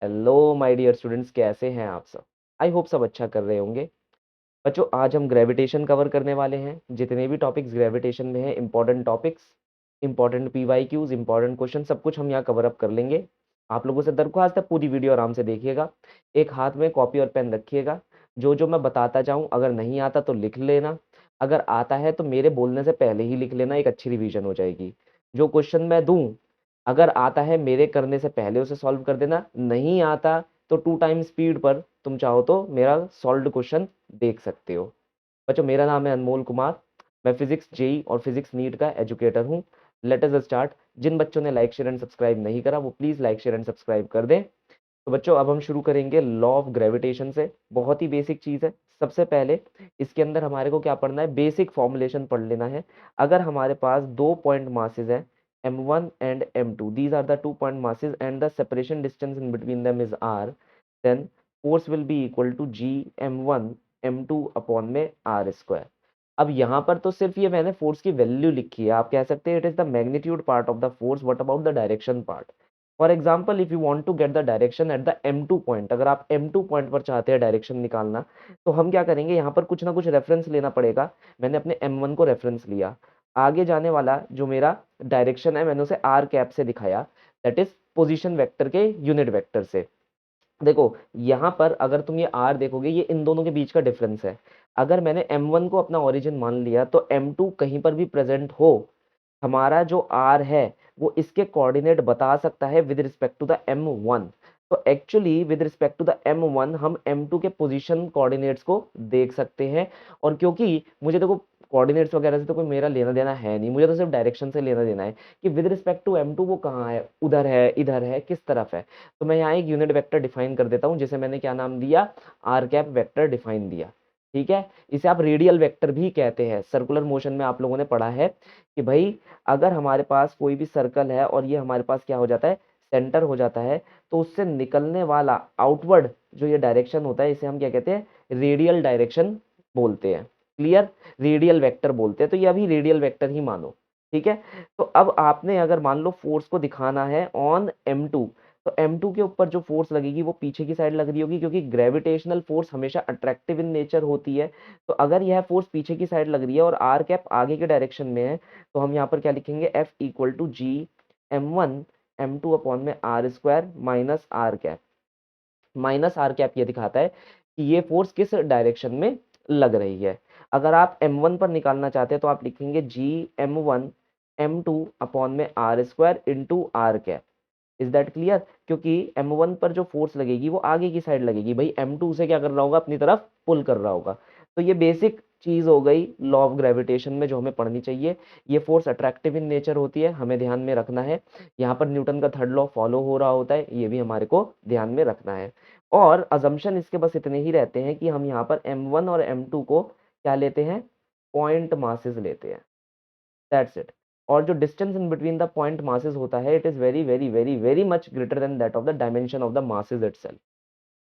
Hello my dear students, कैसे हैं आप सब। आई होप सब अच्छा कर रहे होंगे। बच्चों, आज हम ग्रेविटेशन कवर करने वाले हैं। जितने भी टॉपिक्स ग्रेविटेशन में हैं, important topics, important PYQs, important question, सब कुछ हम यहाँ कवर अप कर लेंगे। आप लोगों से दरख्वास्त है, पूरी वीडियो आराम से देखिएगा। एक हाथ में कॉपी और पेन रखिएगा। जो जो मैं बताता जाऊँ, अगर नहीं आता तो लिख लेना, अगर आता है तो मेरे बोलने से पहले ही लिख लेना, एक अच्छी रिवीजन हो जाएगी। जो क्वेश्चन मैं दूं, अगर आता है मेरे करने से पहले उसे सॉल्व कर देना, नहीं आता तो 2 टाइम स्पीड पर तुम चाहो तो मेरा सॉल्व्ड क्वेश्चन देख सकते हो। बच्चों, मेरा नाम है अनमोल कुमार। मैं फिजिक्स जेई और फिजिक्स नीट का एजुकेटर हूँ। Let us start. जिन बच्चों ने लाइक शेयर एंड सब्सक्राइब नहीं करा, वो please like share and subscribe कर दें। तो बच्चों, अब हम शुरू करेंगे लॉ ऑफ ग्रेविटेशन से। बहुत ही बेसिक चीज है। सबसे पहले इसके अंदर हमारे को क्या पढ़ना है, बेसिक फॉर्मुलेशन पढ़ लेना है। अगर हमारे पास 2 पॉइंट मासेस हैं, m1 and m2, these are the 2 point masses and the separation distance in between them is r, then force will be equal to g m1 m2 upon में r square. अब यहाँ पर तो सिर्फ ये मैंने force की वैल्यू लिखी है। आप कह सकते हैं it is the magnitude part of the force, what about the direction part. For example, if you want to get the direction at the m2 point, अगर आप m2 पॉइंट पर चाहते हैं डायरेक्शन निकालना, तो हम क्या करेंगे, यहाँ पर कुछ ना कुछ रेफरेंस लेना पड़ेगा। मैंने अपने m1 को रेफरेंस लिया। आगे जाने वाला जो मेरा डायरेक्शन है, मैंने उसे आर कैप से दिखाया, दैट इज पोजीशन वेक्टर के यूनिट वेक्टर से। देखो, यहाँ पर अगर तुम ये आर देखोगे, ये इन दोनों के बीच का डिफरेंस है। अगर मैंने m1 को अपना ओरिजिन मान लिया, तो m2 कहीं पर भी प्रेजेंट हो, हमारा जो आर है वो इसके कोऑर्डिनेट बता सकता है with respect to the m1। तो actually with respect to the m1 हम m2 के पोजीशन कोऑर्डिनेट्स को देख सकते हैं। और क्योंकि मुझे देखो, कोऑर्डिनेट्स वगैरह से तो कोई मेरा लेना देना है नहीं, मुझे तो सिर्फ डायरेक्शन से लेना देना है कि विद रिस्पेक्ट टू m2 वो कहाँ है, उधर है, इधर है, किस तरफ है। तो मैं यहाँ एक यूनिट वेक्टर डिफाइन कर देता हूँ, जिसे मैंने क्या नाम दिया, आर कैप वेक्टर डिफाइन दिया। ठीक है। इसे आप रेडियल वेक्टर भी कहते हैं। सर्कुलर मोशन में आप लोगों ने पढ़ा है कि भाई, अगर हमारे पास कोई भी सर्कल है और ये हमारे पास क्या हो जाता है, सेंटर हो जाता है, तो उससे निकलने वाला आउटवर्ड जो ये डायरेक्शन होता है, इसे हम क्या कहते हैं, रेडियल डायरेक्शन बोलते हैं। क्लियर। रेडियल वेक्टर बोलते हैं। तो ये अभी रेडियल वेक्टर ही मानो। ठीक है। तो अब आपने अगर मान लो फोर्स को दिखाना है ऑन m2, तो m2 के ऊपर जो फोर्स लगेगी वो पीछे की साइड लग रही होगी, क्योंकि ग्रेविटेशनल फोर्स हमेशा अट्रैक्टिव इन नेचर होती है। तो अगर यह फोर्स पीछे की साइड लग रही है और आर कैप आगे के डायरेक्शन में है, तो हम यहाँ पर क्या लिखेंगे, F equal to G m1 m2 upon में are square minus R cap. Minus R cap ये दिखाता है कि ये फोर्स किस डायरेक्शन में लग रही है। अगर आप m1 पर निकालना चाहते हैं, तो आप लिखेंगे जी m1 m2 अपॉन में are square into r cap. Is that clear. क्योंकि m1 पर जो फोर्स लगेगी वो आगे की साइड लगेगी, भाई m2 से क्या कर रहा होगा, अपनी तरफ पुल कर रहा होगा। तो ये बेसिक चीज हो गई लॉ ऑफ ग्रेविटेशन में, जो हमें पढ़नी चाहिए। ये फोर्स अट्रैक्टिव इन नेचर होती है, हमें ध्यान में रखना है। यहाँ पर न्यूटन का थर्ड लॉ फॉलो हो रहा होता है, ये भी हमारे को ध्यान में रखना है। और अजम्पशन इसके बस इतने ही रहते हैं कि हम यहाँ पर m1 और m2 को क्या लेते हैं, पॉइंट मासेस लेते हैं। That's it. और जो distance in between the point masses होता है, it is very very very very much greater than that of the dimension of the masses itself.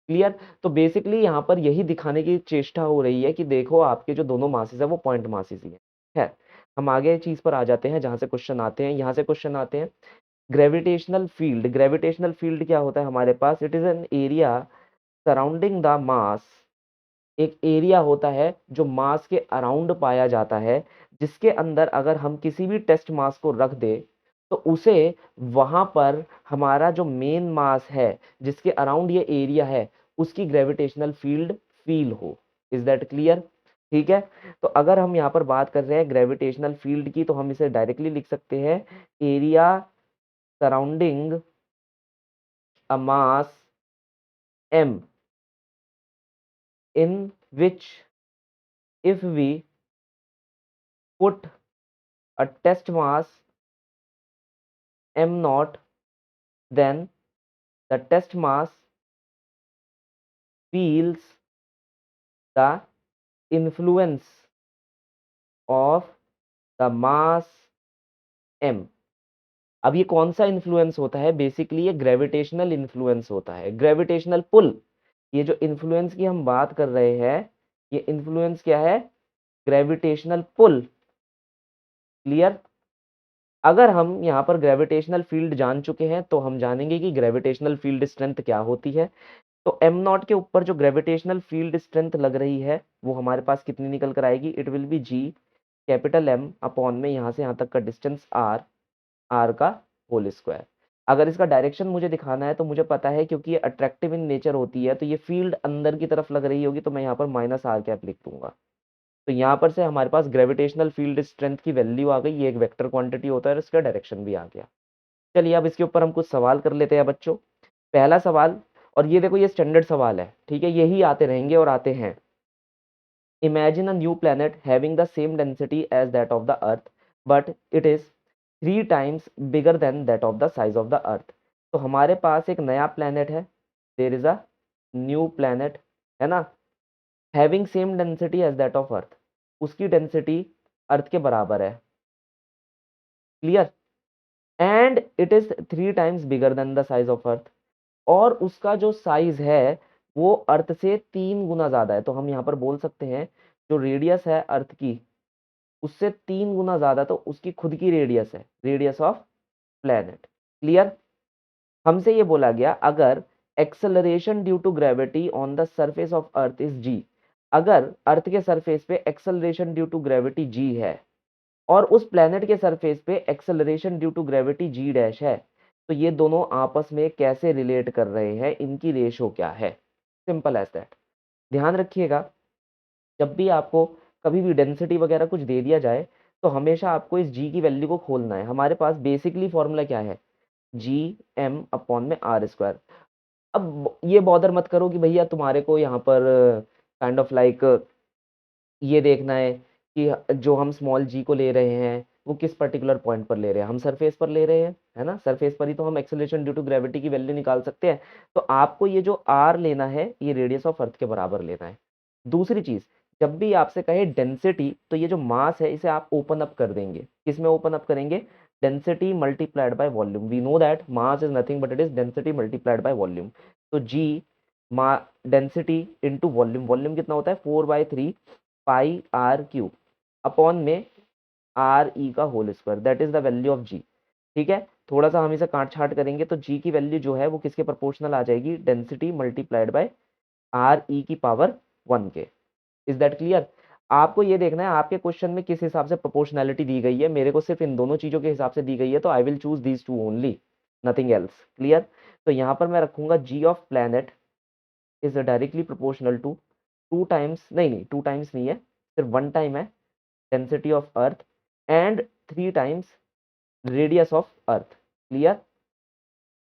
Clear. तो बेसिकली यहाँ पर यही दिखाने की चेष्टा हो रही है कि देखो, आपके जो दोनों मासेस है वो पॉइंट मासेस ही है। खैर, हम आगे चीज पर आ जाते हैं, जहां से क्वेश्चन आते हैं। यहाँ से क्वेश्चन आते हैं, ग्रेविटेशनल फील्ड। ग्रेविटेशनल फील्ड क्या होता है हमारे पास, it is an area surrounding the mass. एक एरिया होता है जो मास के अराउंड पाया जाता है, जिसके अंदर अगर हम किसी भी टेस्ट मास को रख दे, तो उसे वहां पर हमारा जो मेन मास है, जिसके अराउंड ये एरिया है, उसकी ग्रेविटेशनल फील्ड फील हो। Is that clear. ठीक है। तो अगर हम यहाँ पर बात कर रहे हैं ग्रेविटेशनल फील्ड की, तो हम इसे डायरेक्टली लिख सकते हैं, area surrounding a mass m in which if we put a test mass m naught, then the test mass feels the influence of the mass m। अब ये कौन सा इन्फ्लुएंस होता है, बेसिकली ये ग्रेविटेशनल इन्फ्लुएंस होता है, ग्रेविटेशनल पुल। ये जो इन्फ्लुएंस की हम बात कर रहे हैं, ये इन्फ्लुएंस क्या है, ग्रेविटेशनल पुल। क्लियर। अगर हम यहाँ पर ग्रेविटेशनल फील्ड जान चुके हैं तो हम जानेंगे कि ग्रेविटेशनल फील्ड स्ट्रेंथ क्या होती है। तो एम नॉट के ऊपर जो ग्रेविटेशनल फील्ड स्ट्रेंथ लग रही है वो हमारे पास कितनी निकल कर आएगी, it will be G capital M upon में यहाँ से यहाँ तक का डिस्टेंस आर, आर का होल स्क्वायर। अगर इसका डायरेक्शन मुझे दिखाना है तो मुझे पता है क्योंकि ये अट्रैक्टिव इन नेचर होती है तो ये फील्ड अंदर की तरफ लग रही होगी, तो मैं यहाँ पर माइनस आर कैप लिख दूंगा। तो यहाँ पर से हमारे पास ग्रेविटेशनल फील्ड स्ट्रेंथ की वैल्यू आ गई, ये एक वेक्टर क्वांटिटी होता है और इसका डायरेक्शन भी आ गया। चलिए अब इसके ऊपर हम कुछ सवाल कर लेते हैं बच्चों। पहला सवाल, और ये देखो ये स्टैंडर्ड सवाल है, ठीक है, यही आते रहेंगे और आते हैं। Imagine a new planet having the same density as that of the earth but it is 3 times bigger than that of the size of the earth. तो हमारे पास एक नया प्लेनेट है, there is a new planet, है ना, having same density as that of earth, उसकी density earth के बराबर है, clear, and it is 3 times bigger than the size of अर्थ, और उसका जो साइज है वो अर्थ से 3 गुना ज्यादा है। तो हम यहाँ पर बोल सकते हैं जो रेडियस है अर्थ की उससे 3 गुना ज्यादा, तो उसकी खुद की रेडियस है, रेडियस ऑफ प्लेनेट, क्लियर। हमसे ये बोला गया अगर acceleration due to gravity on the surface of earth is G, अगर अर्थ के सरफेस पे acceleration due to gravity G है और उस प्लेनेट के सरफेस पे acceleration due to gravity G dash है, तो ये दोनों आपस में कैसे रिलेट कर रहे हैं, इनकी रेशो क्या है, सिंपल एज दैट। ध्यान रखिएगा, जब भी आपको कभी भी डेंसिटी वगैरह कुछ दे दिया जाए तो हमेशा आपको इस जी की वैल्यू को खोलना है। हमारे पास बेसिकली फॉर्मूला क्या है, जी एम अपॉन में आर स्क्वायर। अब ये बॉदर मत करो कि भैया तुम्हारे को यहाँ पर काइंड ऑफ लाइक ये देखना है कि जो हम स्मॉल जी को ले रहे हैं वो किस पर्टिकुलर पॉइंट पर ले रहे हैं, हम सरफेस पर ले रहे हैं, है ना, सरफेस पर ही तो हम एक्सेलरेशन ड्यू टू ग्रेविटी की वैल्यू निकाल सकते हैं। तो आपको ये जो आर लेना है ये रेडियस ऑफ अर्थ के बराबर लेना है। दूसरी चीज, जब भी आपसे कहे डेंसिटी तो ये जो मास है इसे आप ओपन अप कर देंगे, किसमें ओपन अप करेंगे, density multiplied by volume. We know that mass is nothing but it is density multiplied by volume. तो जी मा डेंसिटी इंटू वॉल्यूम, वॉल्यूम कितना होता है 4/3 पाई आर क्यूब अपॉन में आर ई का whole square, that is the value of G. ठीक है, थोड़ा सा हम इसे काट छाट करेंगे तो जी की वैल्यू जो है वो किसके प्रोपोर्शनल आ जाएगी, डेंसिटी मल्टीप्लाइड बाय आर ई की पावर 1 के। Is that clear. आपको ये देखना है आपके क्वेश्चन में किस हिसाब से प्रोपोर्शनैलिटी दी गई है, मेरे को सिर्फ इन दोनों चीजों के हिसाब से दी गई है, तो I will choose these two only, nothing else, clear. तो यहाँ पर मैं रखूंगा G of planet is directly proportional to 2 times, नहीं 2 times नहीं है, सिर्फ 1 टाइम है, density of earth and 3 times radius of earth, clear.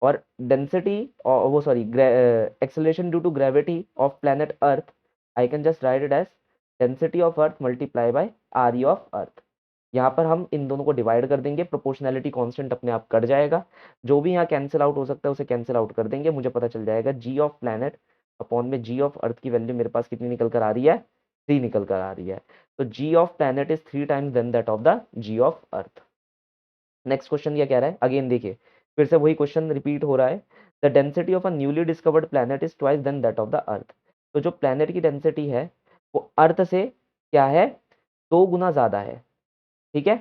और डेंसिटी वो sorry acceleration due to gravity of planet earth, I can just write it as density of earth multiply by r e of earth. यहाँ पर हम इन दोनों को divide कर देंगे, proportionality constant अपने आप कट जाएगा, जो भी यहाँ कैंसिल आउट हो सकता है उसे कैंसिल आउट कर देंगे, मुझे पता चल जाएगा जी ऑफ प्लैनेट अपॉन में जी ऑफ अर्थ की वैल्यू मेरे पास कितनी निकल कर आ रही है, 3 निकल कर आ रही है। तो G of planet is 3 times then that of the G of earth. Next question क्या कह रहा है, अगेन देखिए फिर से वही क्वेश्चन रिपीट हो रहा है। The density of a newly discovered planet is twice than that of the earth. तो जो प्लैनेट की डेंसिटी है वो अर्थ से क्या है, 2 गुना ज्यादा है, ठीक है।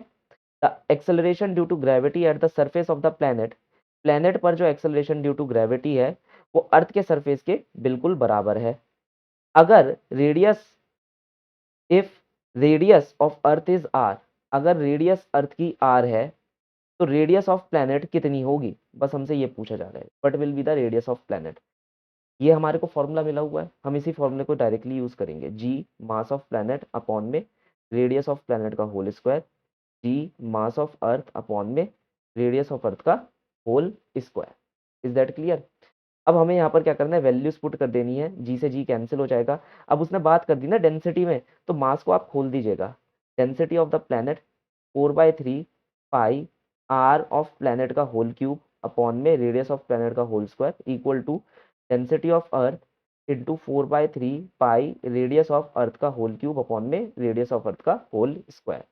The acceleration due to gravity at the surface of the planet, planet पर जो एक्सेलरेशन ड्यू टू ग्रेविटी है वो अर्थ के सरफेस के बिल्कुल बराबर है। अगर radius, if radius of earth is r, अगर रेडियस अर्थ की आर है तो रेडियस ऑफ प्लैनेट कितनी होगी, बस हमसे ये पूछा जा रहा है, what will be the radius of planet. ये हमारे को फॉर्मूला मिला हुआ है, हम इसी फॉर्मूले को डायरेक्टली यूज करेंगे, G mass of planet upon में रेडियस ऑफ प्लैनेट का whole square, G mass of earth upon में रेडियस ऑफ अर्थ का whole square. Is that clear. अब हमें यहाँ पर क्या करना है, वैल्यूज पुट कर देनी है, जी से जी कैंसिल हो जाएगा। अब उसने बात कर दी ना डेंसिटी में, तो मास को आप खोल दीजिएगा, density of the planet 4/3 pi r of planet का होल क्यूब अपॉन में रेडियस ऑफ प्लैनेट का whole square equal to density of earth into 4/3 pi radius of earth का होल क्यूब अपॉन में रेडियस ऑफ अर्थ का whole square.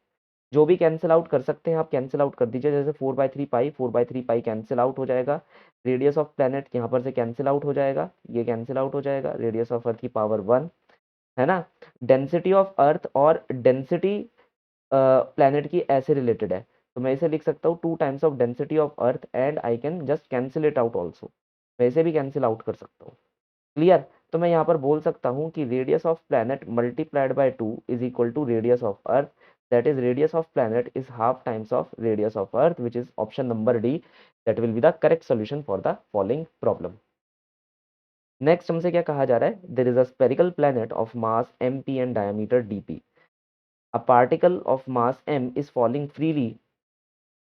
जो भी cancel out कर सकते हैं आप कैंसिल आउट कर दीजिए, जैसे 4/3 पाई कैंसिल आउट हो जाएगा, रेडियस ऑफ प्लैनेट यहाँ पर से कैंसिल आउट हो जाएगा, ये कैंसिल आउट हो जाएगा, रेडियस ऑफ अर्थ की पावर 1, है ना। डेंसिटी ऑफ अर्थ और डेंसिटी प्लैनेट की ऐसे रिलेटेड है, तो मैं इसे लिख सकता हूँ 2 times of density of earth and I can just cancel it out also. मैं इसे भी कैंसिल आउट कर सकता हूँ। क्लियर? तो मैं यहाँ पर बोल सकता हूँ कि radius of planet multiplied by 2 is equal to radius of earth, that is radius of planet is half times of radius of earth, which is option number D, that will be the correct solution for the following problem. Next हमसे क्या कहा जा रहा है, there is a spherical planet of mass mp and diameter dp, a particle of mass m is falling freely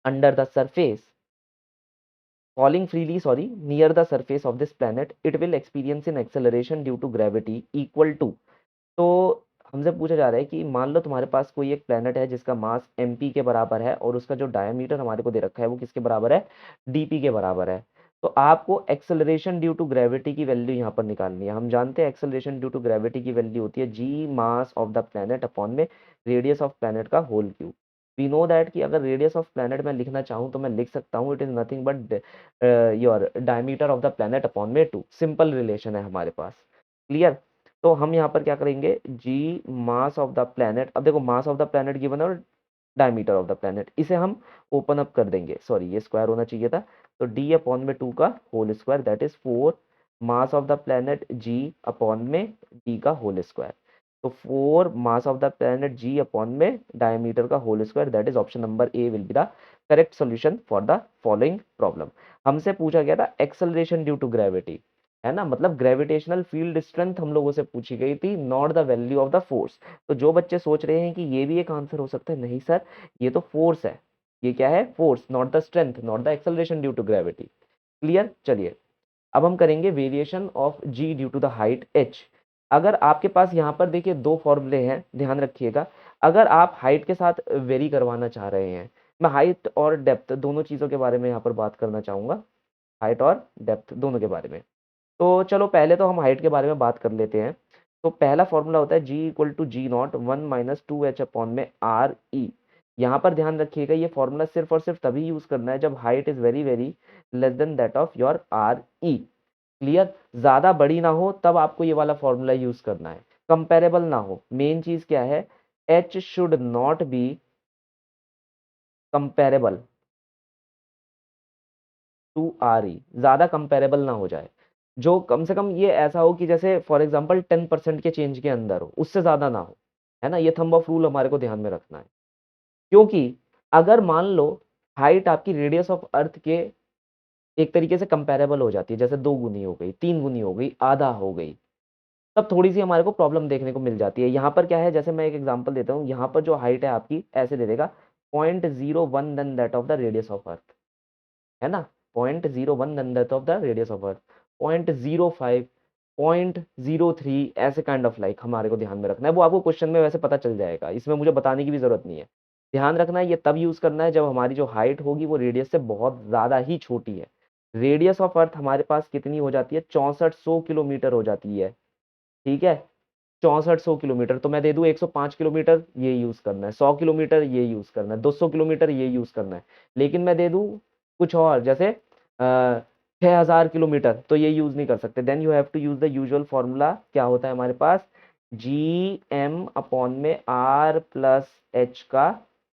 under the surface, falling freely, sorry, near the surface of this planet, it will experience an acceleration due to gravity equal to। तो हमसे पूछा जा रहा है कि मान लो तुम्हारे पास कोई एक प्लेनेट है जिसका मास mp के बराबर है और उसका जो डायमीटर हमारे को दे रखा है वो किसके बराबर है, dp के बराबर है। तो आपको एक्सेलरेशन ड्यू टू ग्रेविटी की वैल्यू यहाँ पर निकालनी है। हम जानते हैं एक्सेलरेशन ड्यू टू ग्रेविटी की वैल्यू होती है G mass of the planet upon में रेडियस ऑफ प्लेनेट का whole cube. We know that कि अगर रेडियस ऑफ प्लेनेट मैं लिखना चाहूँ तो मैं लिख सकता हूँ it is nothing but your diameter of the planet upon में 2। सिंपल रिलेशन है हमारे पास। क्लियर? तो हम यहाँ पर क्या करेंगे, G mass of the planet, अब देखो mass of the planet given है और डायमीटर ऑफ द प्लेनेट, इसे हम ओपन अप कर देंगे, सॉरी ये स्क्वायर होना चाहिए था। तो डी अपॉन में 2 का whole square that is 4 mass of the planet G upon में डी का होल स्क्वायर। तो 4 mass of the planet G upon में डायमीटर का whole square, that is option number A will be the correct solution for the following problem. हमसे पूछा गया था acceleration due to gravity, है ना, मतलब ग्रेविटेशनल फील्ड स्ट्रेंथ हम लोगों से पूछी गई थी, not the value of the force. तो जो बच्चे सोच रहे हैं कि ये भी एक आंसर हो सकता है, नहीं सर, ये तो फोर्स है, ये क्या है, force, not the strength, not the acceleration due to gravity. Clear? चलिए अब हम करेंगे variation of G due to the height h। अगर आपके पास यहाँ पर देखिए दो फॉर्मूले हैं, ध्यान रखिएगा। अगर आप हाइट के साथ वेरी करवाना चाह रहे हैं, मैं हाइट और डेप्थ दोनों चीज़ों के बारे में यहाँ पर बात करना चाहूँगा, हाइट और डेप्थ दोनों के बारे में। तो चलो पहले तो हम हाइट के बारे में बात कर लेते हैं। तो पहला फॉर्मूला होता है G equal to G not 1 - 2h upon में आर ई। यहाँ पर ध्यान रखिएगा ये फॉर्मूला सिर्फ और सिर्फ तभी यूज करना है जब height is very very less than that of your R E. Clear? ज्यादा बड़ी ना हो तब आपको ये वाला फॉर्मूला यूज करना है, कंपेरेबल ना हो। मेन चीज क्या है, H should not be comparable to r e, ज्यादा कंपेरेबल ना हो जाए। जो कम से कम ये ऐसा हो कि जैसे फॉर एग्जांपल 10% के चेंज के अंदर हो, उससे ज्यादा ना हो, है ना। ये थंब ऑफ रूल हमारे को ध्यान में रखना है, क्योंकि अगर मान लो हाइट आपकी रेडियस ऑफ अर्थ के एक तरीके से कंपेरेबल हो जाती है, जैसे 2 गुनी हो गई, 3 गुनी हो गई, आधा हो गई, तब थोड़ी सी हमारे को प्रॉब्लम देखने को मिल जाती है। यहाँ पर क्या है, जैसे मैं एक एग्जांपल देता हूँ, यहाँ पर जो हाइट है आपकी ऐसे दे देगा 0.01 than that of the radius of earth, है ना, 0.01 than that of the radius of earth, 0.05, 0.03, ऐसे काइंड ऑफ लाइक हमारे को ध्यान में रखना है। वो आपको क्वेश्चन में वैसे पता चल जाएगा, इसमें मुझे बताने की भी जरूरत नहीं है। ध्यान रखना है ये तब यूज करना है जब हमारी जो हाइट होगी वो रेडियस से बहुत ज्यादा ही छोटी है। रेडियस ऑफ अर्थ हमारे पास कितनी हो जाती है, 6400 किलोमीटर हो जाती है, ठीक है, 6400 किलोमीटर। तो मैं दे दूं 105 किलोमीटर, ये यूज करना है, 100 किलोमीटर ये यूज करना है, 200 किलोमीटर ये यूज करना है। लेकिन मैं दे दूं कुछ और, जैसे 6000 किलोमीटर, तो ये यूज नहीं कर सकते। Then you have to use the usual formula, क्या होता है हमारे पास, जी एम अपॉन में आर प्लस एच का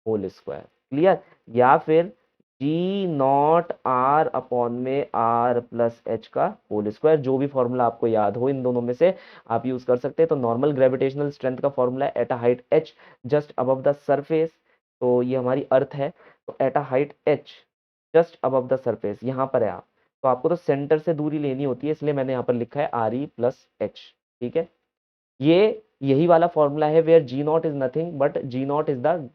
होल स्क्वायर। क्लियर? या फिर जी नॉट आर अपॉन में आर प्लस एच का होल स्क्वायर, जो भी फॉर्मूला आपको याद हो इन दोनों में से आप यूज कर सकते हैं। तो नॉर्मल ग्रेविटेशनल स्ट्रेंथ का फॉर्मूला है at a height h just above the surface, तो ये हमारी अर्थ है, तो at a height h just above the surface, यहाँ पर है आप, तो आपको तो सेंटर से दूरी लेनी होती है, इसलिए मैंने यहाँ पर लिखा है आर ई प्लस एच। ठीक है, ये यही वाला फॉर्मूला है where G not is nothing but G not is the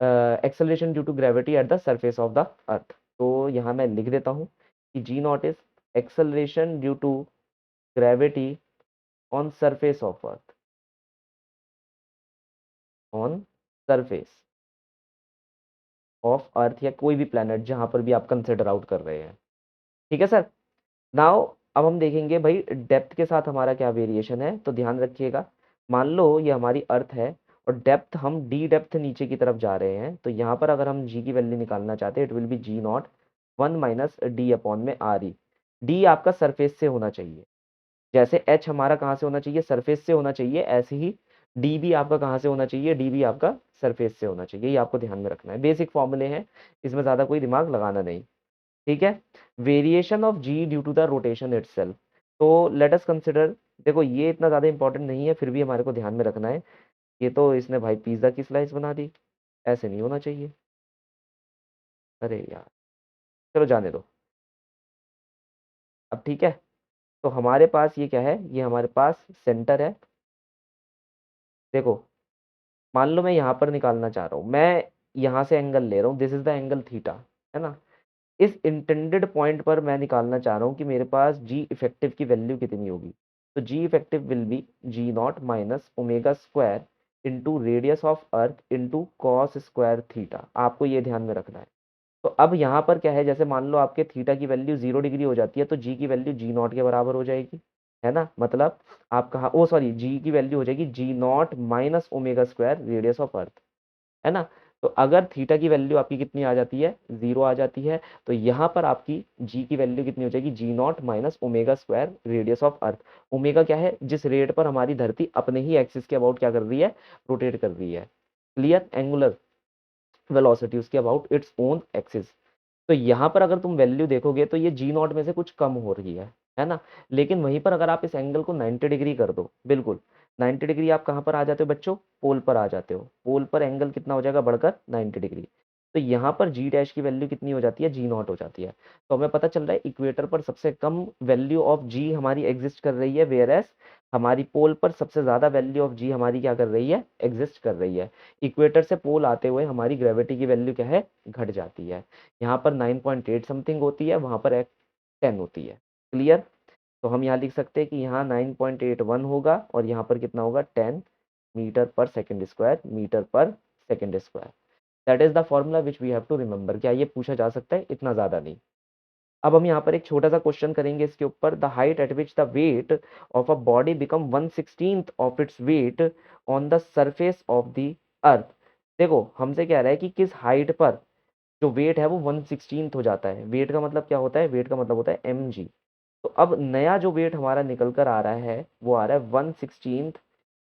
acceleration due to gravity at the surface of the earth. तो यहाँ मैं लिख देता हूँ कि G not is acceleration due to gravity on surface of earth, on surface of earth या कोई भी प्लेनेट जहां पर भी आप कंसिडर आउट कर रहे हैं। ठीक है सर। नाउ अब हम देखेंगे भाई डेप्थ के साथ हमारा क्या वेरिएशन है, तो ध्यान रखिएगा। मान लो ये हमारी अर्थ है और डेप्थ, हम डी डेप्थ नीचे की तरफ जा रहे हैं, तो यहाँ पर अगर हम जी की वैल्यू निकालना चाहते हैं, it will be G not 1 - d upon में आर ई। डी आपका सरफेस से होना चाहिए, जैसे एच हमारा कहाँ से होना चाहिए, सरफेस से होना चाहिए, ऐसे ही डी भी आपका कहाँ से होना चाहिए, डी भी आपका सरफेस से होना चाहिए, ये आपको ध्यान में रखना है। बेसिक फॉर्मूले हैं, इसमें ज़्यादा कोई दिमाग लगाना नहीं, ठीक है। Variation of G due to the rotation itself, तो लेट अस कंसिडर, देखो ये इतना ज़्यादा इंपॉर्टेंट नहीं है, फिर भी हमारे को ध्यान में रखना है। ये तो इसने भाई पिज़्ज़ा की स्लाइस बना दी, ऐसे नहीं होना चाहिए, अरे यार, चलो जाने दो। अब ठीक है, तो हमारे पास ये क्या है, ये हमारे पास सेंटर है। देखो मान लो मैं यहाँ पर निकालना चाह रहा हूँ, मैं यहाँ से एंगल ले रहा हूँ, this is the angle theta, है ना। इस इंटेंडेड पॉइंट पर मैं निकालना चाह रहा हूँ कि मेरे पास जी इफेक्टिव की वैल्यू कितनी होगी। तो G effective will be G not minus omega square into radius of earth into cos square theta, आपको ये ध्यान में रखना है। तो अब यहाँ पर क्या है, जैसे मान लो आपके थीटा की वैल्यू 0 डिग्री हो जाती है, तो जी की वैल्यू जी नॉट के बराबर हो जाएगी, है ना। मतलब आप कहा, ओ सॉरी, जी की वैल्यू हो जाएगी G not minus omega square radius of earth, है ना। तो अगर थीटा की वैल्यू आपकी कितनी आ जाती है, 0 आ जाती है, तो यहाँ पर आपकी जी की वैल्यू कितनी हो जाएगी, G not minus omega square radius of earth. Omega क्या है, जिस रेट पर हमारी धरती अपने ही एक्सिस के अबाउट क्या कर रही है, रोटेट कर रही है। क्लियर, एंगुलर वेलोसिटी उसके अबाउट इट्स ओन एक्सिस। तो यहाँ पर अगर तुम वैल्यू देखोगे तो ये जी नॉट में से कुछ कम हो रही है ना। लेकिन वहीं पर अगर आप इस एंगल को 90 डिग्री कर दो, बिल्कुल 90 डिग्री, आप कहाँ पर आ जाते हो बच्चों, पोल पर आ जाते हो। पोल पर एंगल कितना हो जाएगा बढ़कर 90 डिग्री। तो यहाँ पर जी डैश की वैल्यू कितनी हो जाती है, जी नॉट हो जाती है। तो हमें पता चल रहा है इक्वेटर पर सबसे कम वैल्यू ऑफ जी हमारी एग्जिस्ट कर रही है, वेयर एज हमारी पोल पर सबसे ज्यादा वैल्यू ऑफ जी हमारी क्या कर रही है, एग्जिस्ट कर रही है। इक्वेटर से पोल आते हुए हमारी ग्रेविटी की वैल्यू क्या है, घट जाती है। यहाँ पर 9.8 समथिंग होती है, वहां पर 10 होती है। क्लियर। तो हम यहाँ लिख सकते हैं कि यहाँ 9.81 होगा और यहाँ पर कितना होगा, 10 मीटर पर सेकेंड स्क्वायर, मीटर पर second square. That is the formula which we have to remember. क्या ये पूछा जा सकता है, इतना ज्यादा नहीं। अब हम यहाँ पर एक छोटा सा क्वेश्चन करेंगे इसके ऊपर, the height eight which the weight of a body become 1/16 of its weight on the surface of the अर्थ। देखो हमसे कह रहा है कि किस हाइट पर जो वेट है वो 1/16 हो जाता है। वेट का मतलब क्या होता है, वेट का मतलब होता है mg। तो अब नया जो वेट हमारा निकल कर आ रहा है वो आ रहा है 1/16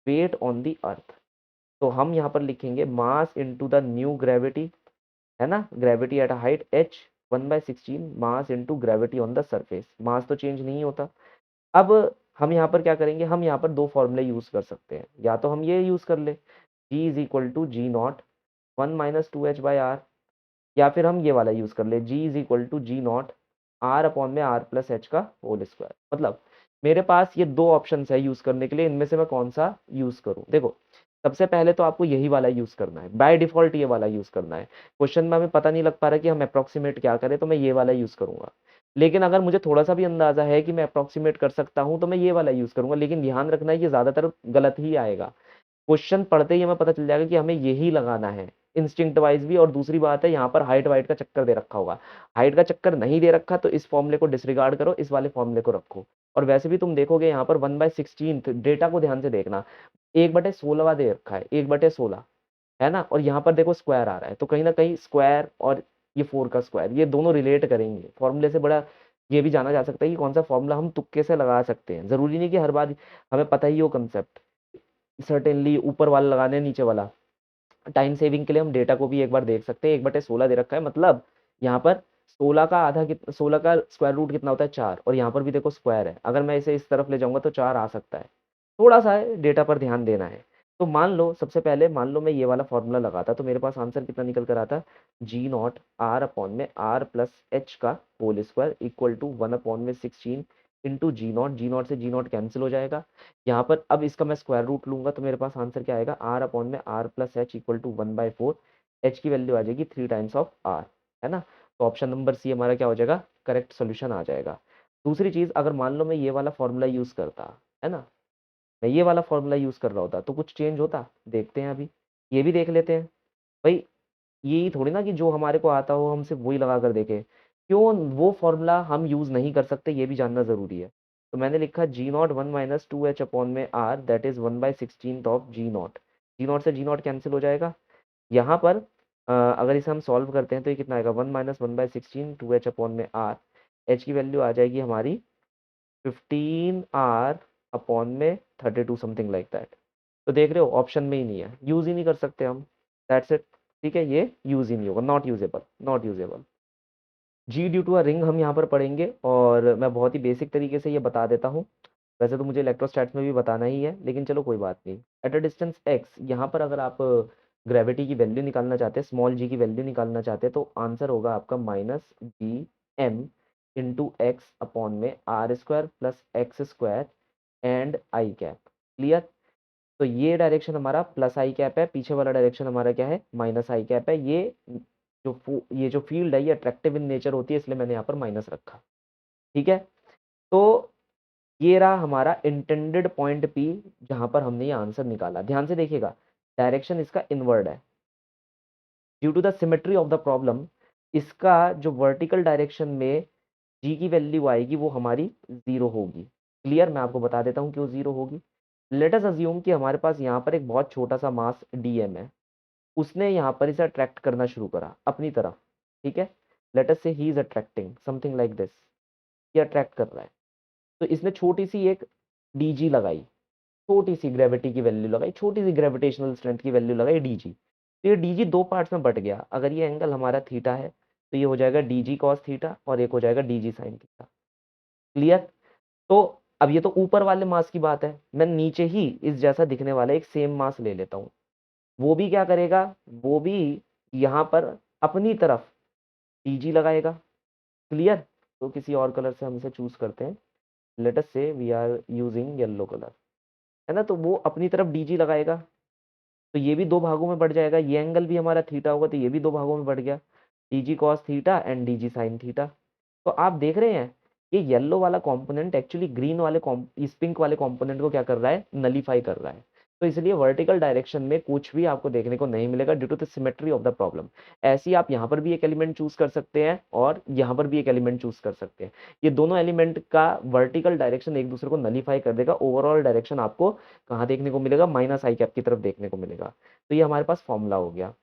वेट ऑन द अर्थ। तो हम यहाँ पर लिखेंगे mass into the new gravity, है ना, gravity at height h, 1/16 mass into gravity on the surface. Mass तो चेंज नहीं होता। अब हम यहाँ पर क्या करेंगे, हम यहाँ पर दो फॉर्मूले यूज कर सकते हैं। या तो हम ये यूज कर ले, g is equal to G not 1 - 2h/r, या फिर हम ये वाला यूज कर ले, g is equal to G naught are upon में आर प्लस एच का होल स्क्वायर। मतलब मेरे पास ये दो ऑप्शन है यूज करने के लिए, इनमें से मैं कौन सा यूज करूं। देखो सबसे पहले तो आपको यही वाला यूज करना है, बाय डिफॉल्ट ये वाला यूज करना है। क्वेश्चन में हमें पता नहीं लग पा रहा कि हम अप्रोक्सीमेट क्या करें, तो मैं ये वाला यूज करूंगा। लेकिन अगर मुझे थोड़ा सा भी अंदाजा है कि मैं अप्रोक्सीमेट कर सकता हूं तो मैं ये वाला यूज करूंगा। लेकिन ध्यान रखना है ये ज्यादातर गलत ही आएगा। क्वेश्चन पढ़ते ही हमें पता चल जाएगा कि हमें यही लगाना है इंस्टिंक्ट वाइज भी। और दूसरी बात है यहाँ पर हाइट वाइट का चक्कर दे रखा होगा, हाइट का चक्कर नहीं दे रखा तो इस फॉर्मूले को डिसरिगार्ड करो, इस वाले फॉर्मूले को रखो। और वैसे भी तुम देखोगे यहाँ पर 1/16 डेटा को ध्यान से देखना, 1/16 दे रखा है, 1/16, है ना। और यहाँ पर देखो स्क्वायर आ रहा है, तो कहीं ना कहीं स्क्वायर और ये 4 का स्क्वायर ये दोनों रिलेट करेंगे फॉर्मूले से। बड़ा ये भी जाना जा सकता है कि कौन सा फॉर्मूला हम तुक्के से लगा सकते हैं, जरूरी नहीं कि हर बार हमें पता ही हो कंसेप्ट। सर्टेनली ऊपर वाला लगाने नीचे वाला। टाइम सेविंग के लिए हम डेटा को भी एक बार देख सकते हैं। 1/16 दे रखा है, मतलब यहाँ पर 16 का आधा कितना, 16 का स्क्वायर रूट कितना होता है, 4। और यहाँ पर भी देखो स्क्वायर है, अगर मैं इसे इस तरफ ले जाऊंगा तो 4 आ सकता है। थोड़ा सा डेटा पर ध्यान देना है। तो मान लो सबसे पहले, मान लो मैं ये वाला फॉर्मूला लगाता तो मेरे पास आंसर कितना निकल कर आता, जी नॉट आर अपॉन में आर प्लस एच का whole square equal to 1/16 into G naught से जी नॉट कैंसिल हो जाएगा। यहाँ पर अब इसका मैं स्क्वायर रूट लूंगा तो मेरे पास आंसर क्या आएगा, आर अपॉन में are plus H equal to 1/4। H की वैल्यू आ जाएगी 3 टाइम्स ऑफ आर, है ना। तो ऑप्शन नंबर सी हमारा क्या हो जाएगा, करेक्ट सोल्यूशन आ जाएगा। दूसरी चीज, अगर मान लो मैं ये वाला फॉर्मूला यूज करता, है ना, मैं ये वाला फॉर्मूला यूज कर रहा होता तो कुछ चेंज होता, देखते हैं अभी, ये भी देख लेते हैं भाई। यही थोड़ी ना कि जो हमारे को आता हो हम सिर्फ वही लगा कर देखें, क्यों वो फॉर्मूला हम यूज नहीं कर सकते ये भी जानना जरूरी है। तो मैंने लिखा जी नॉट 1 - 2h अपॉन में R, that is 1/16 of G naught. G naught से जी नॉट कैंसिल हो जाएगा। यहाँ पर अगर इसे हम सॉल्व करते हैं तो ये कितना आएगा, 1 - 1/16 2h अपॉन में आर। एच की वैल्यू आ जाएगी हमारी 15 आर अपॉन में 32 समथिंग लाइक दैट। तो देख रहे हो ऑप्शन में ही नहीं है, यूज ही नहीं कर सकते हम, दैट्स इट। ठीक है, ये यूज ही नहीं होगा, not usable, not usable. G due to a ring हम यहाँ पर पढ़ेंगे, और मैं बहुत ही बेसिक तरीके से ये बता देता हूँ। वैसे तो मुझे इलेक्ट्रोस्टैट्स में भी बताना ही है, लेकिन चलो कोई बात नहीं। एट अ डिस्टेंस एक्स, यहाँ पर अगर आप ग्रेविटी की वैल्यू निकालना चाहते हैं, स्मॉल जी की वैल्यू निकालना चाहते हैं, तो आंसर होगा आपका -gm इंटू एक्स अपॉन में r² plus x square and I cap. Clear? तो ये डायरेक्शन हमारा प्लस आई कैप है, पीछे वाला डायरेक्शन हमारा क्या है, माइनस आई कैप है। ये जो फील्ड है ये अट्रैक्टिव इन नेचर होती है, इसलिए मैंने यहाँ पर माइनस रखा। ठीक है, तो ये रहा हमारा इंटेंडेड पॉइंट पी, जहां पर हमने ये आंसर निकाला। ध्यान से देखिएगा, डायरेक्शन इसका इनवर्ड है। Due to the symmetry of the problem, इसका जो वर्टिकल डायरेक्शन में जी की वैल्यू आएगी वो हमारी 0 होगी। क्लियर? मैं आपको बता देता हूँ क्यों 0 होगी। लेट अस अज्यूम कि हमारे पास यहाँ पर एक बहुत छोटा सा मास डीएम है, उसने यहाँ पर इसे अट्रैक्ट करना शुरू करा अपनी तरफ। ठीक है, लेट अस से he is attracting something like this, ये अट्रैक्ट कर रहा है। तो इसने छोटी सी एक डीजी लगाई, छोटी सी ग्रेविटी की वैल्यू लगाई, छोटी सी ग्रेविटेशनल स्ट्रेंथ की वैल्यू लगाई डीजी। तो ये डीजी दो पार्ट्स में बट गया। अगर ये एंगल हमारा थीटा है तो ये हो जाएगा डीजी कॉस थीटा, और एक हो जाएगा डीजी साइन थीटा। क्लियर? तो अब ये तो ऊपर वाले मास की बात है, मैं नीचे ही इस जैसा दिखने वाला एक सेम मास ले लेता हूँ। वो भी क्या करेगा, वो भी यहाँ पर अपनी तरफ डीजी लगाएगा। क्लियर? तो किसी और कलर से हम इसे चूज करते हैं, let us say we are using yellow colour, है ना। तो वो अपनी तरफ डीजी लगाएगा, तो ये भी दो भागों में बढ़ जाएगा। ये एंगल भी हमारा थीटा होगा, तो ये भी दो भागों में बढ़ गया, DG cos theta and DG sine theta. तो आप देख रहे हैं ये येलो वाला कंपोनेंट एक्चुअली ग्रीन वाले इस पिंक वाले कंपोनेंट को क्या कर रहा है, नलीफाई कर रहा है। तो इसलिए वर्टिकल डायरेक्शन में कुछ भी आपको देखने को नहीं मिलेगा due to the symmetry of the problem. ऐसे ही आप यहाँ पर भी एक एलिमेंट चूज कर सकते हैं और यहाँ पर भी एक एलिमेंट चूज कर सकते हैं। ये दोनों एलिमेंट का वर्टिकल डायरेक्शन एक दूसरे को नलीफाई कर देगा। ओवरऑल डायरेक्शन आपको कहाँ देखने को मिलेगा, माइनस आई कैप की तरफ देखने को मिलेगा। तो ये हमारे पास फॉर्मूला हो गया।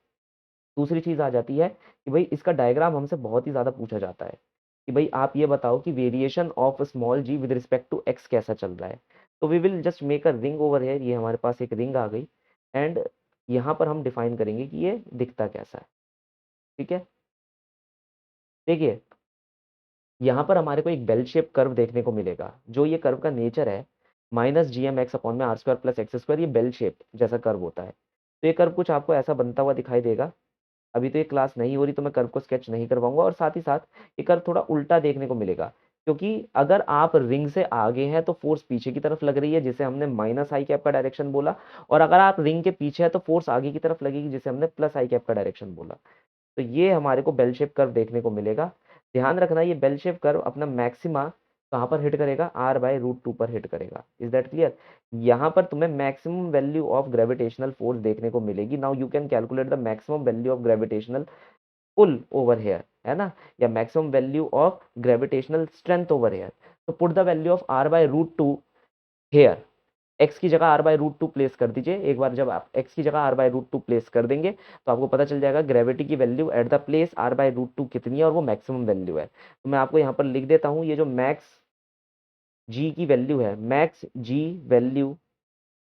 दूसरी चीज आ जाती है कि भाई इसका डायग्राम हमसे बहुत ही ज्यादा पूछा जाता है कि भाई आप ये बताओ कि variation of small G with respect to X कैसा चल रहा है। तो we will just make a ring over here. ये हमारे पास एक रिंग आ गई, एंड यहाँ पर हम डिफाइन करेंगे कि ये दिखता कैसा है। ठीक है, देखिए यहाँ पर हमारे को एक बेल शेप कर्व देखने को मिलेगा। जो ये कर्व का नेचर है -gm(x) अपॉन में r² प्लस एक्स स्क्वायर, ये बेल शेप जैसा कर्व होता है। तो ये कर्व कुछ आपको ऐसा बनता हुआ दिखाई देगा। अभी तो ये क्लास नहीं हो रही तो मैं कर्व को स्केच नहीं करवाऊंगा, और साथ ही साथ ये कर्व थोड़ा उल्टा देखने को मिलेगा, क्योंकि अगर आप रिंग से आगे हैं तो फोर्स पीछे की तरफ लग रही है, जिसे हमने माइनस आई कैप का डायरेक्शन बोला, और अगर आप रिंग के पीछे है तो फोर्स आगे की तरफ लगेगी, जिसे हमने प्लस आई कैप का डायरेक्शन बोला। तो ये हमारे को बेल शेप कर्व देखने को मिलेगा। ध्यान रखना, ये बेल शेप कर्व अपना मैक्सिमा कहाँ पर हिट करेगा, r/√2 पर हिट करेगा। Is that clear? यहाँ पर तुम्हें maximum value of gravitational force देखने को मिलेगी। Now you can calculate the maximum value of gravitational pull over here, है ना, या maximum value of gravitational strength over here. तो put the value of r/√2 here. X की जगह r/√2 place कर दीजिए। एक बार जब आप एक्स की जगह r/√2 प्लेस कर देंगे तो आपको पता चल जाएगा ग्रेविटी की value at the place r/√2 कितनी है, और वो मैक्सिमम वैल्यू है। तो मैं आपको यहाँ पर लिख देता हूँ, ये जो मैक्स जी की वैल्यू है, max G value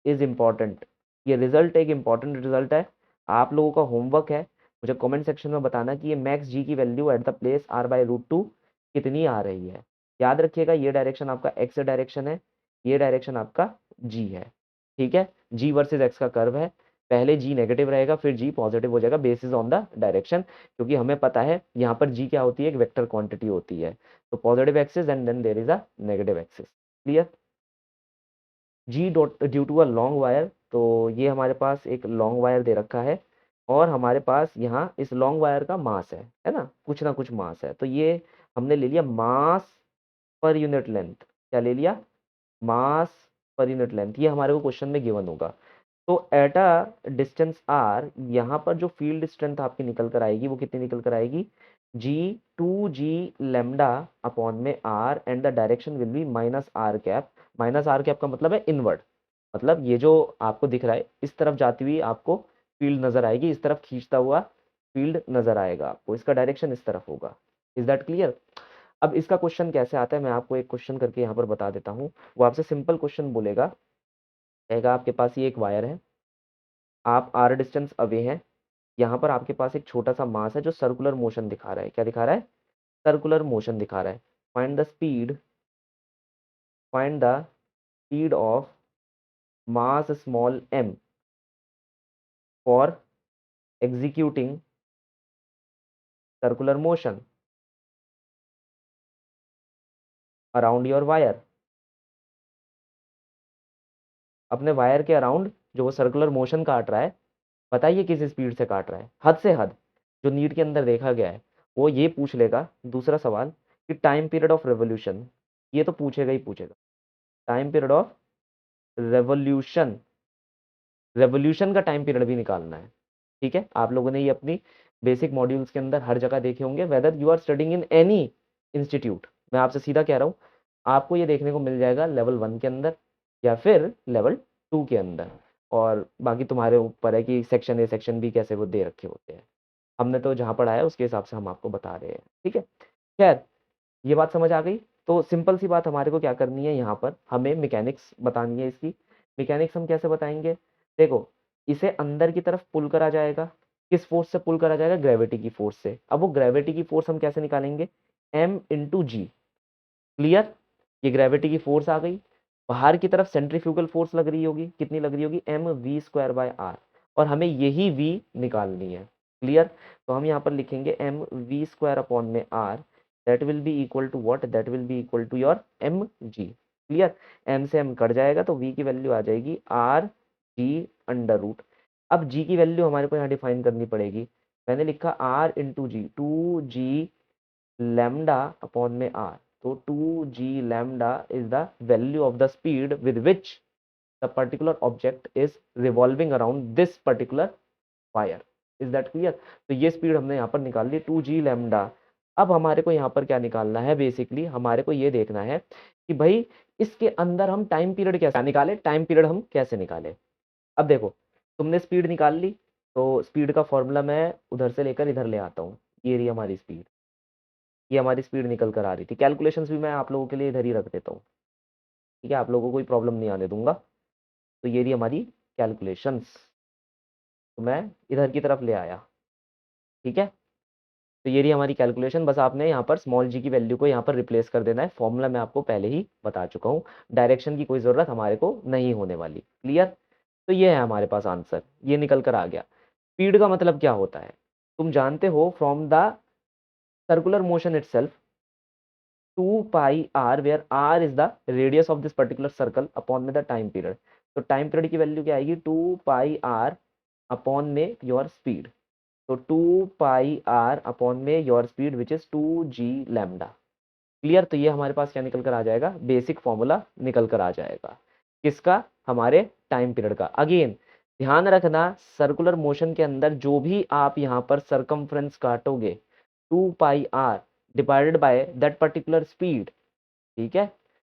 is important. ये रिजल्ट एक इंपॉर्टेंट रिजल्ट है। आप लोगों का होमवर्क है मुझे कमेंट सेक्शन में बताना कि ये मैक्स जी की value at the place r/√2 कितनी आ रही है। याद रखिएगा, ये डायरेक्शन आपका एक्स डायरेक्शन है, ये डायरेक्शन आपका जी है। ठीक है, जी वर्सेस एक्स का कर्व है। पहले जी नेगेटिव रहेगा, फिर जी पॉजिटिव हो जाएगा बेसिस ऑन द डायरेक्शन, क्योंकि हमें पता है यहाँ पर जी क्या होती है, एक वेक्टर क्वांटिटी होती है। तो positive axis and then there is a negative axis. Clear? G dot due to a long wire, तो ये हमारे पास एक लॉन्ग वायर दे रखा है, और हमारे पास यहाँ इस लॉन्ग वायर का मास है ना कुछ मास है। तो ये हमने ले लिया मास पर यूनिट लेंथ। क्या ले लिया? मास पर यूनिट लेंथ। ये हमारे को क्वेश्चन में गिवन होगा। तो एट अ डिस्टेंस आर, यहाँ पर जो फील्ड स्ट्रेंथ आपकी निकल कर आएगी वो कितनी निकल कर आएगी, g2g लैम्डा अपॉन में r, and the direction will be -r cap. -r cap का मतलब है इनवर्ड, मतलब ये जो आपको दिख रहा है इस तरफ जाती हुई आपको फील्ड नजर आएगी, इस तरफ खींचता हुआ फील्ड नजर आएगा आपको, इसका डायरेक्शन इस तरफ होगा। Is that clear? अब इसका क्वेश्चन कैसे आता है मैं आपको एक क्वेश्चन करके यहाँ पर बता देता हूँ। वो आपसे सिंपल क्वेश्चन बोलेगा, कहेगा आपके पास ये एक वायर है, आप r डिस्टेंस अवे हैं, यहाँ पर आपके पास एक छोटा सा मास है जो सर्कुलर मोशन दिखा रहा है। क्या दिखा रहा है? सर्कुलर मोशन दिखा रहा है। Find the speed of mass small m for executing circular motion around your wire. अपने वायर के अराउंड जो वो सर्कुलर मोशन काट रहा है, बताइए किस स्पीड से काट रहा है? हद से हद जो नीट के अंदर देखा गया है वो ये पूछ लेगा। दूसरा सवाल कि टाइम पीरियड ऑफ रेवोल्यूशन, ये तो पूछेगा ही पूछेगा। Time period of revolution, revolution का टाइम पीरियड भी निकालना है। ठीक है, आप लोगों ने ये अपनी बेसिक मॉड्यूल्स के अंदर हर जगह देखे होंगे। Whether you are studying in any institute, मैं आपसे सीधा कह रहा हूँ, आपको ये देखने को मिल जाएगा लेवल 1 के अंदर या फिर लेवल 2 के अंदर। और बाकी तुम्हारे ऊपर है कि सेक्शन ए सेक्शन बी कैसे वो दे रखे होते हैं। हमने तो जहाँ पढ़ा है उसके हिसाब से हम आपको बता रहे हैं। ठीक है, खैर ये बात समझ आ गई। तो सिंपल सी बात हमारे को क्या करनी है, यहाँ पर हमें मैकेनिक्स बतानी है इसकी। मैकेनिक्स हम कैसे बताएंगे? देखो, इसे अंदर की तरफ पुल करा जाएगा। किस फोर्स से पुल करा जाएगा? ग्रेविटी की फोर्स से। अब वो ग्रेविटी की फोर्स हम कैसे निकालेंगे? m इंटू जी। क्लियर? ये ग्रेविटी की फोर्स आ गई। बाहर की तरफ सेंट्रीफ्यूगल फोर्स लग रही होगी, कितनी लग रही होगी? M V square by R, और हमें यही v निकालनी है। क्लियर? तो हम यहाँ पर लिखेंगे एम वी स्क्वायर अपॉन में R, that will be equal to what? That will be equal to your M G. Clear? M से एम कट जाएगा तो v की वैल्यू आ जाएगी आर जी अंडर रूट। अब g की वैल्यू हमारे को यहाँ डिफाइन करनी पड़ेगी। मैंने लिखा r into G, two G lambda upon में r। तो 2g lambda is the value of the speed with which the particular object is revolving around this particular wire. Is that clear? तो ये speed हमने यहाँ पर निकाल ली 2g lambda। अब हमारे को यहाँ पर क्या निकालना है? बेसिकली हमारे को ये देखना है कि भाई इसके अंदर हम टाइम पीरियड कैसे निकाले, टाइम पीरियड हम कैसे निकाले। अब देखो, तुमने स्पीड निकाल ली, तो स्पीड का फॉर्मूला मैं उधर से लेकर इधर ले आता हूँ। ये रही हमारी स्पीड, ये हमारी स्पीड निकल कर आ रही थी। कैलकुलेशंस भी मैं आप लोगों के लिए इधर ही रख देता हूँ। ठीक है, आप लोगों को कोई प्रॉब्लम नहीं आने दूंगा। तो ये रही हमारी कैलकुलेशंस, तो मैं इधर की तरफ ले आया। ठीक है, तो ये रही हमारी कैलकुलेशन। बस आपने यहाँ पर स्मॉल जी की वैल्यू को यहाँ पर रिप्लेस कर देना है। फॉर्मूला मैं आपको पहले ही बता चुका हूँ, डायरेक्शन की कोई ज़रूरत हमारे को नहीं होने वाली। क्लियर? तो ये है हमारे पास आंसर, ये निकल कर आ गया। स्पीड का मतलब क्या होता है तुम जानते हो, from the circular motion itself 2 pi r, where r is the radius of this particular circle upon में the time period। तो टाइम पीरियड की वैल्यू क्या आएगी? 2 pi r अपॉन में योर स्पीड। तो 2 pi r अपॉन में your speed which is 2g lambda. Clear? तो ये हमारे पास क्या निकल कर आ जाएगा? बेसिक फॉर्मूला निकल कर आ जाएगा। किसका? हमारे टाइम पीरियड का। अगेन ध्यान रखना, सर्कुलर मोशन के अंदर जो भी आप यहाँ पर सरकमफ्रेंस काटोगे 2 pi r divided by that particular speed. ठीक है,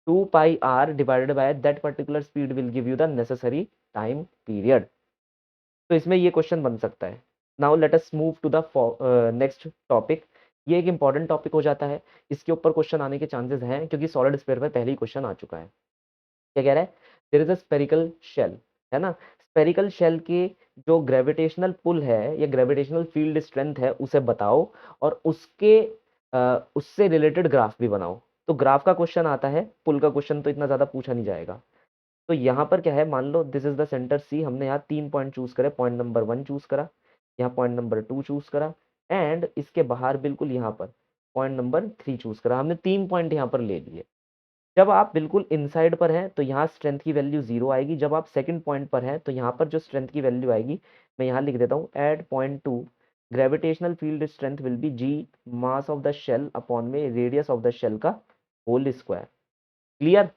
2 pi r divided by that particular speed will give you the necessary time period. तो इसमें ये क्वेश्चन बन सकता है। Now let us move to the next topic. ये एक इंपॉर्टेंट टॉपिक हो जाता है, इसके ऊपर क्वेश्चन आने के चांसेस हैं क्योंकि सॉलिड स्फीयर पर पहले ही क्वेश्चन आ चुका है। क्या कह रहा है? There is a spherical shell, है ना। स्फेरिकल शेल के जो ग्रेविटेशनल पुल है या ग्रेविटेशनल फील्ड स्ट्रेंथ है उसे बताओ, और उसके उससे रिलेटेड ग्राफ भी बनाओ। तो ग्राफ का क्वेश्चन आता है, पुल का क्वेश्चन तो इतना ज़्यादा पूछा नहीं जाएगा। तो यहाँ पर क्या है, मान लो this is the centre C, हमने यहाँ 3 पॉइंट चूज करे, पॉइंट नंबर 1 चूज करा, यहाँ पॉइंट नंबर 2 चूज करा, एंड इसके बाहर बिल्कुल यहाँ पर पॉइंट नंबर 3 चूज करा। हमने 3 पॉइंट यहाँ पर ले लिए। जब आप बिल्कुल इनसाइड पर हैं तो यहाँ स्ट्रेंथ की वैल्यू 0 आएगी। जब आप सेकंड पॉइंट पर हैं तो यहाँ पर जो स्ट्रेंथ की वैल्यू आएगी, मैं यहाँ लिख देता हूँ, at point 2 gravitational field strength will be G mass of the shell upon में रेडियस ऑफ द शेल का होल स्क्वायर। क्लियर?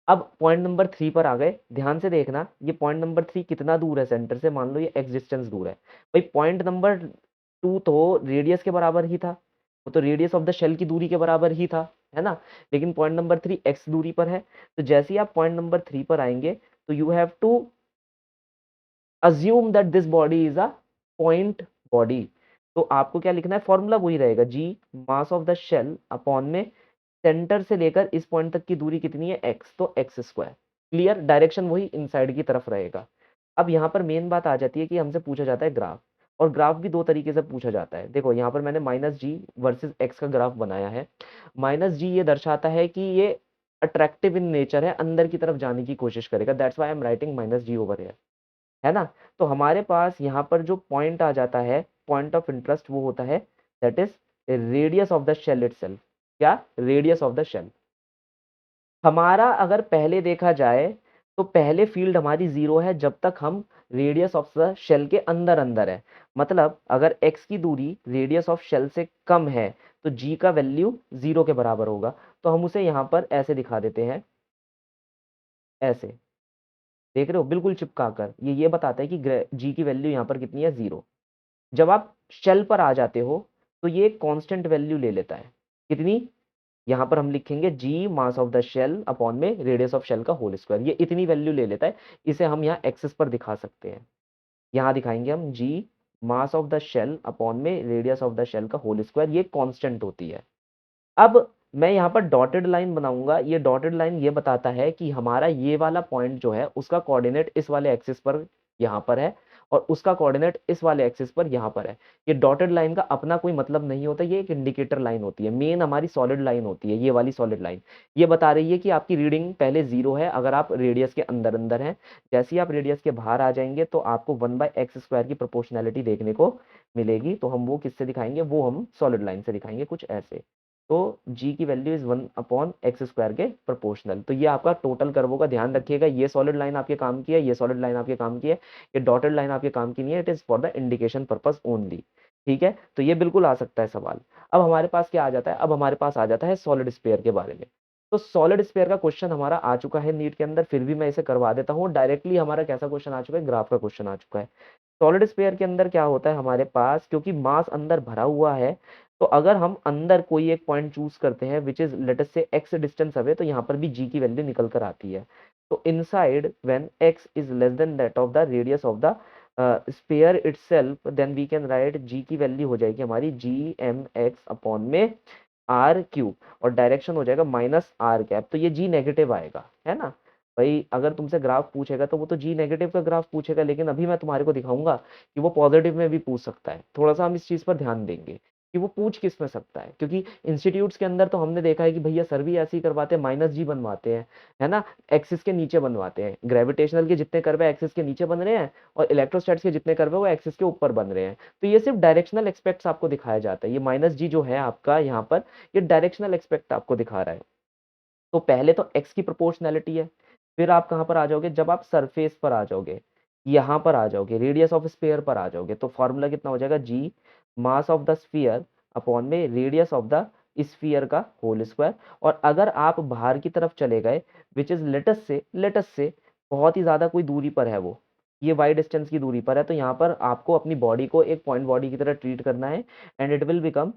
अब पॉइंट नंबर 3 पर आ गए, ध्यान से देखना, ये पॉइंट नंबर 3 कितना दूर है सेंटर से? मान लो ये एक्स डिस्टेंस दूर है। भाई पॉइंट नंबर 2 तो रेडियस के बराबर ही था, वो तो रेडियस ऑफ द शेल की दूरी के बराबर ही था, है ना। लेकिन पॉइंट नंबर 3 एक्स दूरी पर है। तो जैसे ही आप पॉइंट नंबर 3 पर आएंगे तो you have to assume that this body is a point body. तो आपको क्या लिखना है? फॉर्मूला वही रहेगा, G mass of the shell upon में सेंटर से लेकर इस पॉइंट तक की दूरी कितनी है? एक्स, तो एक्स स्क्वायर। क्लियर? डायरेक्शन वही इनसाइड की तरफ रहेगा। अब यहाँ पर मेन बात आ जाती है कि हमसे पूछा जाता है ग्राफ, और ग्राफ भी दो तरीके से पूछा जाता है। देखो यहाँ पर मैंने माइनस जी वर्सेस एक्स का ग्राफ बनाया है। माइनस जी ये दर्शाता है कि ये अट्रैक्टिव इन नेचर है, अंदर की तरफ जाने की कोशिश करेगा, that's why I am writing minus G over here, है ना। तो हमारे पास यहाँ पर जो पॉइंट आ जाता है, पॉइंट ऑफ इंटरेस्ट, वो होता है that is radius of the shell itself. क्या? Radius of the shell. हमारा अगर पहले देखा जाए तो पहले फील्ड हमारी जीरो है जब तक हम रेडियस ऑफ द शेल के अंदर अंदर है। मतलब अगर x की दूरी रेडियस ऑफ शेल से कम है तो g का वैल्यू जीरो के बराबर होगा। तो हम उसे यहाँ पर ऐसे दिखा देते हैं, ऐसे देख रहे हो, बिल्कुल चिपका कर ये बताता है कि g की वैल्यू यहाँ पर कितनी है, जीरो। जब आप शेल पर आ जाते हो तो ये कांस्टेंट वैल्यू ले लेता है, कितनी? यहाँ पर हम लिखेंगे G mass of the shell upon में रेडियस ऑफ शेल का होल स्क्वायर, ये इतनी वैल्यू ले लेता है। इसे हम यहाँ एक्सिस पर दिखा सकते हैं, यहाँ दिखाएंगे हम G mass of the shell upon में रेडियस ऑफ द शेल का होल स्क्वायर, ये कांस्टेंट होती है। अब मैं यहाँ पर डॉटेड लाइन बनाऊंगा, ये डॉटेड लाइन ये बताता है कि हमारा ये वाला पॉइंट जो है उसका कोऑर्डिनेट इस वाले एक्सिस पर यहाँ पर है, और उसका कोऑर्डिनेट इस वाले एक्सिस पर यहाँ पर है। ये डॉटेड लाइन का अपना कोई मतलब नहीं होता, ये एक इंडिकेटर लाइन होती है। मेन हमारी सॉलिड लाइन होती है, ये वाली सॉलिड लाइन ये बता रही है कि आपकी रीडिंग पहले जीरो है अगर आप रेडियस के अंदर अंदर हैं। जैसे ही आप रेडियस के बाहर आ जाएंगे तो आपको 1/x² की प्रोपोर्शनैलिटी देखने को मिलेगी। तो हम वो किससे दिखाएंगे? वो हम सॉलिड लाइन से दिखाएंगे, कुछ ऐसे। तो g की वैल्यू इज 1/x² के प्रोपोर्शनल। तो ये आपका टोटल कर्वों का ध्यान रखिएगा, ये सॉलिड लाइन आपके काम की है, ये सॉलिड लाइन आपके काम की है, ये डॉटेड लाइन आपके काम की नहीं है, it is for the indication purpose only. ठीक है, तो ये बिल्कुल आ सकता है सवाल। अब हमारे पास क्या आ जाता है? अब हमारे पास आ जाता है सॉलिड स्फीयर के बारे में। तो सॉलिड स्फीयर का क्वेश्चन हमारा आ चुका है नीट के अंदर, फिर भी मैं इसे करवा देता हूँ डायरेक्टली। हमारा कैसा क्वेश्चन आ चुका है? ग्राफ का क्वेश्चन आ चुका है। सॉलिड स्फीयर के अंदर क्या होता है हमारे पास, क्योंकि मास अंदर भरा हुआ है, तो अगर हम अंदर कोई एक पॉइंट चूज करते हैं विच इज लेट अस से x डिस्टेंस अवे, तो यहाँ पर भी g की वैल्यू निकल कर आती है। तो inside when x is less than that of the radius of the sphere itself, then we can write g की वैल्यू हो जाएगी हमारी जी एम एक्स अपॉन में आर क्यूब, और डायरेक्शन हो जाएगा माइनस आर कैप। तो ये g नेगेटिव आएगा, है ना भाई। अगर तुमसे ग्राफ पूछेगा तो वो तो जी नेगेटिव का ग्राफ पूछेगा, लेकिन अभी मैं तुम्हारे को दिखाऊंगा कि वो पॉजिटिव में भी पूछ सकता है। थोड़ा सा हम इस चीज पर ध्यान देंगे कि वो पूछ किस में सकता है, क्योंकि इंस्टीट्यूट्स के अंदर तो हमने देखा है कि भैया सर भी ऐसे ही करवाते हैं, माइनस जी बनवाते हैं, है ना, एक्सिस के नीचे बनवाते हैं। ग्रेविटेशनल के जितने कर्व है एक्सिस के नीचे बन रहे हैं, और इलेक्ट्रोस्टैट्स के जितने कर्व है वो एक्सिस के ऊपर बन रहे हैं। तो ये सिर्फ डायरेक्शनल एक्सपेक्ट्स आपको दिखाया जाता है। ये माइनस जी जो है आपका यहाँ पर, ये डायरेक्शनल एक्सपेक्ट आपको दिखा रहा है। तो पहले तो x की प्रोपोर्शनैलिटी है, फिर आप कहाँ पर आ जाओगे? जब आप सरफेस पर आ जाओगे, यहाँ पर आ जाओगे, रेडियस ऑफ स्फीयर पर आ जाओगे, तो फॉर्मूला कितना हो जाएगा? G mass of the sphere upon में रेडियस ऑफ द स्फीयर का होल स्क्वायर। और अगर आप बाहर की तरफ चले गए, विच इज लेटस से बहुत ही ज्यादा कोई दूरी पर है, वो ये वाई डिस्टेंस की दूरी पर है, तो यहाँ पर आपको अपनी बॉडी को एक पॉइंट बॉडी की तरह ट्रीट करना है, and it will become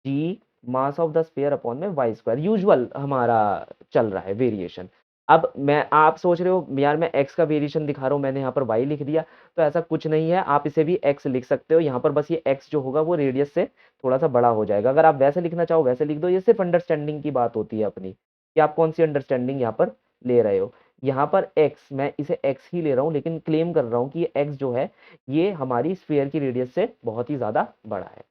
G mass of the sphere upon में वाई स्क्वायर। यूजुअल हमारा चल रहा है वेरिएशन। अब मैं, आप सोच रहे हो यार मैं x का वेरिएशन दिखा रहा हूँ, मैंने यहाँ पर y लिख दिया, तो ऐसा कुछ नहीं है, आप इसे भी x लिख सकते हो। यहाँ पर बस ये x जो होगा वो रेडियस से थोड़ा सा बड़ा हो जाएगा। अगर आप वैसे लिखना चाहो वैसे लिख दो, ये सिर्फ अंडरस्टैंडिंग की बात होती है अपनी, कि आप कौन सी अंडरस्टैंडिंग यहाँ पर ले रहे हो। यहाँ पर x, मैं इसे x ही ले रहा हूँ, लेकिन क्लेम कर रहा हूँ कि ये x जो है ये हमारी स्फीयर की रेडियस से बहुत ही ज्यादा बड़ा है।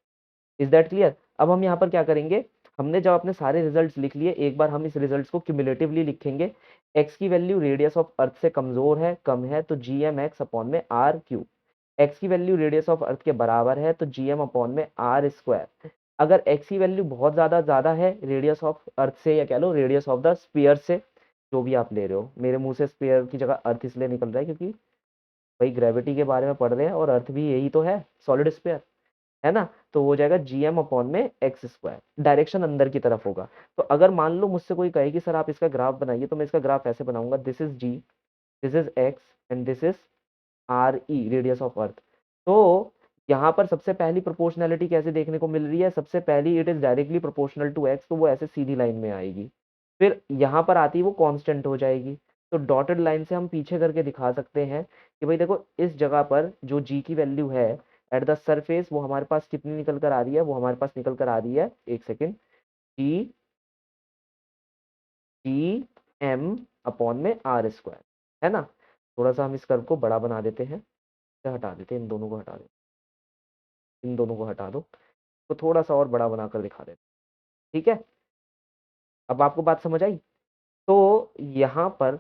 Is that clear? अब हम यहाँ पर क्या करेंगे? हमने जब अपने सारे रिजल्ट्स लिख लिए, एक बार हम इस रिजल्ट्स को क्यूमुलेटिवली लिखेंगे। x की वैल्यू रेडियस ऑफ अर्थ से कमजोर है, कम है, तो जी एम एक्स अपॉन में आर क्यूब। x की वैल्यू रेडियस ऑफ अर्थ के बराबर है, तो जी एम अपॉन में आर स्क्वायर। अगर x की वैल्यू बहुत ज्यादा है रेडियस ऑफ अर्थ से, या कह लो रेडियस ऑफ द स्पीयर से, जो भी आप ले रहे हो, मेरे मुंह से स्पीयर की जगह अर्थ इसलिए निकल रहा है क्योंकि भाई ग्रेविटी के बारे में पढ़ रहे हैं, और अर्थ भी यही तो है, सॉलिड स्पीयर, है ना। तो हो जाएगा जी एम अपॉन में एक्स स्क्वायर, डायरेक्शन अंदर की तरफ होगा। तो अगर मान लो मुझसे कोई कहे कि सर आप इसका ग्राफ बनाइए, तो मैं इसका ग्राफ ऐसे बनाऊंगा, this is G, this is X, and this is R E, radius of earth. तो यहाँ पर सबसे पहली प्रोपोर्शनैलिटी कैसे देखने को मिल रही है? सबसे पहली, it is directly proportional to X, तो वो ऐसे सीधी लाइन में आएगी। फिर यहाँ पर आती है वो कांस्टेंट हो जाएगी। तो डॉटेड लाइन से हम पीछे करके दिखा सकते हैं कि भाई देखो इस जगह पर जो जी की वैल्यू है एट द सरफेस, वो हमारे पास कितनी निकल कर आ रही है? वो हमारे पास निकल कर आ रही है, एक सेकेंड, जी जी एम अपॉन में आर स्क्वायर, है ना। थोड़ा सा हम इस कर्व को बड़ा बना देते हैं, इसे हटा देते हैं, इन दोनों को हटा देते, इन दोनों को हटा दो, तो थोड़ा सा और बड़ा बनाकर दिखा देते। ठीक है, अब आपको बात समझ आई। तो यहाँ पर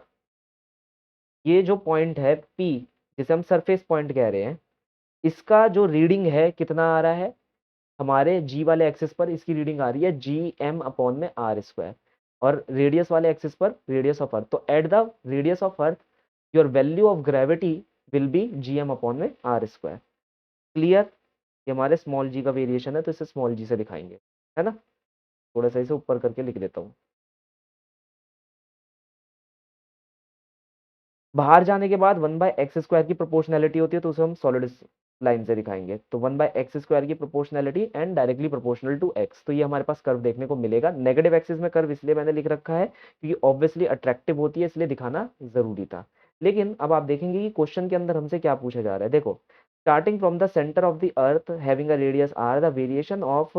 ये जो पॉइंट है P, जिसे हम सरफेस पॉइंट कह रहे हैं, इसका जो रीडिंग है कितना आ रहा है, हमारे G वाले एक्सिस पर इसकी रीडिंग आ रही है Gm/r², और रेडियस वाले एक्सिस पर रेडियस ऑफ अर्थ। तो at the radius of earth your value of gravity will be Gm/r²। Clear? ये हमारे स्मॉल g का वेरिएशन है, तो इसे स्मॉल g से दिखाएंगे, है ना। थोड़ा सा इसे ऊपर करके लिख देता हूँ। बाहर जाने के बाद 1/x² की प्रोपोर्शनैलिटी होती है, तो उसे हम सॉलिड लाइन से दिखाएंगे। तो 1/x² की proportionality and directly proportional to x। तो ये हमारे पास कर्व देखने को मिलेगा। नेगेटिव एक्सिस में कर्व इसलिए मैंने लिख रखा है क्योंकि ऑब्वियसली अट्रैक्टिव होती है, इसलिए दिखाना जरूरी था। लेकिन अब आप देखेंगे कि क्वेश्चन के अंदर हमसे क्या पूछा जा रहा है। देखो, starting from the center of the earth having a radius r, the variation of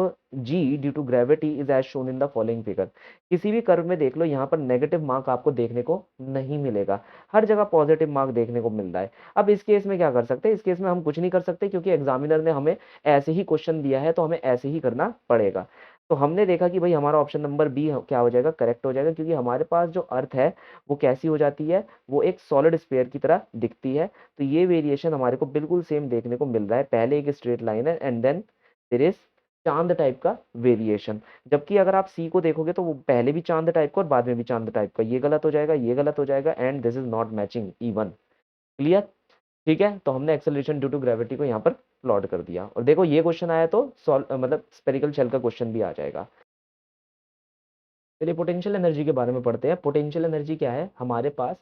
g due to gravity is as shown in the following figure। किसी भी कर्व में देख लो, यहाँ पर नेगेटिव मार्क आपको देखने को नहीं मिलेगा, हर जगह पॉजिटिव मार्क देखने को मिल रहा है। अब इस केस में क्या कर सकते हैं, इस केस में हम कुछ नहीं कर सकते क्योंकि एग्जामिनर ने हमें ऐसे ही क्वेश्चन दिया है, तो हमें ऐसे ही करना पड़ेगा। तो हमने देखा कि भाई हमारा ऑप्शन नंबर बी क्या हो जाएगा, करेक्ट हो जाएगा, क्योंकि हमारे पास जो अर्थ है वो कैसी हो जाती है, वो एक सॉलिड स्फीयर की तरह दिखती है। तो ये वेरिएशन हमारे को बिल्कुल सेम देखने को मिल रहा है। पहले एक स्ट्रेट लाइन है एंड देन देयर इज चांद टाइप का वेरिएशन। जबकि अगर आप सी को देखोगे तो वो पहले भी चांद टाइप का और बाद में भी चांद टाइप का, ये गलत हो जाएगा, ये गलत हो जाएगा, and this is not matching even. Clear? ठीक है, तो हमने एक्सेलरेशन ड्यू टू ग्रेविटी को यहाँ पर प्लॉट कर दिया। और देखो ये क्वेश्चन आया तो मतलब स्पेरिकल शेल का क्वेश्चन भी आ जाएगा। चलिए पोटेंशियल एनर्जी के बारे में पढ़ते हैं। पोटेंशियल एनर्जी क्या है हमारे पास।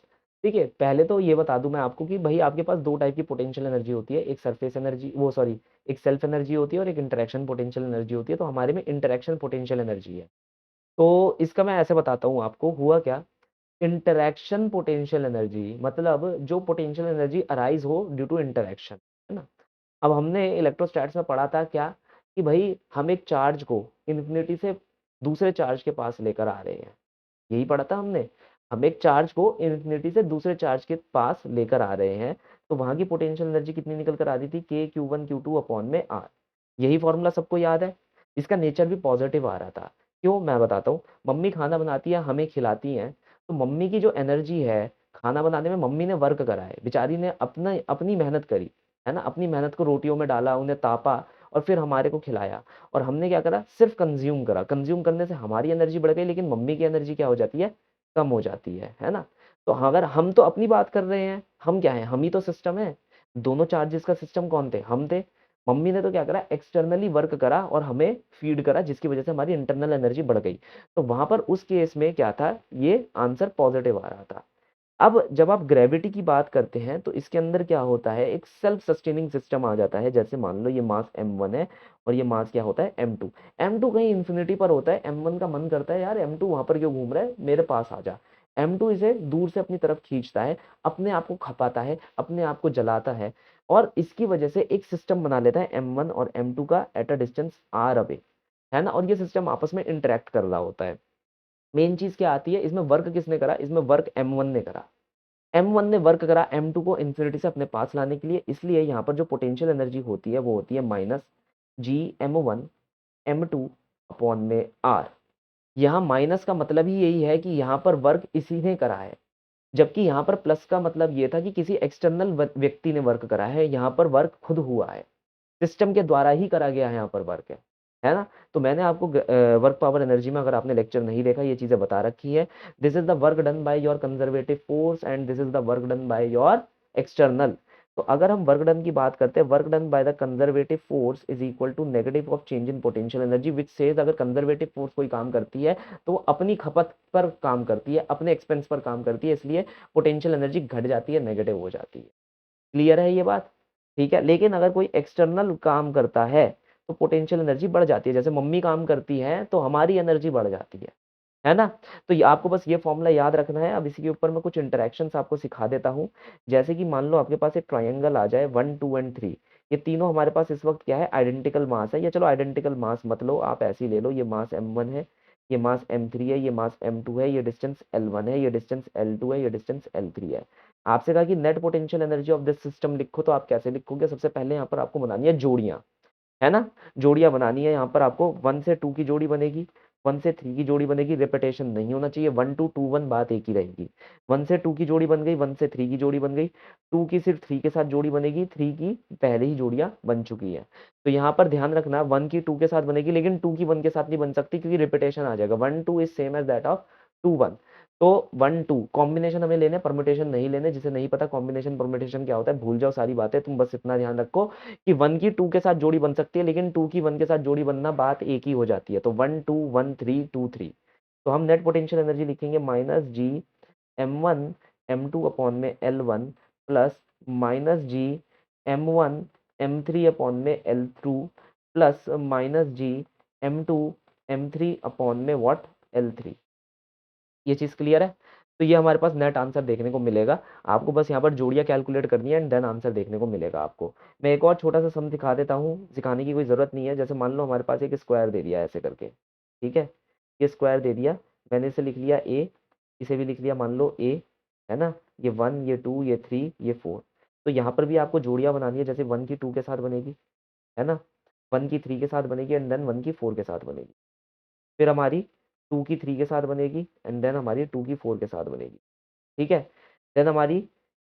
ठीक है, पहले तो ये बता दूं मैं आपको कि भाई आपके पास दो टाइप की पोटेंशियल एनर्जी होती है, एक सरफेस एनर्जी, वो सॉरी, एक सेल्फ एनर्जी होती है और एक इंटरेक्शन पोटेंशियल एनर्जी होती है। तो हमारे में इंटरेक्शन पोटेंशियल एनर्जी है। तो इसका मैं ऐसे बताता हूँ आपको हुआ क्या। इंटरेक्शन पोटेंशियल एनर्जी मतलब जो पोटेंशियल एनर्जी अराइज हो ड्यू टू इंटरेक्शन, है ना। अब हमने इलेक्ट्रोस्टैट्स में पढ़ा था क्या, कि भाई हम एक चार्ज को इन्फिनिटी से दूसरे चार्ज के पास लेकर आ रहे हैं, यही पढ़ा था हमने। हम एक चार्ज को इन्फिनिटी से दूसरे चार्ज के पास लेकर आ रहे हैं, तो वहां की पोटेंशियल एनर्जी कितनी निकल कर आ रही थी, K(Q1Q2)/R। यही फॉर्मूला सबको याद है। इसका नेचर भी पॉजिटिव आ रहा था। क्यों, मैं बताता हूँ। मम्मी खाना बनाती है, हमें खिलाती हैं, तो मम्मी की जो एनर्जी है, खाना बनाने में मम्मी ने वर्क करा है, बेचारी ने अपना अपनी मेहनत करी, है ना, अपनी मेहनत को रोटियों में डाला, उन्हें तापा और फिर हमारे को खिलाया। और हमने क्या करा, सिर्फ कंज्यूम करा। कंज्यूम करने से हमारी एनर्जी बढ़ गई, लेकिन मम्मी की एनर्जी क्या हो जाती है, कम हो जाती है ना। तो अगर हम तो अपनी बात कर रहे हैं, हम क्या है, हम ही तो सिस्टम है। दोनों चार्जेस का सिस्टम कौन थे, हम थे। मम्मी ने तो क्या करा, एक्सटर्नली वर्क करा और हमें फीड करा, जिसकी वजह से हमारी इंटरनल एनर्जी बढ़ गई। तो वहां पर उस केस में क्या था, ये आंसर पॉजिटिव आ रहा था। अब जब आप ग्रेविटी की बात करते हैं तो इसके अंदर क्या होता है, एक सेल्फ सस्टेनिंग सिस्टम आ जाता है। जैसे मान लो ये मास m1 है और ये मास क्या होता है m2। m2 कहीं इन्फिनिटी पर होता है, m1 का मन करता है यार m2 वहां पर क्यों घूम रहा है, मेरे पास आ जा। m2 इसे दूर से अपनी तरफ खींचता है, अपने आप को खपाता है, अपने आप को जलाता है, और इसकी वजह से एक सिस्टम बना लेता है m1 और m2 का eight a distance r away, है ना। और ये सिस्टम आपस में इंटरेक्ट कर रहा होता है। मेन चीज क्या आती है इसमें, वर्क किसने करा, इसमें वर्क m1 ने करा। m1 ने वर्क करा m2 को इन्फिनिटी से अपने पास लाने के लिए, इसलिए यहाँ पर जो पोटेंशियल एनर्जी होती है वो होती है -Gm1m2/r। यहाँ माइनस का मतलब ही यही है कि यहाँ पर वर्क इसी ने करा है, जबकि यहाँ पर प्लस का मतलब ये था कि किसी एक्सटर्नल व्यक्ति ने वर्क करा है। यहाँ पर वर्क खुद हुआ है, सिस्टम के द्वारा ही करा गया है, यहाँ पर वर्क है ना। तो मैंने आपको वर्क पावर एनर्जी में, अगर आपने लेक्चर नहीं देखा, ये चीजें बता रखी है। This is the work done by your conservative force and this is the work done by your external. तो अगर हम वर्क डन की बात करते हैं, work done by the conservative force is equal to negative of change in potential energy, which says अगर conservative force कोई काम करती है तो वो अपनी खपत पर काम करती है, अपने एक्सपेंस पर काम करती है, इसलिए पोटेंशियल एनर्जी घट जाती है, नेगेटिव हो जाती है। क्लियर है ये बात? ठीक है, लेकिन अगर कोई एक्सटर्नल काम करता है तो पोटेंशियल एनर्जी बढ़ जाती है। जैसे मम्मी काम करती है तो हमारी एनर्जी बढ़ जाती है ना। तो ये आपको बस ये फॉर्मूला याद रखना है। अब इसके ऊपर मैं कुछ इंटरेक्शंस आपको सिखा देता हूँ। जैसे कि मान लो आपके पास एक ट्रायंगल आ जाए 1 2 एंड 3, ये तीनों हमारे पास इस वक्त क्या है, आइडेंटिकल मास है। या चलो आइडेंटिकल मास मत लो, आप ऐसे ही ले लो, ये मास m1 है, ये मास m3 है, ये मास m2 है, ये डिस्टेंस l1 है, ये डिस्टेंस l2 है, ये डिस्टेंस l3 है। आपसे कहा कि net potential energy of this system लिखो, तो आप कैसे लिखोगे? सबसे पहले यहाँ पर आपको बनानी है जोड़ियाँ, है ना? जोड़ियां बनानी है। यहाँ पर आपको 1 से 2 की जोड़ी बनेगी, 1 से 3 की जोड़ी बनेगी, रिपीटेशन नहीं होना चाहिए, 1 2 2 1 बात एक ही रहेगी। 1 से 2 की जोड़ी बन गई, 1 से 3 की जोड़ी बन गई, 2 की सिर्फ 3 के साथ जोड़ी बनेगी, 3 की पहले ही जोड़ियां बन चुकी है। तो यहाँ पर ध्यान रखना, 1 की 2 के साथ बनेगी, लेकिन 2 की 1 के साथ नहीं बन सकती, क्योंकि रिपीटेशन आ जाएगा। 1 2 is same as that of 2 1। तो 1 2 कॉम्बिनेशन हमें लेने, परमुटेशन नहीं लेने। जिसे नहीं पता कॉम्बिनेशन परमुटेशन क्या होता है, भूल जाओ सारी बातें, तुम बस इतना ध्यान रखो कि 1 की 2 के साथ जोड़ी बन सकती है, लेकिन 2 की 1 के साथ जोड़ी बनना बात एक ही हो जाती है। तो 1 2 1 3 2 3। तो हम नेट पोटेंशियल एनर्जी लिखेंगे माइनस जी M1 M2 अपॉन में L1 प्लस माइनस जी M1 M3 अपॉन में L2 प्लस माइनस जी M2 M3 अपॉन में व्हाट L3। ये चीज क्लियर है? तो ये हमारे पास नेट आंसर देखने को मिलेगा। आपको बस यहाँ पर जोड़ियां कैलकुलेट करनी है एंड देन आंसर देखने को मिलेगा आपको। मैं एक और छोटा सा सम दिखा देता हूँ, सिखाने की कोई जरूरत नहीं है। जैसे मान लो हमारे पास एक स्क्वायर दे दिया है ऐसे करके, ठीक है? ये स्क्वायर दे दिया, मैंने इसे लिख लिया ए, इसे भी लिख लिया मान लो ए, है ना? ये 1 ये 2 ये 3 ये 4। तो यहाँ पर भी आपको जोड़ियां बनानी है, जैसे 1 की 2 के साथ बनेगी, है ना? 1 की 3 के साथ बनेगी एंड देन 1 की 4 के साथ बनेगी। फिर हमारी 2 की 3 के साथ बनेगी एंड देन हमारी 2 की 4 के साथ बनेगी, ठीक है? देन हमारी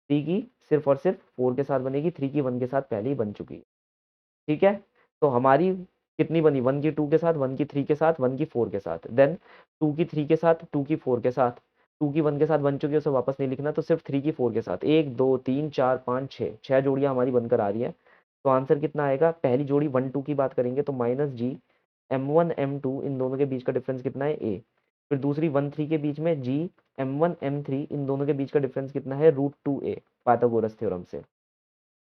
3 की सिर्फ और सिर्फ 4 के साथ बनेगी, 3 की 1 के साथ पहले ही बन चुकी है, ठीक है? तो हमारी कितनी बनी? 1 की 2 के साथ, 1 की 3 के साथ, 1 की 4 के साथ, देन 2 की 3 के साथ, 2 की 4 के साथ, 2 की 1 के साथ बन चुकी है, उसे वापस नहीं लिखना, तो सिर्फ 3 की 4 के साथ 1 2 3 4 5 6 6 जोड़ियां हमारी बनकर आ रही है। तो आंसर कितना आएगा? पहली जोड़ी 1 2 की बात करेंगे तो माइनस जी M1 M2, इन दोनों के बीच का डिफरेंस कितना है? ए। फिर दूसरी 1 3 के बीच में जी M1 M3, इन दोनों के बीच का डिफरेंस कितना है? √2a, पाइथागोरस थ्योरम से,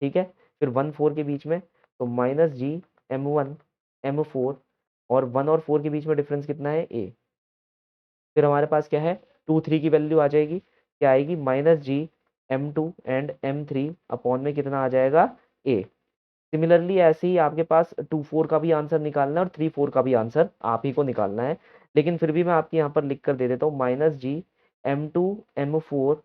ठीक है? फिर 1 4 के बीच में, तो माइनस जी M1 M4, और 1 और 4 के बीच में डिफरेंस कितना है? ए। फिर हमारे पास क्या है? 2 3 की वैल्यू आ जाएगी, क्या आएगी? Minus ji M2 and M3 upon में कितना आ जाएगा? ए। सिमिलरली ऐसे ही आपके पास 2 4 का भी आंसर निकालना है और 3 4 का भी आंसर आप ही को निकालना है। लेकिन फिर भी मैं आपके यहाँ पर लिख कर दे देता हूँ, माइनस जी M2 M4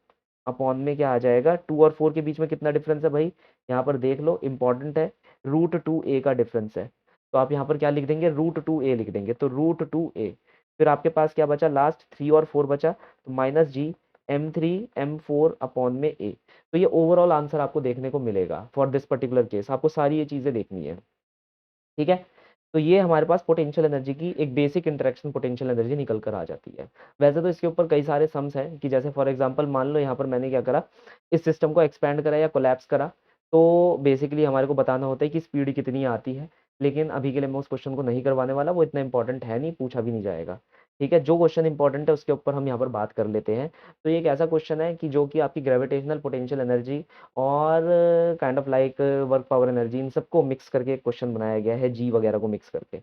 अपॉन में क्या आ जाएगा? 2 और 4 के बीच में कितना डिफरेंस है भाई? यहाँ पर देख लो, इंपॉर्टेंट है, √2a का डिफरेंस है। तो आप यहाँ पर क्या लिख देंगे? √2a लिख देंगे, तो √2a। फिर आपके पास क्या बचा? लास्ट 3 और 4 बचा, तो माइनस जी M3 M4 अपॉन में a। तो ये ओवरऑल आंसर आपको देखने को मिलेगा फॉर दिस पर्टिकुलर केस। आपको सारी ये चीजें देखनी है, ठीक है? तो ये हमारे पास पोटेंशियल एनर्जी की एक बेसिक इंटरेक्शन पोटेंशियल एनर्जी निकल कर आ जाती है। वैसे तो इसके ऊपर कई सारे सम्स हैं, कि जैसे फॉर एग्जांपल मान लो यहाँ पर मैंने क्या करा, इस सिस्टम को एक्सपैंड करा या कोलैप्स करा, तो बेसिकली हमारे को बताना होता है कि स्पीड कितनी आती है। लेकिन अभी के लिए मैं उस क्वेश्चन को नहीं करवाने वाला, वो इतना इंपॉर्टेंट है नहीं, पूछा भी नहीं जाएगा, ठीक है? जो क्वेश्चन इंपॉर्टेंट है उसके ऊपर हम यहाँ पर बात कर लेते हैं। तो ये एक ऐसा क्वेश्चन है कि जो कि आपकी ग्रेविटेशनल पोटेंशियल एनर्जी और kind of like work power energy, इन सबको मिक्स करके एक क्वेश्चन बनाया गया है, जी वगैरह को मिक्स करके।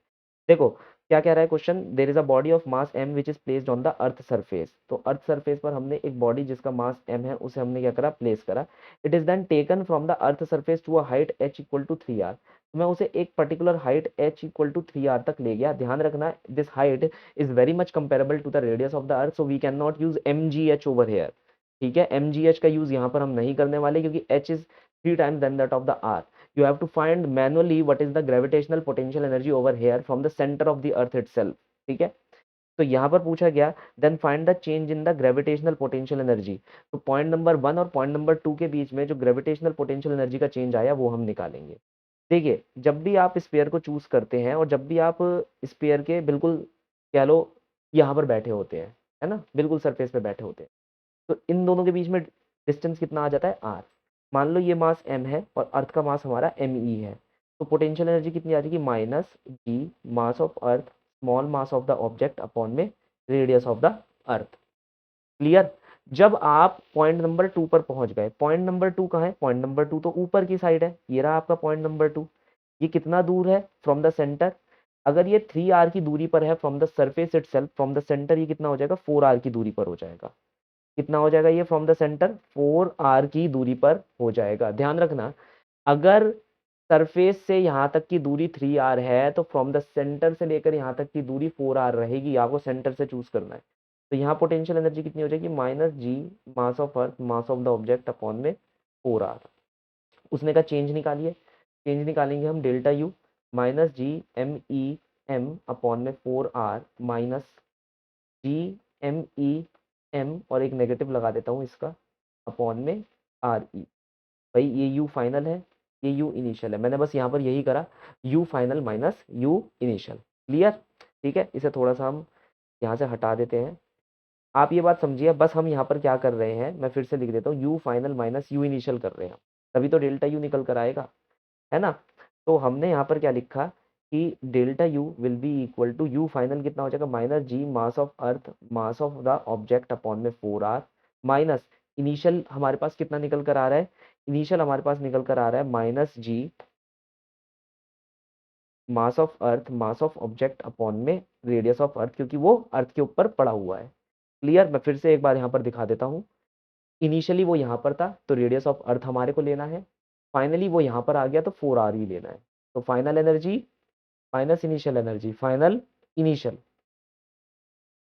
देखो क्या कह रहा है question, there is a body of mass m which is placed on the earth surface. तो अर्थ सरफेस पर हमने एक बॉडी जिसका मास m है, उसे हमने क्या करा? प्लेस करा। It is then taken from the earth surface to a height h equal to 3r। तो मैं उसे एक particular height h equal to 3r तक ले गया। ध्यान रखना, this height is very much comparable to the radius of the earth, so we can not use mgh over here, ठीक है? mgh का यूज यहाँ पर हम नहीं करने वाले, क्योंकि h is 3 times than that of the r। You have to find manually what is the gravitational potential energy over here from the center of the earth itself, ठीक है? तो यहाँ पर पूछा गया then find the change in the gravitational potential energy. तो point number 1 और point number 2 के बीच में जो ग्रेविटेशनल पोटेंशियल एनर्जी का चेंज आया वो हम निकालेंगे। देखिए, जब भी आप स्पेयर को चूज करते हैं और जब भी आप स्पेयर के बिल्कुल कह लो यहाँ पर बैठे होते हैं, है ना, बिल्कुल सरफेस पे बैठे होते हैं, तो इन दोनों के बीच में डिस्टेंस कितना आ जाता है? r। मान लो ये मास m है और अर्थ का मास हमारा me है, तो पोटेंशियल एनर्जी कितनी आ जाएगी? Minus G mass of earth small mass of the object upon में radius of the earth. Clear? जब आप पॉइंट नंबर 2 पर पहुंच गए, पॉइंट नंबर 2 कहाँ है? पॉइंट नंबर 2 तो ऊपर की साइड है, ये रहा आपका पॉइंट नंबर 2। ये कितना दूर है फ्रॉम द सेंटर? अगर ये 3r की दूरी पर है from the surface itself, from the centre ये कितना हो जाएगा? 4r की दूरी पर हो जाएगा। कितना हो जाएगा ये फ्रॉम द सेंटर? 4r की दूरी पर हो जाएगा। ध्यान रखना, अगर सरफेस से यहाँ तक की दूरी 3r है, तो फ्रॉम द सेंटर से लेकर यहाँ तक की दूरी 4r रहेगी। आपको सेंटर से चूज करना है। तो यहाँ पोटेंशियल एनर्जी कितनी हो जाएगी, minus G mass of earth mass of the object upon में 4r। उसने का चेंज निकालिए, चेंज निकालेंगे हम delta U minus G M E M upon में 4r minus G M E M और एक नेगेटिव लगा देता हूँ इसका अपॉन में आर ई। भाई ये यू फाइनल है, ये यू इनिशियल है, मैंने बस यहाँ पर यही करा, you final minus you initial. Clear? ठीक है, इसे थोड़ा सा हम यहाँ से हटा देते हैं। आप ये बात समझिए, बस हम यहाँ पर क्या कर रहे हैं, मैं फिर से लिख देता हूँ, you final minus you initial कर रहे हैं, तभी तो डेल्टा यू निकल कर आएगा, है ना। तो हमने यहाँ पर क्या लिखा कि delta U will be equal to U final कितना हो जाएगा, minus G mass of earth mass of the object upon में 4r माइनस इनिशियल हमारे पास कितना निकल कर आ रहा है, इनिशियल हमारे पास निकल कर आ रहा है minus G mass of earth mass of object upon में रेडियस ऑफ अर्थ, क्योंकि वो अर्थ के ऊपर पड़ा हुआ है। क्लियर? मैं फिर से एक बार यहाँ पर दिखा देता हूँ, इनिशियली वो यहाँ पर था तो रेडियस ऑफ अर्थ हमारे को लेना है, फाइनली वो यहाँ पर आ गया तो 4r ही लेना है। तो final energy minus initial energy, final initial,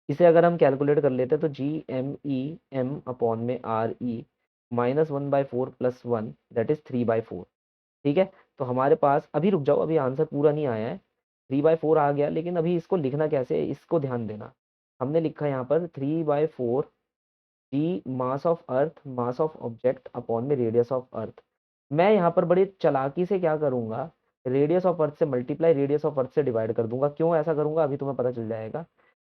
इसे अगर हम कैलकुलेट कर लेते हैं तो G M E M upon में are E minus 1/4 plus 1 that is 3/4। ठीक है, तो हमारे पास अभी रुक जाओ, अभी आंसर पूरा नहीं आया है, 3/4 आ गया, लेकिन अभी इसको लिखना कैसे है इसको ध्यान देना। हमने लिखा यहाँ पर 3/4 G mass of earth mass of object upon में रेडियस ऑफ अर्थ। मैं यहाँ पर बड़ी चालाकी से क्या करूंगा, रेडियस ऑफ अर्थ से मल्टीप्लाई रेडियस ऑफ अर्थ से डिवाइड कर दूंगा। क्यों ऐसा करूंगा अभी तुम्हें पता चल जाएगा।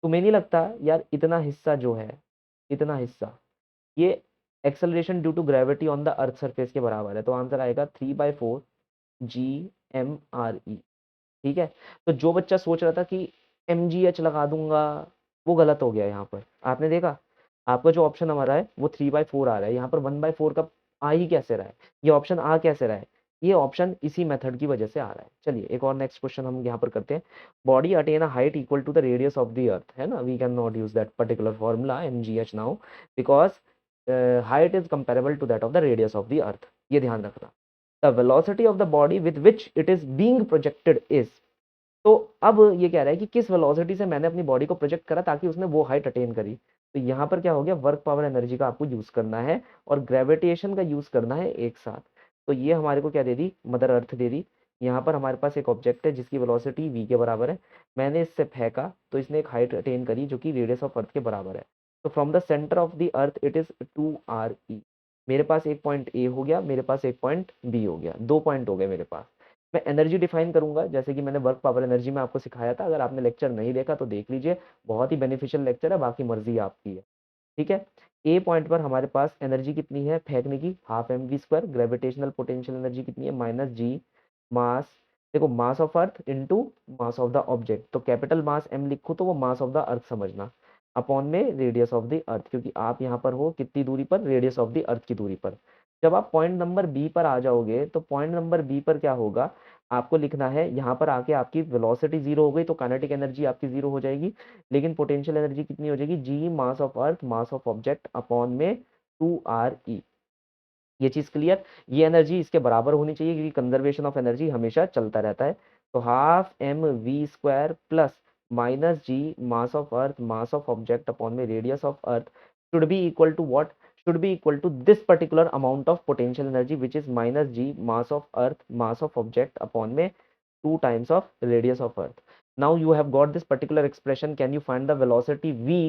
तुम्हें नहीं लगता यार इतना हिस्सा जो है, इतना हिस्सा ये acceleration due to gravity on the earth surface के बराबर है, तो आंसर आएगा 3/4 जी एम आर ई। ठीक है, तो जो बच्चा सोच रहा था कि एम जी एच लगा दूंगा वो गलत हो गया। यहाँ पर आपने देखा आपका जो ऑप्शन हमारा है वो 3/4 आ रहा है, यहाँ पर 1/4 का आ ही कैसे रहा है, ये ऑप्शन आ कैसे रहा है, ये ऑप्शन इसी मेथड की वजह से आ रहा है। चलिए एक और नेक्स्ट क्वेश्चन हम यहाँ पर करते हैं। Body attain a height equal to the radius of the earth, है ना, we can not use that particular formula M G H now because height is comparable to that of the radius of the earth. ये ध्यान रखना। The velocity of the body with which it is being projected is, तो अब ये कह रहा है कि किस वेलोसिटी से मैंने अपनी बॉडी को प्रोजेक्ट करा ताकि उसने वो हाइट अटेन करी। तो यहाँ पर क्या हो गया, वर्क पावर एनर्जी का आपको यूज करना है और ग्रेविटेशन का यूज करना है एक साथ। तो ये हमारे को क्या दे दी, मदर अर्थ दे दी। यहाँ पर हमारे पास एक ऑब्जेक्ट है जिसकी वेलोसिटी v के बराबर है, मैंने इससे फेंका तो इसने एक हाइट अटेन करी जो कि रेडियस ऑफ अर्थ के बराबर है। तो from the center of the earth it is 2re। मेरे पास एक पॉइंट ए हो गया, मेरे पास एक पॉइंट बी हो गया, 2 पॉइंट हो गए मेरे पास। मैं एनर्जी डिफाइन करूंगा जैसे कि मैंने वर्क पावर एनर्जी में आपको सिखाया था, अगर आपने लेक्चर नहीं देखा तो देख लीजिए, बहुत ही बेनिफिशियल लेक्चर है, बाकी मर्जी आपकी है। ठीक है, ए पॉइंट पर हमारे पास एनर्जी कितनी है फेंकने की, half M V square, gravitational potential energy कितनी है माइनस जी मास, देखो mass of earth into mass of the object, तो कैपिटल मास एम लिखो तो वो मास ऑफ द अर्थ समझना, अपॉन में रेडियस ऑफ द अर्थ, क्योंकि आप यहाँ पर हो कितनी दूरी पर, रेडियस ऑफ द अर्थ की दूरी पर। जब आप पॉइंट नंबर बी पर आ जाओगे तो पॉइंट नंबर बी पर क्या होगा, आपको लिखना है यहाँ पर आके आपकी वेलोसिटी जीरो हो गई तो काइनेटिक एनर्जी आपकी जीरो हो जाएगी, लेकिन पोटेंशियल एनर्जी कितनी हो जाएगी, G mass of earth mass of object upon में 2re। ये चीज क्लियर, ये एनर्जी इसके बराबर होनी चाहिए क्योंकि कंजर्वेशन ऑफ एनर्जी हमेशा चलता रहता है। तो half M V square plus minus G mass of earth mass of object upon में radius of earth should be equal to what, should be equal to this particular amount of potential energy which is minus g mass of earth mass of object upon में 2 times of radius of earth. Now you have got this particular expression, can you find the velocity v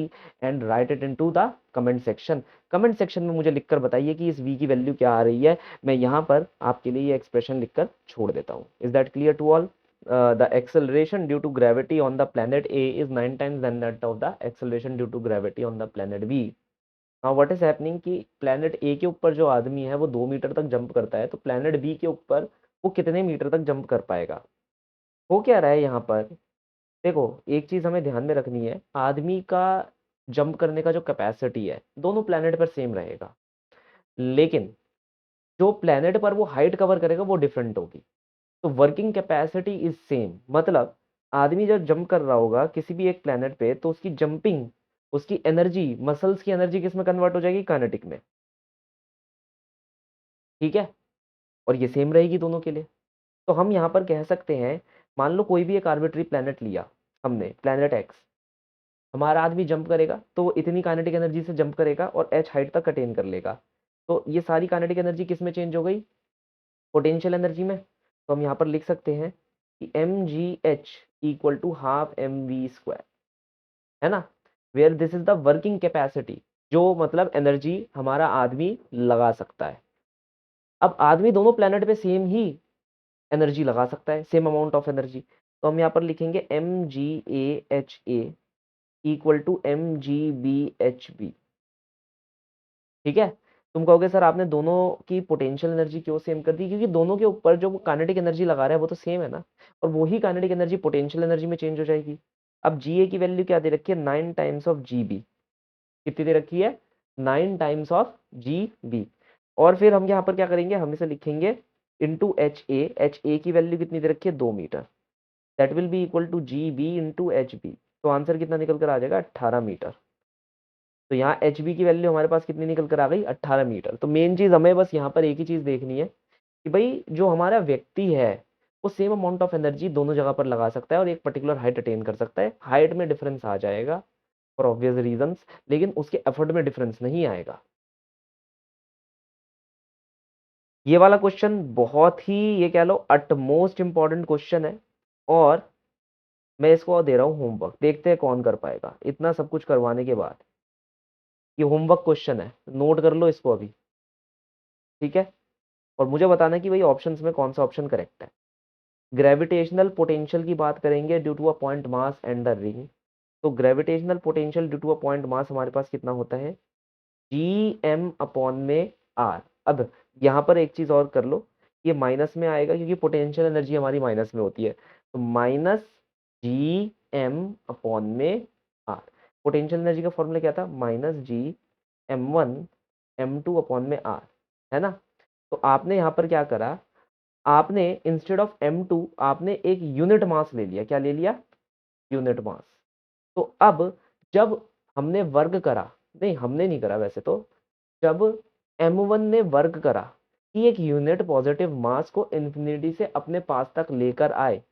and write it into the comment section. comment section में मुझे लिखकर बताइए कि इस v की value क्या आ रही है, मैं यहाँ पर आपके लिए ये एक्सप्रेशन लिखकर छोड़ देता हूँ। Is that clear to all? The acceleration due to gravity on the planet A is 9 times than that of the acceleration due to gravity on the planet B. हाँ व्हाट इज हैपनिंग कि planet ए के ऊपर जो आदमी है वो 2 metre तक jump करता है, तो प्लेनेट बी के ऊपर वो कितने मीटर तक जंप कर पाएगा। हो क्या रहा है यहाँ पर, देखो एक चीज हमें ध्यान में रखनी है, आदमी का जंप करने का जो कैपेसिटी है दोनों प्लेनेट पर सेम रहेगा, लेकिन जो प्लेनेट पर वो हाइट कवर करेगा वो डिफरेंट होगी। तो वर्किंग कैपेसिटी इज सेम, मतलब आदमी जब जंप कर रहा होगा किसी भी एक प्लेनेट पे तो उसकी जंपिंग, उसकी एनर्जी, मसल्स की एनर्जी किस में कन्वर्ट हो जाएगी, काइनेटिक में। ठीक है, और ये सेम रहेगी दोनों के लिए। तो हम यहाँ पर कह सकते हैं, मान लो कोई भी एक आर्बिट्री प्लेनेट लिया हमने, प्लेनेट एक्स, हमारा आदमी जंप करेगा तो वो इतनी काइनेटिक एनर्जी से जंप करेगा और h हाइट तक अटेन कर लेगा। तो ये सारी काइनेटिक एनर्जी किस में चेंज हो गई? पोटेंशियल एनर्जी में। तो हम यहाँ पर लिख सकते हैं कि mgh equal to half mv², है ना, where this is the working capacity, जो मतलब एनर्जी हमारा आदमी लगा सकता है। अब आदमी दोनों प्लेनेट पे सेम ही एनर्जी लगा सकता है, सेम अमाउंट ऑफ एनर्जी। तो हम यहाँ पर लिखेंगे mgah इक्वल टू mgbhb। ठीक है। तुम कहोगे सर आपने दोनों की पोटेंशियल एनर्जी क्यों सेम कर दी? क्योंकि दोनों के ऊपर जो काइनेटिक एनर्जी लगा रहा है वो तो सेम है ना, और वही काइनेटिक एनर्जी पोटेंशियल एनर्जी में चेंज हो जाएगी। अब जी ए की वैल्यू क्या दे रखी है? 9 टाइम्स ऑफ जी बी। कितनी दे रखी है? 9 टाइम्स ऑफ जी बी। और फिर हम यहाँ पर क्या करेंगे, हम इसे लिखेंगे इंटू एच ए की वैल्यू कितनी दे रखी है? 2 metre. That will be equal to G B into H B. तो आंसर कितना निकल कर आ जाएगा? 18 मीटर। तो यहाँ एच बी की वैल्यू हमारे पास कितनी निकल कर आ गई? 18 मीटर। तो मेन चीज हमें बस यहाँ पर एक ही चीज देखनी है कि भाई जो हमारा व्यक्ति है वो सेम अमाउंट ऑफ एनर्जी दोनों जगह पर लगा सकता है और एक पर्टिकुलर हाइट अटेन कर सकता है। हाइट में डिफरेंस आ जाएगा फॉर ऑब्वियस रीजंस, लेकिन उसके एफर्ट में डिफरेंस नहीं आएगा। ये वाला क्वेश्चन बहुत ही, ये कह लो, अटमोस्ट इंपॉर्टेंट क्वेश्चन है, और मैं इसको दे रहा हूँ होमवर्क। देखते हैं कौन कर पाएगा इतना सब कुछ करवाने के बाद। ये होमवर्क क्वेश्चन है, नोट कर लो इसको अभी। ठीक है। और मुझे बताना कि भाई ऑप्शंस में कौन सा ऑप्शन करेक्ट है। ग्रेविटेशनल पोटेंशियल की बात करेंगे due to a point mass and the ring. तो gravitational potential due to a point mass हमारे पास कितना होता है? जी एम अपॉन में आर। अब यहाँ पर एक चीज और कर लो, ये माइनस में आएगा क्योंकि पोटेंशियल एनर्जी हमारी माइनस में होती है। तो माइनस जी एम अपॉन में आर। पोटेंशियल एनर्जी का फॉर्मूला क्या था? माइनस जी M1 M2 अपॉन में आर, है ना। तो आपने यहाँ पर क्या करा, आपने इंस्टेड ऑफ M2 आपने एक यूनिट मास ले लिया। क्या ले लिया? Unit mass. तो अब जब हमने वर्ग करा, नहीं हमने नहीं करा वैसे तो, जब M1 ने वर्ग करा कि एक यूनिट पॉजिटिव मास को इंफिनिटी से अपने पास तक लेकर आए,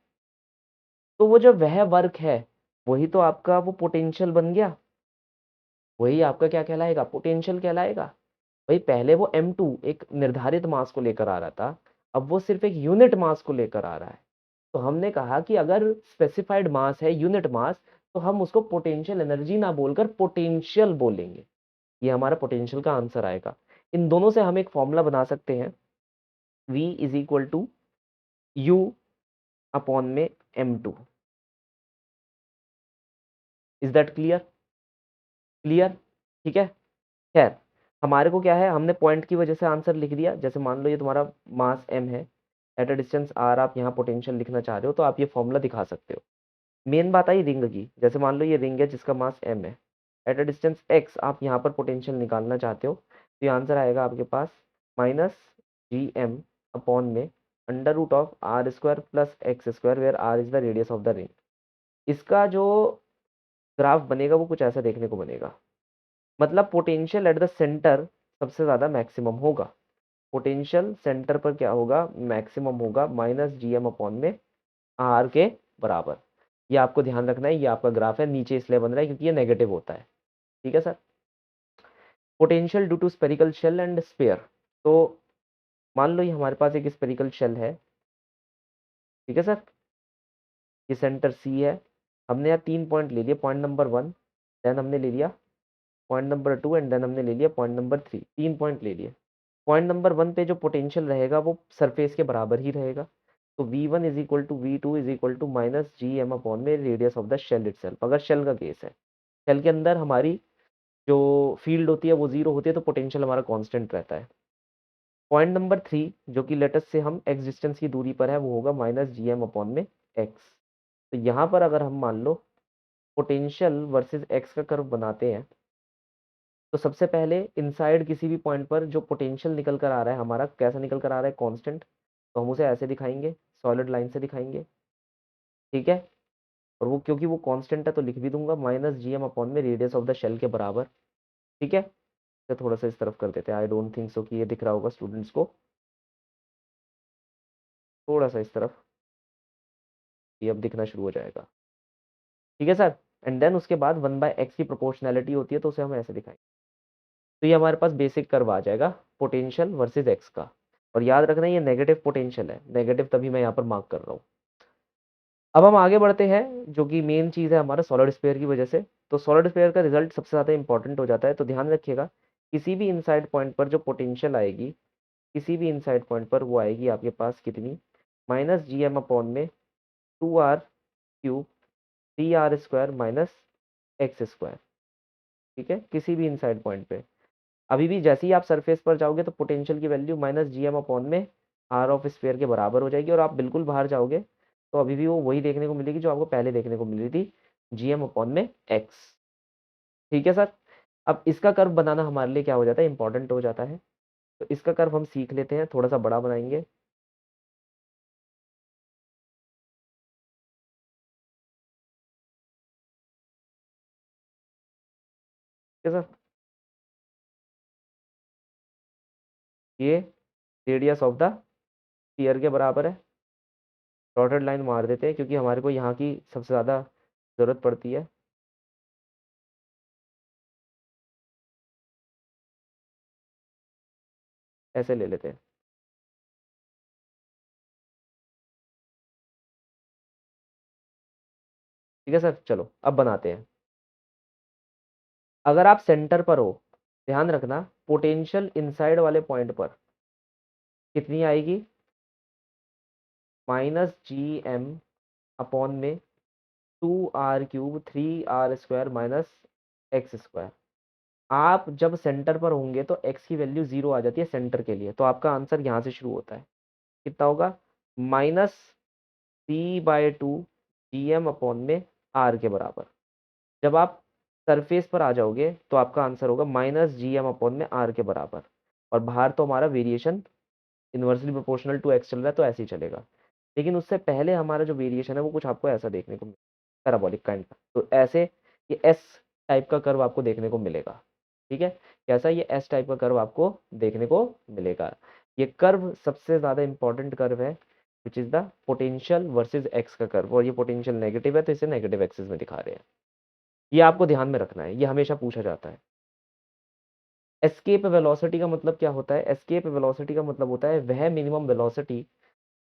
तो वो जो वह वर्क है वही तो आपका वो पोटेंशियल बन गया। वही आपका क्या कहलाएगा? पोटेंशियल कहलाएगा। भाई पहले वो M2 एक निर्धारित मास को लेकर आ रहा था, अब वो सिर्फ एक यूनिट मास को लेकर आ रहा है। तो हमने कहा कि अगर स्पेसिफाइड मास है यूनिट मास, तो हम उसको पोटेंशियल एनर्जी ना बोलकर पोटेंशियल बोलेंगे। ये हमारा पोटेंशियल का आंसर आएगा। इन दोनों से हम एक फॉर्मूला बना सकते हैं, V is equal to U upon में M2। Is that clear? Clear. ठीक है। खैर, हमारे को क्या है, हमने पॉइंट की वजह से आंसर लिख दिया। जैसे मान लो ये तुम्हारा मास m है, एट अ डिस्टेंस r आप यहाँ पोटेंशियल लिखना चाह रहे हो, तो आप ये फॉर्मूला दिखा सकते हो। मेन बात आई रिंग की। जैसे मान लो ये रिंग है जिसका मास m है, एट अ डिस्टेंस x आप यहाँ पर पोटेंशियल निकालना चाहते हो, तो ये आंसर आएगा आपके पास माइनस जी एम अपॉन में under root of r² plus x², where r is the radius of the ring. इसका जो ग्राफ बनेगा वो कुछ ऐसा देखने को बनेगा। मतलब पोटेंशियल एट द सेंटर सबसे ज्यादा मैक्सिमम होगा। पोटेंशियल सेंटर पर क्या होगा? मैक्सिमम होगा, माइनस जी एम अपॉन में आर के बराबर। ये आपको ध्यान रखना है। ये आपका ग्राफ है, नीचे इसलिए बन रहा है क्योंकि ये नेगेटिव होता है। ठीक है sir. Potential due to spherical shell and sphere. तो मान लो ये हमारे पास एक स्पेरिकल शेल है। ठीक है सर। ये सेंटर सी है। हमने यहाँ 3 पॉइंट ले लिए, पॉइंट नंबर 1, देन हमने ले लिया पॉइंट नंबर 2, एंड देन हमने ले लिया पॉइंट नंबर 3। 3 पॉइंट ले लिए। पॉइंट नंबर 1 पे जो पोटेंशियल रहेगा वो सरफेस के बराबर ही रहेगा। तो V1 is equal to V2 is equal to minus G M upon में radius of the shell itself. अगर शेल का केस है, शेल के अंदर हमारी जो फील्ड होती है वो 0 होती है, तो पोटेंशियल हमारा कांस्टेंट रहता है। पॉइंट नंबर 3 जो कि लेटेस्ट से हम एक्स डिस्टेंस की दूरी पर है, वो होगा माइनस जी एम अपॉन में एक्स। तो यहाँ पर अगर हम मान लो पोटेंशियल वर्सेस एक्स का कर्व बनाते हैं, तो सबसे पहले इनसाइड किसी भी पॉइंट पर जो पोटेंशियल निकल कर आ रहा है हमारा, कैसा निकल कर आ रहा है? कांस्टेंट। तो हम उसे ऐसे दिखाएंगे, सॉलिड लाइन से दिखाएंगे। ठीक है। और वो क्योंकि वो कांस्टेंट है तो लिख भी दूंगा माइनस जी एम अपॉन में रेडियस ऑफ द शेल के बराबर। ठीक है। तो थोड़ा सा इस तरफ कर देते हैं। आई डोंट थिंक सो कि ये दिख रहा होगा स्टूडेंट्स को। थोड़ा सा इस तरफ, ये अब दिखना शुरू हो जाएगा। ठीक है सर। एंड देन उसके बाद 1/x की प्रोपोर्शनैलिटी होती है, तो उसे हम ऐसे दिखाएंगे। तो ये हमारे पास बेसिक कर्व आ जाएगा पोटेंशियल वर्सेस एक्स का। और याद रखना ये नेगेटिव पोटेंशियल है, नेगेटिव तभी मैं यहाँ पर मार्क कर रहा हूँ। अब हम आगे बढ़ते हैं, जो कि मेन चीज़ है हमारा सॉलिड स्फीयर की वजह से। तो सॉलिड स्फीयर का रिजल्ट सबसे ज़्यादा इंपॉर्टेंट हो जाता है, तो ध्यान रखिएगा किसी भी इनसाइड पॉइंट पर जो पोटेंशियल आएगी, किसी भी इनसाइड पॉइंट पर वो आएगी आपके पास कितनी, -gm में 2r³ 3r² -x²। ठीक है, किसी भी इनसाइड पॉइंट पे अभी भी जैसे ही आप सरफेस पर जाओगे तो पोटेंशियल की वैल्यू -gm में आर ऑफ स्फीयर के बराबर हो जाएगी, और आप बिल्कुल बाहर जाओगे तो अभी भी वो वही देखने को मिलेगी जो आपको पहले देखने को मिल रही थी, gm/x। ठीक है सर। अब इसका कर्व बनाना हमारे लिए क्या हो जाता है, इंपॉर्टेंट हो जाता है। तो इसका कर्व हम सीख लेते हैं, थोड़ा सा बड़ा बनाएंगे। ठीक है सर, ये रेडियस ऑफ द स्फीयर के बराबर है। डॉटेड लाइन मार देते हैं क्योंकि हमारे को यहाँ की सबसे ज़्यादा ज़रूरत पड़ती है। ऐसे ले लेते हैं। ठीक है सर, चलो अब बनाते हैं। अगर आप सेंटर पर हो, ध्यान रखना पोटेंशियल इनसाइड वाले पॉइंट पर कितनी आएगी, -gm में 2r³ 3r² -x²। आप जब सेंटर पर होंगे तो x की वैल्यू 0 आ जाती है सेंटर के लिए, तो आपका आंसर यहाँ से शुरू होता है। कितना होगा, -3/2 में r के बराबर। जब आप सरफेस पर आ जाओगे तो आपका आंसर होगा -gm में r के बराबर। और बाहर तो हमारा variation inversely proportional to x चल रहा है, तो ऐसे ही चलेगा। लेकिन उससे पहले हमारा जो वेरिएशन है वो कुछ आपको ऐसा देखने को मिलेगा, पैराबोलिक काइंड का। तो ऐसे ये एस टाइप का कर्व आपको देखने को मिलेगा। ठीक है, कैसा, ये एस टाइप का कर्व आपको देखने को मिलेगा। ये कर्व सबसे ज़्यादा इंपॉर्टेंट कर्व है, which is the potential versus x का कर्व। और ये पोटेंशियल नेगेटिव है तो इसे नेगेटिव एक्सिस में दिखा रहे हैं। ये आपको ध्यान में रखना है, ये हमेशा पूछा जाता है। एस्केप वेलोसिटी का मतलब क्या होता है, एस्केप वेलोसिटी का मतलब होता है वह मिनिमम वेलोसिटी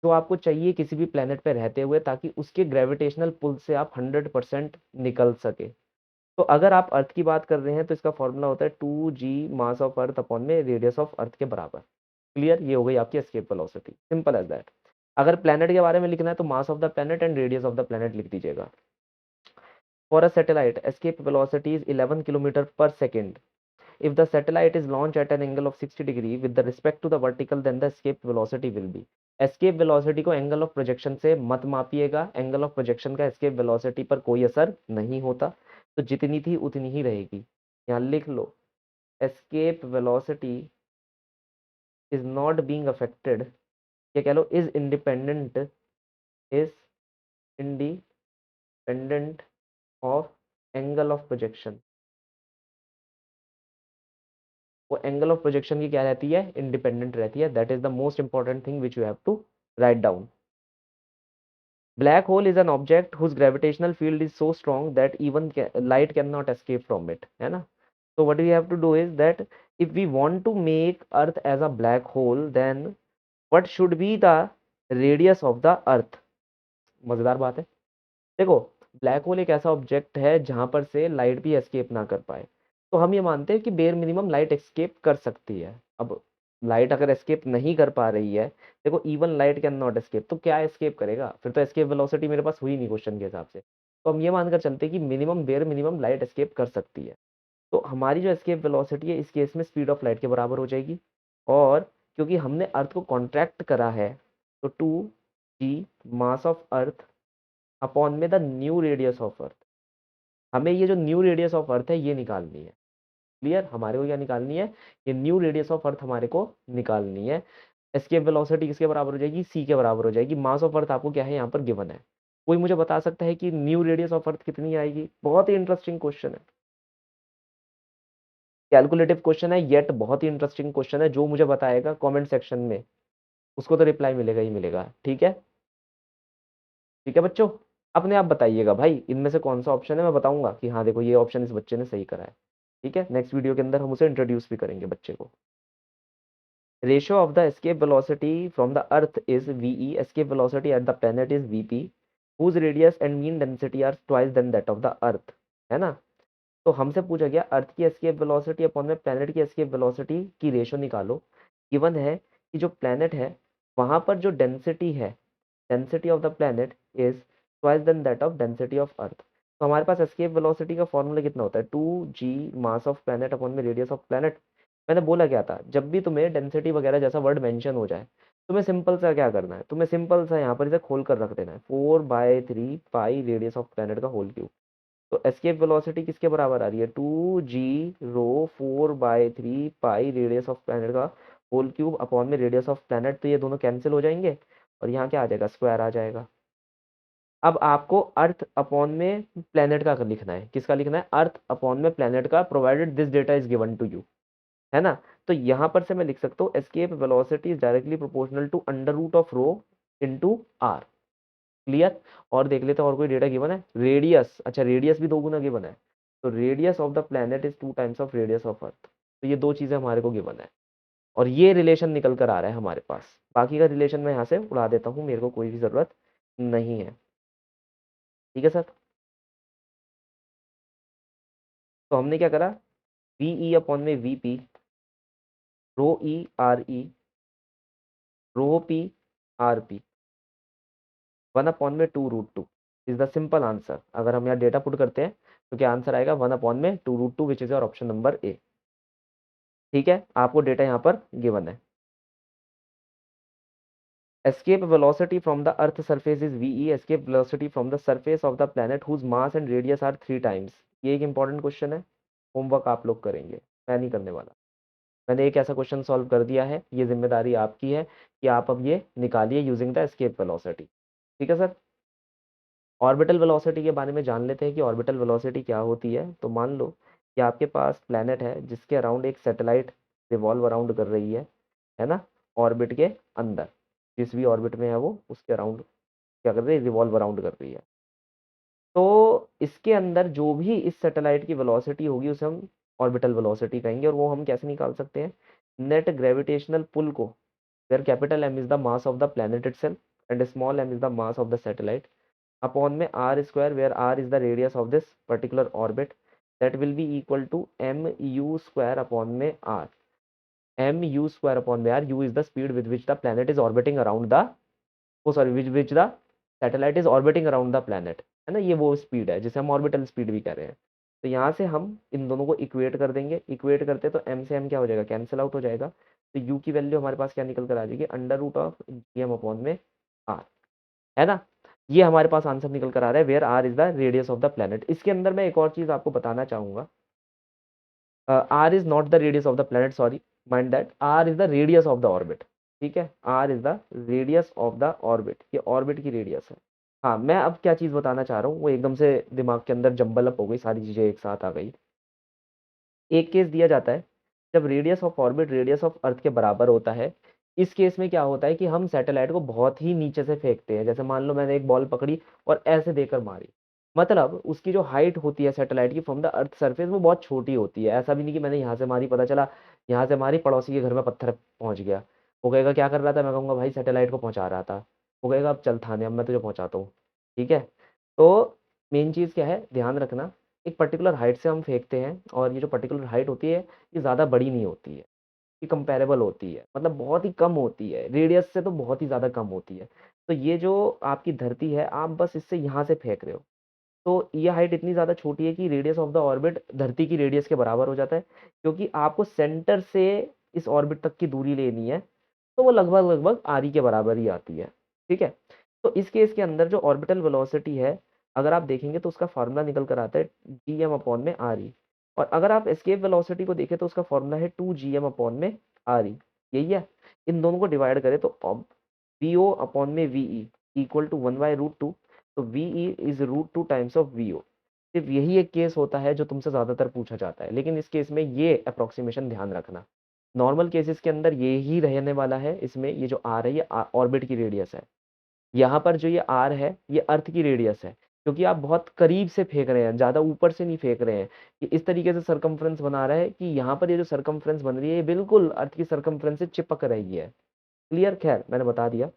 जो आपको चाहिए किसी भी प्लेनेट पे रहते हुए, ताकि उसके ग्रेविटेशनल पुल से आप 100% निकल सके। तो अगर आप अर्थ की बात कर रहे हैं तो इसका फॉर्मूला होता है 2g mass of earth upon में रेडियस ऑफ अर्थ के बराबर। क्लियर, ये हो गई आपकी escape velocity, simple as that. अगर प्लेनेट के बारे में लिखना है तो mass of the planet and radius of the planet लिख दीजिएगा। For a satellite escape velocity is 11 kilometre पर second. If the satellite is launched at an angle of 60 degree with the respect to the vertical, then the escape velocity will be। escape velocity को angle of projection से मत मापिएगा, angle of projection का escape velocity पर कोई असर नहीं होता, तो जितनी थी उतनी ही रहेगी। यहाँ लिख लो, escape velocity is not being affected, या कह लो is independent, is independent of angle of projection। वो एंगल ऑफ प्रोजेक्शन की क्या रहती है, इंडिपेंडेंट रहती है। That is the most important thing which you have to write down. Black hole is an object whose gravitational field is so strong that even light can not escape from it, है ना। तो what we have to do is that if we want to make earth as a black hole, then what should be the radius of the earth. मजेदार बात है। देखो, black hole एक ऐसा object है जहां पर से लाइट भी एस्केप ना कर पाए, तो हम ये मानते हैं कि बेयर मिनिमम लाइट एस्केप कर सकती है। अब लाइट अगर एस्केप नहीं कर पा रही है, देखो even light can not escape, तो क्या एस्केप करेगा, फिर तो एस्केप वेलोसिटी मेरे पास हुई नहीं क्वेश्चन के हिसाब से। तो हम ये मानकर चलते हैं कि minimum bare minimum light escape कर सकती है। तो हमारी जो एस्केप वेलोसिटी है इस केस में स्पीड ऑफ लाइट के बराबर हो जाएगी। और क्योंकि हमने अर्थ को कॉन्ट्रैक्ट करा है, तो 2g mass of earth upon में the new radius of earth. हमें ये जो न्यू रेडियस ऑफ अर्थ है ये निकालनी है। क्लियर, हमारे को क्या निकालनी है, ये न्यू रेडियस ऑफ अर्थ हमारे को निकालनी है। एस्केप वेलोसिटी किसके बराबर हो जाएगी, सी के बराबर हो जाएगी। मास ऑफ अर्थ आपको क्या है यहाँ पर गिवन है। कोई मुझे बता सकता है कि न्यू रेडियस ऑफ अर्थ कितनी आएगी, बहुत ही इंटरेस्टिंग क्वेश्चन है, कैलकुलेटिव क्वेश्चन है, येट बहुत ही इंटरेस्टिंग क्वेश्चन है। जो मुझे बताएगा कमेंट सेक्शन में उसको तो रिप्लाई मिलेगा ही मिलेगा। ठीक है, ठीक है बच्चों। अपने आप बताइएगा भाई इनमें से कौन सा ऑप्शन है, मैं बताऊंगा कि हाँ देखो ये ऑप्शन इस बच्चे ने सही करा है। ठीक है, नेक्स्ट वीडियो के अंदर हम उसे इंट्रोड्यूस भी करेंगे बच्चे को। Ratio of the escape velocity from the earth is VE, escape velocity at the planet is VP, whose radius and mean density are twice than that of the earth, है ना। तो हमसे पूछा गया अर्थ की एस्केप वेलोसिटी अपॉन में planet की escape velocity की रेशियो निकालो। गिवन है कि जो प्लेनेट है वहां पर जो डेंसिटी है, density of the planet is twice than that of density of earth. तो हमारे पास एस्केप वेलोसिटी का फॉर्मूला कितना होता है, 2g mass of planet upon में रेडियस ऑफ प्लेनेट। मैंने बोला क्या था, जब भी तुम्हें डेंसिटी वगैरह जैसा वर्ड मेंशन हो जाए, तुम्हें सिंपल सा क्या करना है, तुम्हें सिंपल सा यहाँ पर इसे खोल कर रख देना है, 4/3 पाई रेडियस ऑफ प्लेनेट का होल क्यूब। तो एस्केप वेलोसिटी किसके बराबर आ रही है, 2g rho 4/3 pi radius of planet का होल क्यूब अपॉन में रेडियस ऑफ प्लेनेट। तो ये दोनों कैंसिल हो जाएंगे और यहाँ क्या आ जाएगा, स्क्वायर आ जाएगा। अब आपको अर्थ अपॉन में प्लेनेट का लिखना है, किसका लिखना है, अर्थ अपॉन में प्लेनेट का, provided this data is given to you, है ना। तो यहाँ पर से मैं लिख सकता हूँ escape velocity is directly proportional to under root of rho into R. Clear. और देख लेते हैं और कोई डेटा गिवन है, रेडियस, अच्छा रेडियस भी 2 गुना गिवन है, तो radius of the planet is 2 times of radius of earth. तो ये 2 चीजें हमारे को गिवन है और ये रिलेशन निकल कर आ रहा है हमारे पास। बाकी का रिलेशन मैं यहाँ से उड़ा देता हूँ, मेरे को कोई भी जरूरत नहीं है। ठीक है सर। तो हमने क्या करा, वी ई अपॉन में V P, rho E R E, rho P R P, 1/2 √2 is the simple answer. अगर हम यहाँ डेटा पुट करते हैं तो क्या आंसर आएगा, 1/2 √2 which is your option number A. ठीक है, आपको डेटा यहाँ पर गिवन है। Escape velocity from the earth surface is V, escape velocity from the surface of the planet whose mass and radius are 3 times. ये एक important question है, homework आप लोग करेंगे, मैं नहीं करने वाला। मैंने एक ऐसा क्वेश्चन सॉल्व कर दिया है, ये जिम्मेदारी आपकी है कि आप अब ये निकालिए यूजिंग द एस्केप वेलोसिटी। ठीक है सर। ऑर्बिटल वेलोसिटी के बारे में जान लेते हैं कि ऑर्बिटल वेलोसिटी क्या होती है। तो मान लो कि आपके पास प्लेनेट है जिसके अराउंड एक सैटेलाइट रिवॉल्व अराउंड कर रही है ना, ऑर्बिट के अंदर, जिस भी ऑर्बिट में है वो उसके अराउंड क्या कर रही है, रिवॉल्व अराउंड कर रही है। तो इसके अंदर जो भी इस सैटेलाइट की वेलोसिटी होगी उसे हम ऑर्बिटल वेलोसिटी कहेंगे। और वो हम कैसे निकाल सकते हैं, नेट ग्रेविटेशनल पुल को, where capital M is the mass of the planet itself and small M is the mass of the satellite, upon में are square where R is the radius of this particular orbit, that will be equal to M U square upon में R, M U square upon में R, U is the speed with which the planet is orbiting around the, oh sorry, which the satellite is orbiting around the planet, है ना। ये वो speed है जिसे हम orbital speed भी कह रहे हैं। तो यहाँ से हम इन दोनों को इक्वेट कर देंगे, इक्वेट करते तो एम से एम क्या हो जाएगा, कैंसिल आउट हो जाएगा। तो यू की वैल्यू हमारे पास क्या निकल कर आ जाएगी, under root of G M upon में आर, है ना। ये हमारे पास आंसर निकल कर आ रहा है, where R is the radius of the planet. इसके अंदर मैं एक और चीज आपको बताना चाहूंगा, R is not the radius of the planet, sorry, mind that, R is the radius of the orbit. ठीक है, R is the radius of the orbit, ये ऑर्बिट की रेडियस है। हाँ, मैं अब क्या चीज बताना चाह रहा हूँ, वो एकदम से दिमाग के अंदर जम्बल अप हो गई, सारी चीजें एक साथ आ गई। एक केस दिया जाता है जब radius of orbit radius of earth के बराबर होता है। इस केस में क्या होता है कि हम सैटेलाइट को बहुत ही नीचे से फेंकते हैं। जैसे मान लो मैंने एक बॉल पकड़ी और ऐसे देकर मारी, मतलब उसकी जो हाइट होती है सैटेलाइट की फ्रॉम द अर्थ सरफेस वो बहुत छोटी होती है। ऐसा भी नहीं कि मैंने यहाँ से मारी, पता चला यहाँ से मारी, पड़ोसी के घर में पत्थर पहुंच गया, वो कहेगा क्या कर रहा था, मैं कहूँगा भाई सैटेलाइट को पहुंचा रहा था, वो कहेगा अब चल थाने, अब मैं तुझे पहुंचाता हूँ। ठीक है। तो मेन चीज़ क्या है, ध्यान रखना, एक पर्टिकुलर हाइट से हम फेंकते हैं और ये जो पर्टिकुलर हाइट होती है ये ज़्यादा बड़ी नहीं होती है, ये कंपेरेबल होती है, मतलब बहुत ही कम होती है, रेडियस से तो बहुत ही ज़्यादा कम होती है। तो ये जो आपकी धरती है, आप बस इससे यहाँ से फेंक रहे हो, तो ये हाइट इतनी ज़्यादा छोटी है कि रेडियस ऑफ द ऑर्बिट धरती की रेडियस के बराबर हो जाता है, क्योंकि आपको सेंटर से इस ऑर्बिट तक की दूरी लेनी है। तो वो लगभग लगभग आर ई के बराबर ही आती है। ठीक है। तो इस केस के अंदर जो ऑर्बिटल वेलोसिटी है, अगर आप देखेंगे तो उसका फार्मूला निकल कर आता है जी एम अपॉन में आर ई। और अगर आप एस्केप वेलोसिटी को देखें तो उसका फार्मूला है 2 GM अपॉन में आर ई, यही है। इन दोनों को डिवाइड करें तो वी ओ अपॉन में वी ई इक्वल टू 1/√2। तो V E is √2 times of V O. सिर्फ यही एक केस होता है जो तुमसे ज़्यादातर पूछा जाता है, लेकिन इस केस में ये अप्रोक्सीमेशन ध्यान रखना। नॉर्मल केसेस के अंदर ये ही रहने वाला है, इसमें ये जो आर है ये ऑर्बिट की रेडियस है। यहाँ पर जो ये आर है ये अर्थ की रेडियस है, क्योंकि आप बहुत करीब से फेंक रहे हैं, ज्यादा ऊपर से नहीं फेंक रहे हैं। ये इस तरीके से सरकमफ्रेंस बना रहा है कि यहाँ पर ये जो सरकमफ्रेंस बन रही है ये बिल्कुल अर्थ की सरकमफ्रेंस से चिपक रही है। क्लियर? खैर मैंने बता दिया।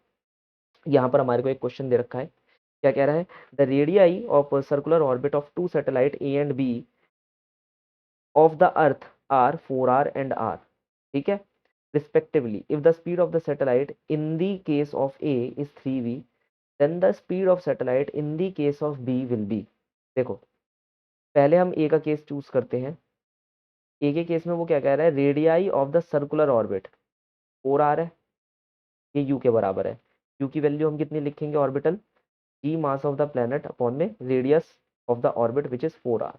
यहाँ पर हमारे को एक क्वेश्चन दे रखा है, क्या कह रहा है? The radii of circular orbit of two satellite A and B of the earth are 4r and r, ठीक है, respectively. If the speed of the satellite in the case of A is 3v, then the speed of satellite in the case of B will be, देखो पहले हम A का case choose करते हैं। A के case में वो क्या कह रहा है? Radii of the circular orbit 4r है, ये U के बराबर है। U की वैल्यू हम कितनी लिखेंगे? Orbital G mass of the planet upon में radius of the orbit which is 4r।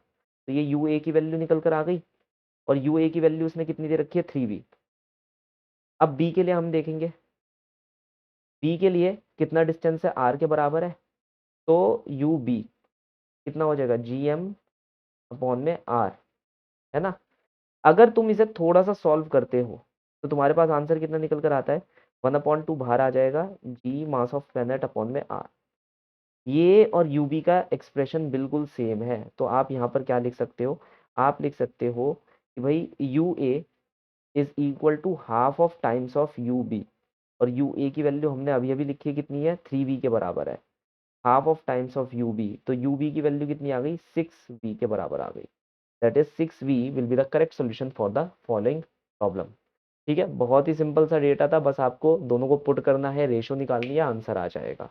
तो ये यू ए की वैल्यू निकल कर आ गई, और यू ए की वैल्यू उसने कितनी दे रखी है? 3v। अब बी के लिए हम देखेंगे, बी के लिए कितना डिस्टेंस है? आर के बराबर है, तो यू बी कितना हो जाएगा? जी एम अपॉन में आर, है ना। अगर तुम इसे थोड़ा सा सॉल्व करते हो तो तुम्हारे पास आंसर कितना निकल कर आता है? 1/2 बाहर आ जाएगा, G mass of planet upon में आर। ये और यू बी का एक्सप्रेशन बिल्कुल सेम है, तो आप यहाँ पर क्या लिख सकते हो? आप लिख सकते हो कि भाई U A is equal to half of times of U B, और यू ए की वैल्यू हमने अभी अभी लिखी है, कितनी है? 3v के बराबर है। Half of times of U B, तो यू बी की वैल्यू कितनी आ गई? 6v के बराबर आ गई। That is 6v will be the correct solution for the following problem. ठीक है, बहुत ही सिंपल सा डेटा था, बस आपको दोनों को पुट करना है, रेशो निकालनी है, आंसर आ जाएगा।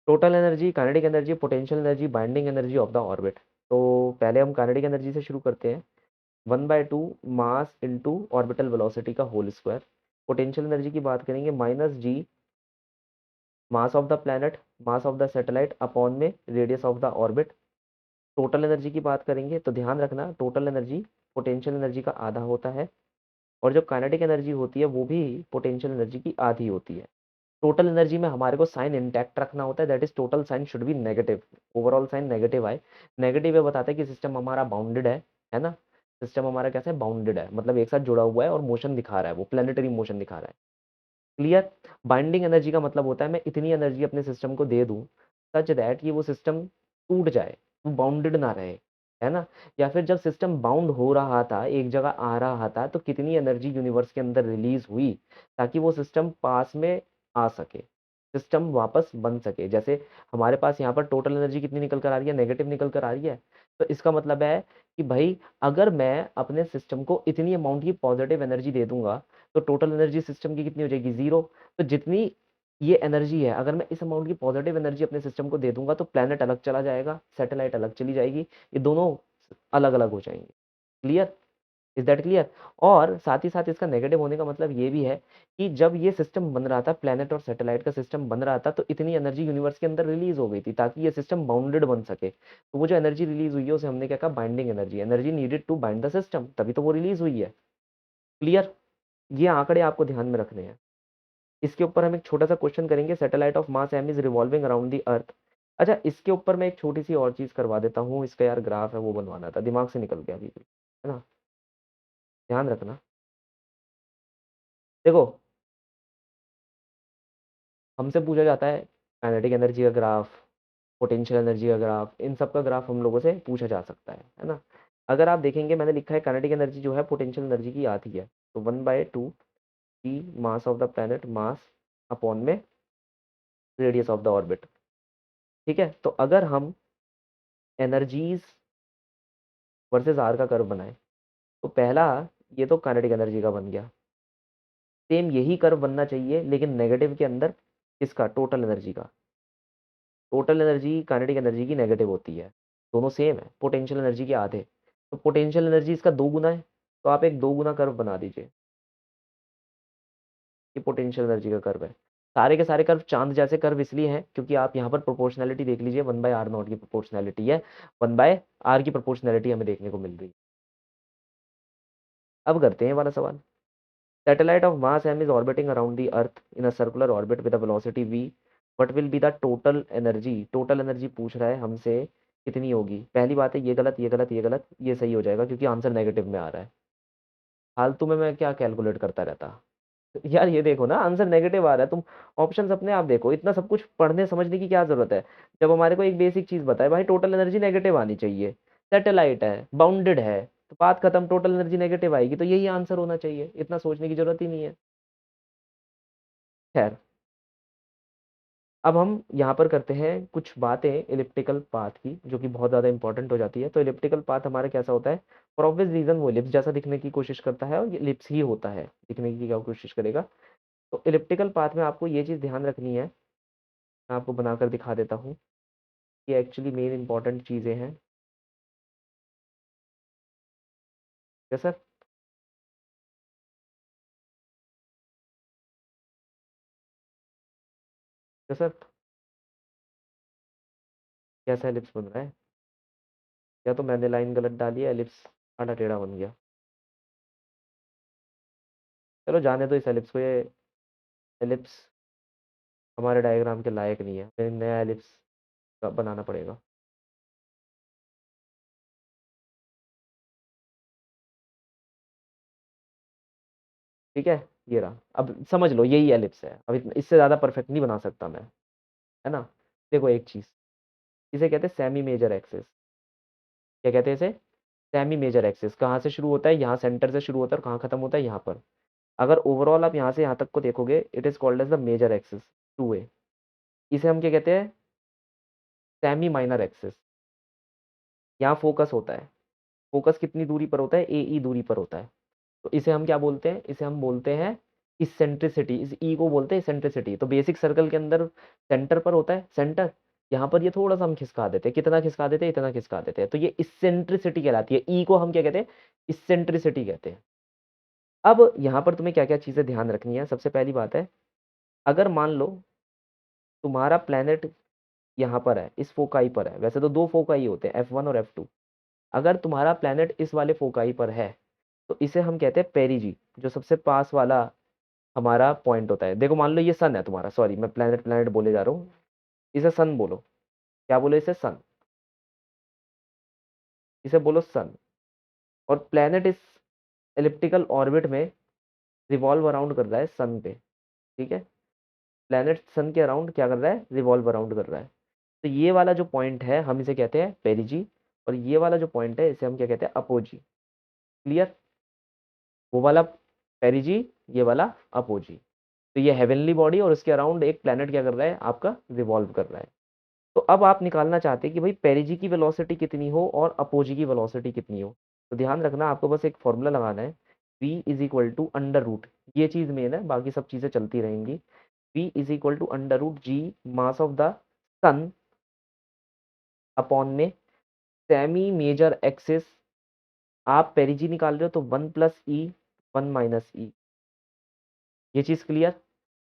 Total energy, kinetic energy, potential energy, binding energy of the orbit. तो पहले हम काइनेटिक एनर्जी से शुरू करते हैं। 1/2 मास इंटू ऑर्बिटल वेलोसिटी का होल स्क्वायर। पोटेंशियल एनर्जी की बात करेंगे, -g mass of the planet, mass of the satellite upon में radius of the orbit. Total energy की बात करेंगे तो ध्यान रखना, टोटल एनर्जी पोटेंशियल एनर्जी का आधा होता है, और जो काइनेटिक एनर्जी होती है वो भी पोटेंशियल एनर्जी की आधी होती है। टोटल एनर्जी में हमारे को साइन इंटैक्ट रखना होता है, that is total sign should be negative, overall sign negative आए। नेगेटिव ये बताता है कि सिस्टम हमारा बाउंडेड है ना। सिस्टम हमारा कैसे बाउंडेड है, मतलब एक साथ जुड़ा हुआ है और मोशन दिखा रहा है, वो प्लेनेटरी मोशन दिखा रहा है। क्लियर? बाइंडिंग एनर्जी का मतलब होता है मैं इतनी एनर्जी अपने सिस्टम को दे दूं सच दैट कि वो सिस्टम टूट जाए, वो बाउंडेड ना रहे, है ना। या फिर जब सिस्टम बाउंड हो रहा था, एक जगह आ रहा था, तो कितनी एनर्जी यूनिवर्स के अंदर रिलीज हुई ताकि वो सिस्टम पास में आ सके, सिस्टम वापस बन सके। जैसे हमारे पास यहाँ पर टोटल एनर्जी कितनी निकल कर आ रही है? नेगेटिव निकल कर आ रही है। तो इसका मतलब है कि भाई अगर मैं अपने सिस्टम को इतनी अमाउंट की पॉजिटिव एनर्जी दे दूंगा तो टोटल एनर्जी सिस्टम की कितनी हो जाएगी? 0। तो जितनी ये एनर्जी है, अगर मैं इस अमाउंट की पॉजिटिव एनर्जी अपने सिस्टम को दे दूंगा तो प्लेनेट अलग चला जाएगा, सैटेलाइट अलग चली जाएगी, ये दोनों अलग अलग हो जाएंगे। क्लियर? Is that clear? और साथ ही साथ इसका नेगेटिव होने का मतलब ये भी है कि जब ये सिस्टम बन रहा था, प्लेनेट और सैटेलाइट का सिस्टम बन रहा था, तो इतनी एनर्जी यूनिवर्स के अंदर रिलीज हो गई थी ताकि ये सिस्टम बाउंडेड बन सके। तो वो जो एनर्जी रिलीज हुई है उसे हमने क्या कहा? Binding energy, energy needed to bind the system, तभी तो वो रिलीज हुई है। क्लियर? ये आंकड़े आपको ध्यान में रखने हैं। इसके ऊपर हम एक छोटा सा क्वेश्चन करेंगे, satellite of mass m is revolving around the अर्थ। अच्छा, इसके ऊपर मैं एक छोटी सी और चीज करवा देता हूँ, इसका यार ग्राफ है वो बनवाना था, दिमाग से निकल गया अभी, है ना। ध्यान रखना। देखो, हमसे पूछा जाता है काइनेटिक एनर्जी का ग्राफ, पोटेंशियल एनर्जी का ग्राफ, इन सब का ग्राफ हम लोगों से पूछा जा सकता है ना। अगर आप देखेंगे मैंने लिखा है काइनेटिक एनर्जी जो है पोटेंशियल एनर्जी की आधी है, तो 1/2 की मास of the planet mass upon में रेडियस ऑफ द ऑर्बिट। ठीक है, तो अगर हम एनर्जीज वर्सेस आर का कर्व बनाए तो पहला, ये तो काइनेटिक एनर्जी का बन गया, सेम यही कर्व बनना चाहिए लेकिन नेगेटिव के अंदर, किसका? टोटल एनर्जी का। टोटल एनर्जी काइनेटिक एनर्जी की नेगेटिव होती है, दोनों सेम है, पोटेंशियल एनर्जी के आधे। तो पोटेंशियल एनर्जी इसका 2 गुना है, तो आप एक 2 गुना कर्व बना दीजिए, ये पोटेंशियल एनर्जी का कर्व है। सारे के सारे कर्व चांद जैसे कर्व इसलिए हैं क्योंकि आप यहाँ पर प्रोपोर्शनैलिटी देख लीजिए, 1/r0 की प्रोपोर्शनैलिटी है, 1/r की प्रोपोर्शनैलिटी हमें देखने को मिल रही है। अब करते हैं ये वाला सवाल। Satellite of mass m is orbiting around the earth in a circular orbit with a velocity v. What will be the total energy? Total energy पूछ रहा है हमसे, कितनी होगी? पहली बात है ये गलत, ये गलत, ये गलत, ये सही हो जाएगा क्योंकि आंसर नेगेटिव में आ रहा है। फालतू में मैं क्या कैलकुलेट करता रहता। यार ये देखो ना, आंसर नेगेटिव आ रहा है, तुम ऑप्शंस अपने आप देखो, इतना सब कुछ पढ़ने समझने की क्या जरूरत है, जब हमारे को एक बेसिक चीज बताए भाई टोटल एनर्जी नेगेटिव आनी चाहिए, सैटेलाइट है, बाउंडेड है, तो बात खत्म, टोटल एनर्जी नेगेटिव आएगी, तो यही आंसर होना चाहिए, इतना सोचने की जरूरत ही नहीं है। खैर, अब हम यहाँ पर करते हैं कुछ बातें इलिप्टिकल पाथ की, जो कि बहुत ज़्यादा इंपॉर्टेंट हो जाती है। तो इलिप्टिकल पाथ हमारा कैसा होता है, फॉर ऑब्वियस रीजन वो इलिप्स जैसा दिखने की कोशिश करता है, और ये इलिप्स ही होता है, दिखने की क्या कोशिश करेगा। तो इलिप्टिकल पाथ में आपको ये चीज़ ध्यान रखनी है, मैं आपको बनाकर दिखा देता हूँ, ये एक्चुअली मेन इंपॉर्टेंट चीज़ें हैं। क्या सर? क्या सर? कैसा एलिप्स बन रहा है? या तो मैंने लाइन गलत डाली है, एलिप्स आड़ा टेढ़ा बन गया। चलो जाने दो इस एलिप्स को, ये एलिप्स हमारे डायग्राम के लायक नहीं है, हमें नया एलिप्स बनाना पड़ेगा। ठीक है, ये रहा, अब समझ लो यही एलिप्स है, अब इससे ज़्यादा परफेक्ट नहीं बना सकता मैं, है ना। देखो एक चीज़, इसे कहते हैं सेमी मेजर एक्सिस। क्या कहते हैं इसे? Semi major axis. कहाँ से शुरू होता है? यहाँ सेंटर से शुरू होता है, और कहाँ खत्म होता है? यहाँ पर। अगर ओवरऑल आप यहाँ से यहाँ तक को देखोगे, it is called as the major axis, two a. इसे हम क्या कहते हैं? Semi minor axis. यहाँ फोकस होता है, फोकस कितनी दूरी पर होता है? ए ई दूरी पर होता है। तो इसे हम क्या बोलते हैं? इसे हम बोलते हैं इसेंट्रिसिटी, इस ई को बोलते हैं इसेंट्रिसिटी। तो बेसिक सर्कल के अंदर सेंटर पर होता है सेंटर, यहाँ पर ये थोड़ा सा हम खिसका देते हैं, कितना खिसका देते हैं? इतना खिसका देते हैं, तो ये इसेंट्रिसिटी कहलाती है। ई को हम क्या कहते हैं? इसेंट्रिसिटी कहते हैं। अब यहाँ पर तुम्हें क्या क्या चीज़ें ध्यान रखनी है, सबसे पहली बात है, अगर मान लो तुम्हारा प्लेनेट यहाँ पर है, इस फोकाई पर है, वैसे तो दो फोकाई होते हैं, F1 और F2। अगर तुम्हारा प्लेनेट इस वाले फोकाई पर है, तो इसे हम कहते हैं पेरिजी, जो सबसे पास वाला हमारा पॉइंट होता है। देखो मान लो ये सन है तुम्हारा, सॉरी मैं प्लेनेट प्लेनेट बोले जा रहा हूँ, इसे सन बोलो। क्या बोलो इसे? सन। इसे बोलो सन। और प्लेनेट इस एलिप्टिकल ऑर्बिट में रिवॉल्व अराउंड कर रहा है सन पे। ठीक है, प्लेनेट सन के अराउंड क्या कर रहा है? रिवॉल्व अराउंड कर रहा है। तो ये वाला जो पॉइंट है हम इसे कहते हैं पेरिजी, और ये वाला जो पॉइंट है इसे हम क्या कहते हैं? अपोजी। क्लियर? वो वाला पेरिजी, ये वाला अपोजी। तो ये हेवनली बॉडी, और उसके अराउंड एक प्लेनेट क्या कर रहा है? आपका रिवॉल्व कर रहा है। तो अब आप निकालना चाहते हैं कि भाई पेरिजी की वेलोसिटी कितनी हो और अपोजी की वेलोसिटी कितनी हो। तो ध्यान रखना, आपको बस एक फॉर्मूला लगाना है, v is equal to under root, ये चीज़ मेन है, बाकी सब चीज़ें चलती रहेंगी। v is equal to under root G mass of the sun upon में सेमी मेजर एक्सिस। आप पेरिजी निकाल रहे हो तो 1 + ई 1 - ई, ये चीज़ क्लियर।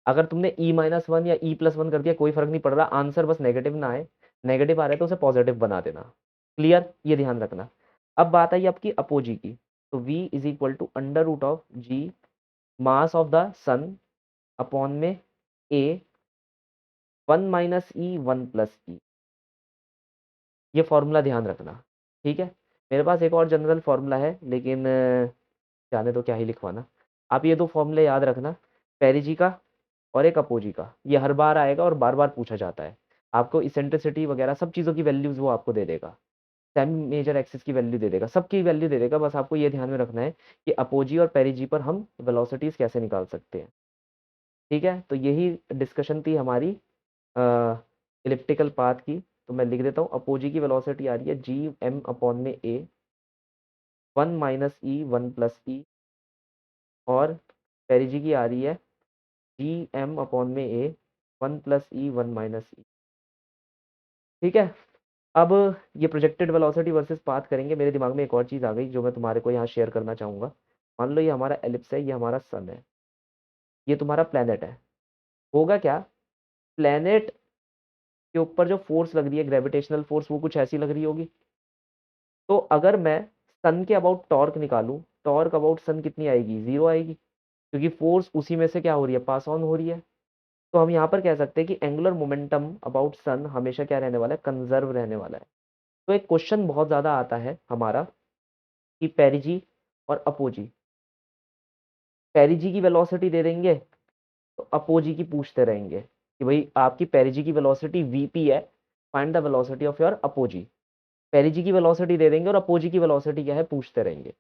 अगर तुमने E-1 या E+1 कर दिया कोई फर्क नहीं पड़ रहा, आंसर बस नेगेटिव ना आए, नेगेटिव आ रहा है तो उसे पॉजिटिव बना देना। क्लियर? ये ध्यान रखना। अब बात आई आपकी अपोजी की, तो v is equal to under root of G mass of the sun upon में a 1 - ई 1 + ई, ये फॉर्मूला ध्यान रखना। ठीक है, मेरे पास एक और जनरल फॉर्मूला है, लेकिन जाने तो क्या ही लिखवाना। आप ये दो फॉर्मूले याद रखना, पेरिजी का और एक अपोजी का, ये हर बार आएगा और बार बार पूछा जाता है। आपको इसेंट्रिसिटी वगैरह सब चीज़ों की वैल्यूज वो आपको दे देगा, सेमी मेजर एक्सिस की वैल्यू दे देगा, सबकी वैल्यू दे देगा। बस आपको ये ध्यान में रखना है कि अपोजी और पेरिजी पर हम वेलोसिटीज कैसे निकाल सकते हैं। ठीक है, तो यही डिस्कशन थी हमारी इलिप्टिकल पाथ की। तो मैं लिख देता हूँ, अपोजी की वेलोसिटी आ रही है Gm/a 1 - ई 1 + ई, और पेरिजी की आ रही है Gm/a 1 + ई 1 - ई। ठीक है, अब ये प्रोजेक्टेड वेलोसिटी वर्सेस पाथ करेंगे। मेरे दिमाग में एक और चीज़ आ गई जो मैं तुम्हारे को यहाँ शेयर करना चाहूँगा। मान लो ये हमारा एलिप्स है, ये हमारा सन है, ये तुम्हारा प्लेनेट है। होगा क्या, प्लेनेट के ऊपर जो फोर्स लग रही है, ग्रेविटेशनल फोर्स, वो कुछ ऐसी लग रही होगी। तो अगर मैं सन के अबाउट टॉर्क निकालूं, टॉर्क अबाउट सन कितनी आएगी? 0 आएगी, क्योंकि फोर्स उसी में से क्या हो रही है? पास ऑन हो रही है। तो हम यहाँ पर कह सकते हैं कि एंगुलर मोमेंटम अबाउट सन हमेशा क्या रहने वाला है? कंजर्व रहने वाला है। तो एक क्वेश्चन बहुत ज़्यादा आता है हमारा कि पेरिजी और अपोजी पेरिजी की वेलोसिटी दे देंगे तो अपोजी की पूछते रहेंगे कि भाई आपकी पेरिजी की वेलोसिटी वीपी है, find the velocity of your apogee. पेरिजी की वेलोसिटी दे देंगे और अपोजी की वेलोसिटी क्या है पूछते रहेंगे।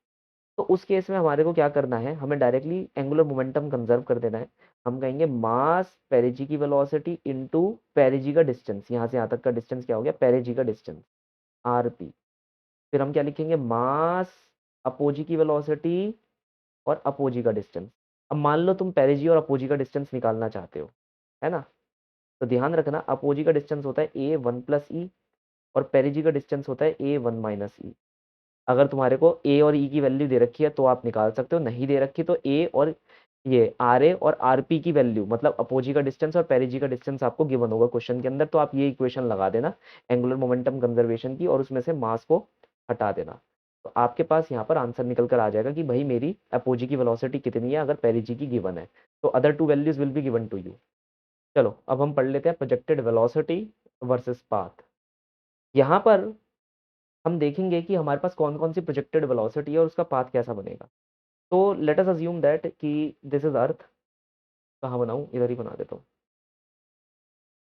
तो उस केस में हमारे को क्या करना है, हमें डायरेक्टली एंगुलर मोमेंटम कंजर्व कर देना है। हम कहेंगे मास पेरिजी की वेलोसिटी इनटू पेरिजी का डिस्टेंस, यहाँ से यहाँ तक का डिस्टेंस क्या हो गया, पेरिजी का डिस्टेंस आरपी। फिर हम क्या लिखेंगे, मास अपोजी की वेलोसिटी और अपोजी का डिस्टेंस। अब मान लो तुम पेरिजी और अपोजी का डिस्टेंस निकालना चाहते हो, है ना, तो ध्यान रखना अपोजी का डिस्टेंस होता है ए वन प्लस ई और पेरिजी का डिस्टेंस होता है ए वन माइनस ई। अगर तुम्हारे को ए और ई की वैल्यू दे रखी है तो आप निकाल सकते हो, नहीं दे रखी तो ए और ये आर ए और आर पी की वैल्यू मतलब अपोजी का डिस्टेंस और पेरिजी का डिस्टेंस आपको गिवन होगा क्वेश्चन के अंदर, तो आप ये इक्वेशन लगा देना एंगुलर मोमेंटम कंजर्वेशन की और उसमें से मास को हटा देना। तो आपके पास यहाँ पर आंसर निकल कर आ जाएगा कि भाई मेरी अपोजी की वेलोसिटी कितनी है अगर पेरिजी की गिवन है, तो other two values will be given to you. चलो अब हम पढ़ लेते हैं प्रोजेक्टेड वेलोसिटी वर्सेस पाथ। यहाँ पर हम देखेंगे कि हमारे पास कौन कौन सी प्रोजेक्टेड वेलोसिटी है और उसका पाथ कैसा बनेगा। तो लेट अस अज्यूम दैट कि दिस इज अर्थ, कहाँ बनाऊं, इधर ही बना देता हूँ,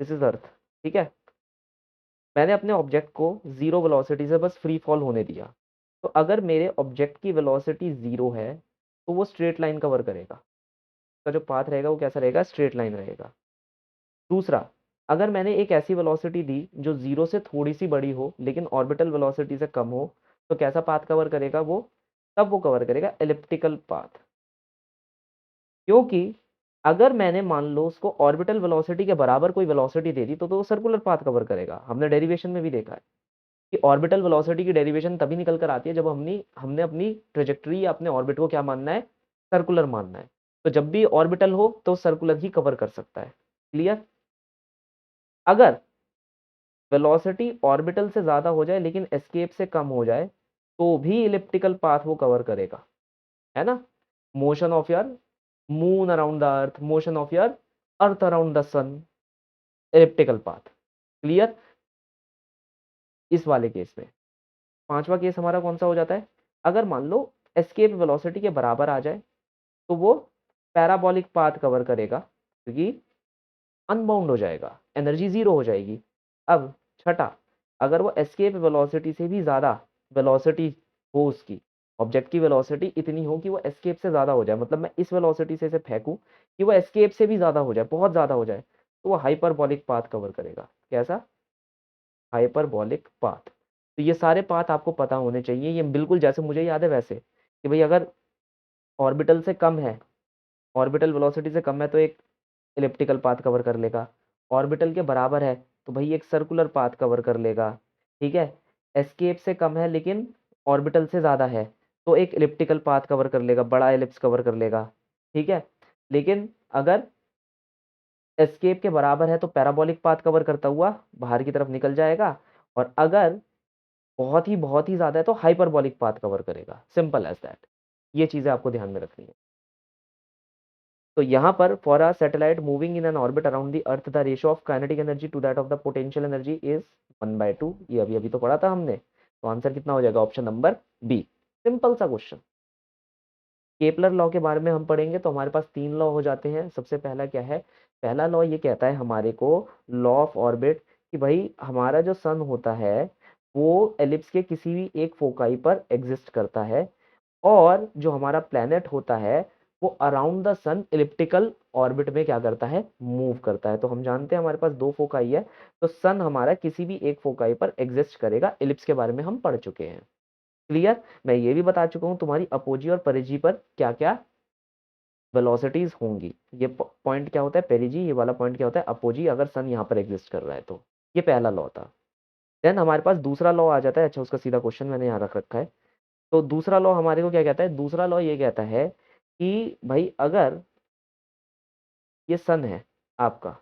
दिस इज अर्थ। ठीक है, मैंने अपने ऑब्जेक्ट को जीरो वेलोसिटी से बस फ्री फॉल होने दिया। तो अगर मेरे ऑब्जेक्ट की वेलोसिटी जीरो है तो वो स्ट्रेट लाइन कवर करेगा, उसका जो पाथ रहेगा वो कैसा रहेगा, स्ट्रेट लाइन रहेगा। दूसरा, अगर मैंने एक ऐसी वेलोसिटी दी जो जीरो से थोड़ी सी बड़ी हो लेकिन ऑर्बिटल वेलोसिटी से कम हो, तो कैसा पाथ कवर करेगा वो, तब वो कवर करेगा एलिप्टिकल पाथ। क्योंकि अगर मैंने मान लो उसको ऑर्बिटल वेलोसिटी के बराबर कोई वेलोसिटी दे दी तो वो सर्कुलर पाथ कवर करेगा। हमने डेरिवेशन में भी देखा है कि ऑर्बिटल वेलोसिटी की डेरिवेशन तभी निकल कर आती है जब हमने हमने अपनी ट्रेजेक्टरी या अपने ऑर्बिट को क्या मानना है, सर्कुलर मानना है। तो जब भी ऑर्बिटल हो तो सर्कुलर ही कवर कर सकता है। क्लियर। अगर वेलोसिटी ऑर्बिटल से ज्यादा हो जाए लेकिन एस्केप से कम हो जाए तो भी इलिप्टिकल पाथ वो कवर करेगा, है ना। Motion of your moon around the earth, motion of your earth around the sun, elliptical path. Clear. इस वाले केस में पांचवा केस हमारा कौन सा हो जाता है, अगर मान लो एस्केप वेलोसिटी के बराबर आ जाए तो वो पैराबोलिक पाथ कवर करेगा क्योंकि अनबाउंड हो जाएगा, एनर्जी जीरो हो जाएगी। अब छठा, अगर वो एस्केप वेलोसिटी से भी ज्यादा वेलोसिटी हो, उसकी ऑब्जेक्ट की वेलोसिटी इतनी हो कि वो एस्केप से ज्यादा हो जाए, मतलब मैं इस वेलोसिटी से इसे फेंकूं कि वो एस्केप से भी ज्यादा हो जाए, बहुत ज्यादा हो जाए, तो वो हाइपरबॉलिक पाथ कवर करेगा। कैसा, हाइपरबॉलिक पाथ। तो ये सारे पाथ आपको पता होने चाहिए, ये बिल्कुल जैसे मुझे याद है वैसे कि भाई अगर ऑर्बिटल से कम है, ऑर्बिटल वेलोसिटी से कम है तो एक इलिप्टिकल पाथ कवर कर लेगा, ऑर्बिटल के बराबर है तो भाई एक सर्कुलर पाथ कवर कर लेगा। ठीक है, एस्केप से कम है लेकिन ऑर्बिटल से ज़्यादा है तो एक इलिप्टिकल पाथ कवर कर लेगा, बड़ा एलिप्स कवर कर लेगा। ठीक है, लेकिन अगर एस्केप के बराबर है तो पैराबोलिक पाथ कवर करता हुआ बाहर की तरफ निकल जाएगा, और अगर बहुत ही ज़्यादा है तो हाइपरबोलिक पाथ कवर करेगा। Simple as that. ये चीज़ें आपको ध्यान में रखनी है। तो यहाँ पर for a satellite moving in an orbit around the earth the ratio of kinetic energy to that of the potential energy is 1/2। ये अभी अभी तो पढ़ा था हमने, तो आंसर कितना हो जाएगा, ऑप्शन नंबर बी। सिंपल सा क्वेश्चन। केपलर लॉ के बारे में हम पढ़ेंगे तो हमारे पास तीन लॉ हो जाते हैं। सबसे पहला क्या है, पहला लॉ ये कहता है हमारे को, लॉ ऑफ ऑर्बिट, कि भाई हमारा जो सन होता है वो एलिप्स के किसी भी एक फोकाई पर एग्जिस्ट करता है, और जो हमारा प्लेनेट होता है वो around the sun elliptical orbit में क्या करता है, मूव करता है। तो हम जानते हैं हमारे पास दो फोकाई है, तो सन हमारा किसी भी एक फोकाई पर एग्जिस्ट करेगा। इलिप्स के बारे में हम पढ़ चुके हैं। क्लियर। मैं ये भी बता चुका हूं तुम्हारी अपोजी और पेरिजी पर क्या क्या वेलोसिटीज होंगी। ये पॉइंट क्या होता है पेरिजी, ये वाला पॉइंट क्या होता है अपोजी, अगर सन यहाँ पर एग्जिस्ट कर रहा है तो। ये पहला लॉ था। देन हमारे पास दूसरा लॉ आ जाता है। अच्छा, उसका सीधा क्वेश्चन मैंने यहाँ रख रखा है। तो दूसरा लॉ हमारे को क्या कहता है, दूसरा लॉ ये कहता है कि भाई अगर ये सन है आपका,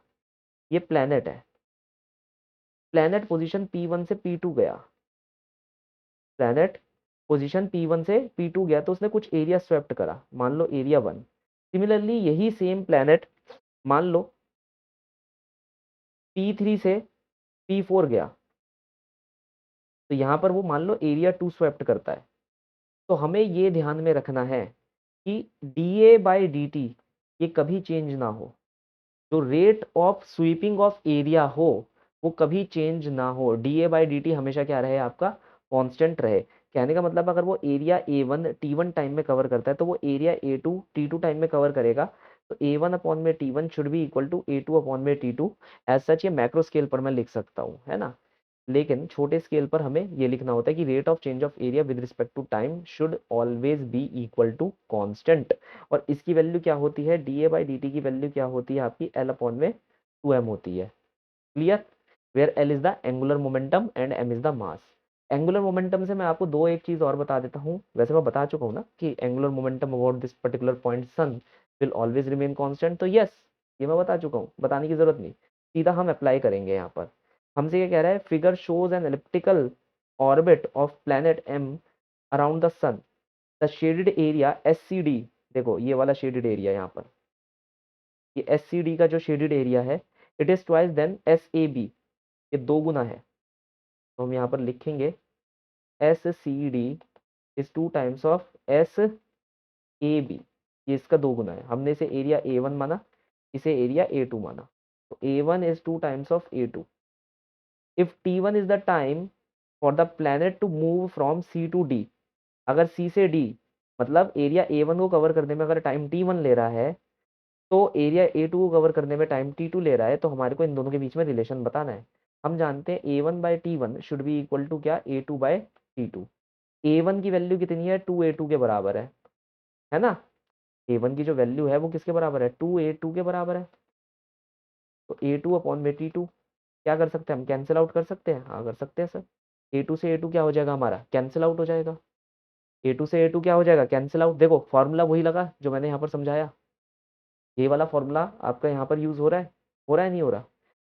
ये प्लेनेट है, प्लेनेट पोजीशन P1 से P2 गया, प्लेनेट पोजीशन P1 से P2 गया तो उसने कुछ एरिया स्वेप्ट करा, मान लो एरिया 1। सिमिलरली यही सेम प्लेनेट मान लो P3 से P4 गया, तो यहाँ पर वो मान लो एरिया 2 स्वेप्ट करता है। तो हमें ये ध्यान में रखना है कि dA/dt ये कभी चेंज ना हो, जो rate of sweeping of area हो वो कभी चेंज ना हो, dA/dt हमेशा क्या रहे आपका, कांस्टेंट रहे। कहने का मतलब अगर वो एरिया A1 T1 टाइम में कवर करता है तो वो एरिया A2 T2 टाइम में कवर करेगा, तो A1 अपॉन में T1 should be equal to A2 upon में T2। एज सच ये मैक्रो स्केल पर मैं लिख सकता हूँ, है ना, लेकिन छोटे स्केल पर हमें ये लिखना होता है कि rate of change of area with respect to time should always be equal to constant. और इसकी वैल्यू क्या होती है, dA/dt की वैल्यू क्या होती है आपकी, L अपॉन में 2m होती है। Clear, where L is the angular momentum and m is the mass. Angular momentum से मैं आपको दो एक चीज और बता देता हूँ, वैसे मैं बता चुका हूँ ना कि angular momentum about this particular point sun will always remain constant, तो यस ये मैं बता चुका हूँ, बताने की जरूरत नहीं, सीधा हम अप्लाई करेंगे यहाँ पर। हमसे क्या कह रहा है, figure shows an elliptical orbit of planet m around the sun, the shaded area SCD, देखो ये वाला शेडेड एरिया यहाँ पर, ये SCD का जो शेडेड एरिया है, it is twice than SAB, ये दो गुना है, तो हम यहाँ पर लिखेंगे SCD is 2 times of SAB, ये इसका दो गुना है। हमने इसे एरिया A1 माना, इसे एरिया A2 माना, तो A1 is 2 times of A2। If T1 is the time for the planet to move from C to D, अगर C से D मतलब एरिया A1 को कवर करने में अगर टाइम T1 ले रहा है, तो एरिया A2 को कवर करने में टाइम T2 ले रहा है, तो हमारे को इन दोनों के बीच में रिलेशन बताना है। हम जानते हैं A1/T1 should be equal to क्या, A2/T2। A1 की वैल्यू कितनी है, 2A2 के बराबर है ना, A1 की जो वैल्यू है वो किसके बराबर है, 2A2 के बराबर है, तो A2 अपॉन में T2 क्या कर सकते हैं हम, कैंसिल आउट कर सकते हैं, हाँ कर सकते हैं सर। A2 से A2 क्या हो जाएगा हमारा, कैंसिल आउट हो जाएगा, A2 से A2 क्या हो जाएगा, कैंसिल आउट। देखो फॉर्मूला वही लगा जो मैंने यहाँ पर समझाया, ये वाला फॉर्मूला आपका यहाँ पर यूज हो रहा है नहीं हो रहा।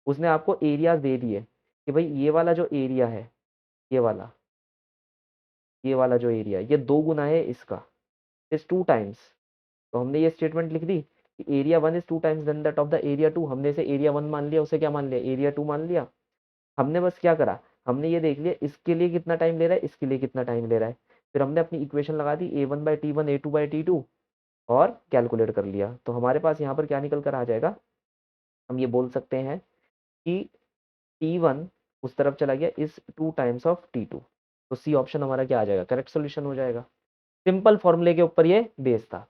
उसने आपको एरियाज दे दिए कि भाई ये वाला जो एरिया है, ये वाला ये वाला जो एरिया, ये दो गुना है इसका, इज 2 टाइम्स, तो हमने ये स्टेटमेंट लिख दी कि area 1 is 2 times than that of the area 2। हमने इसे एरिया 1 मान लिया, उसे क्या मान लिया, एरिया 2 मान लिया। हमने बस क्या करा, हमने ये देख लिया इसके लिए कितना टाइम ले रहा है, इसके लिए कितना टाइम ले रहा है, फिर हमने अपनी इक्वेशन लगा दी A1/T1 A2/T2 और कैलकुलेट कर लिया, तो हमारे पास यहाँ पर क्या निकल कर आ जाएगा, हम ये बोल सकते हैं कि T1 उस तरफ चला गया इज 2 टाइम्स ऑफ T2, तो सी ऑप्शन हमारा क्या आ जाएगा, करेक्ट सोल्यूशन हो जाएगा। सिंपल फॉर्मूले के ऊपर ये बेस था।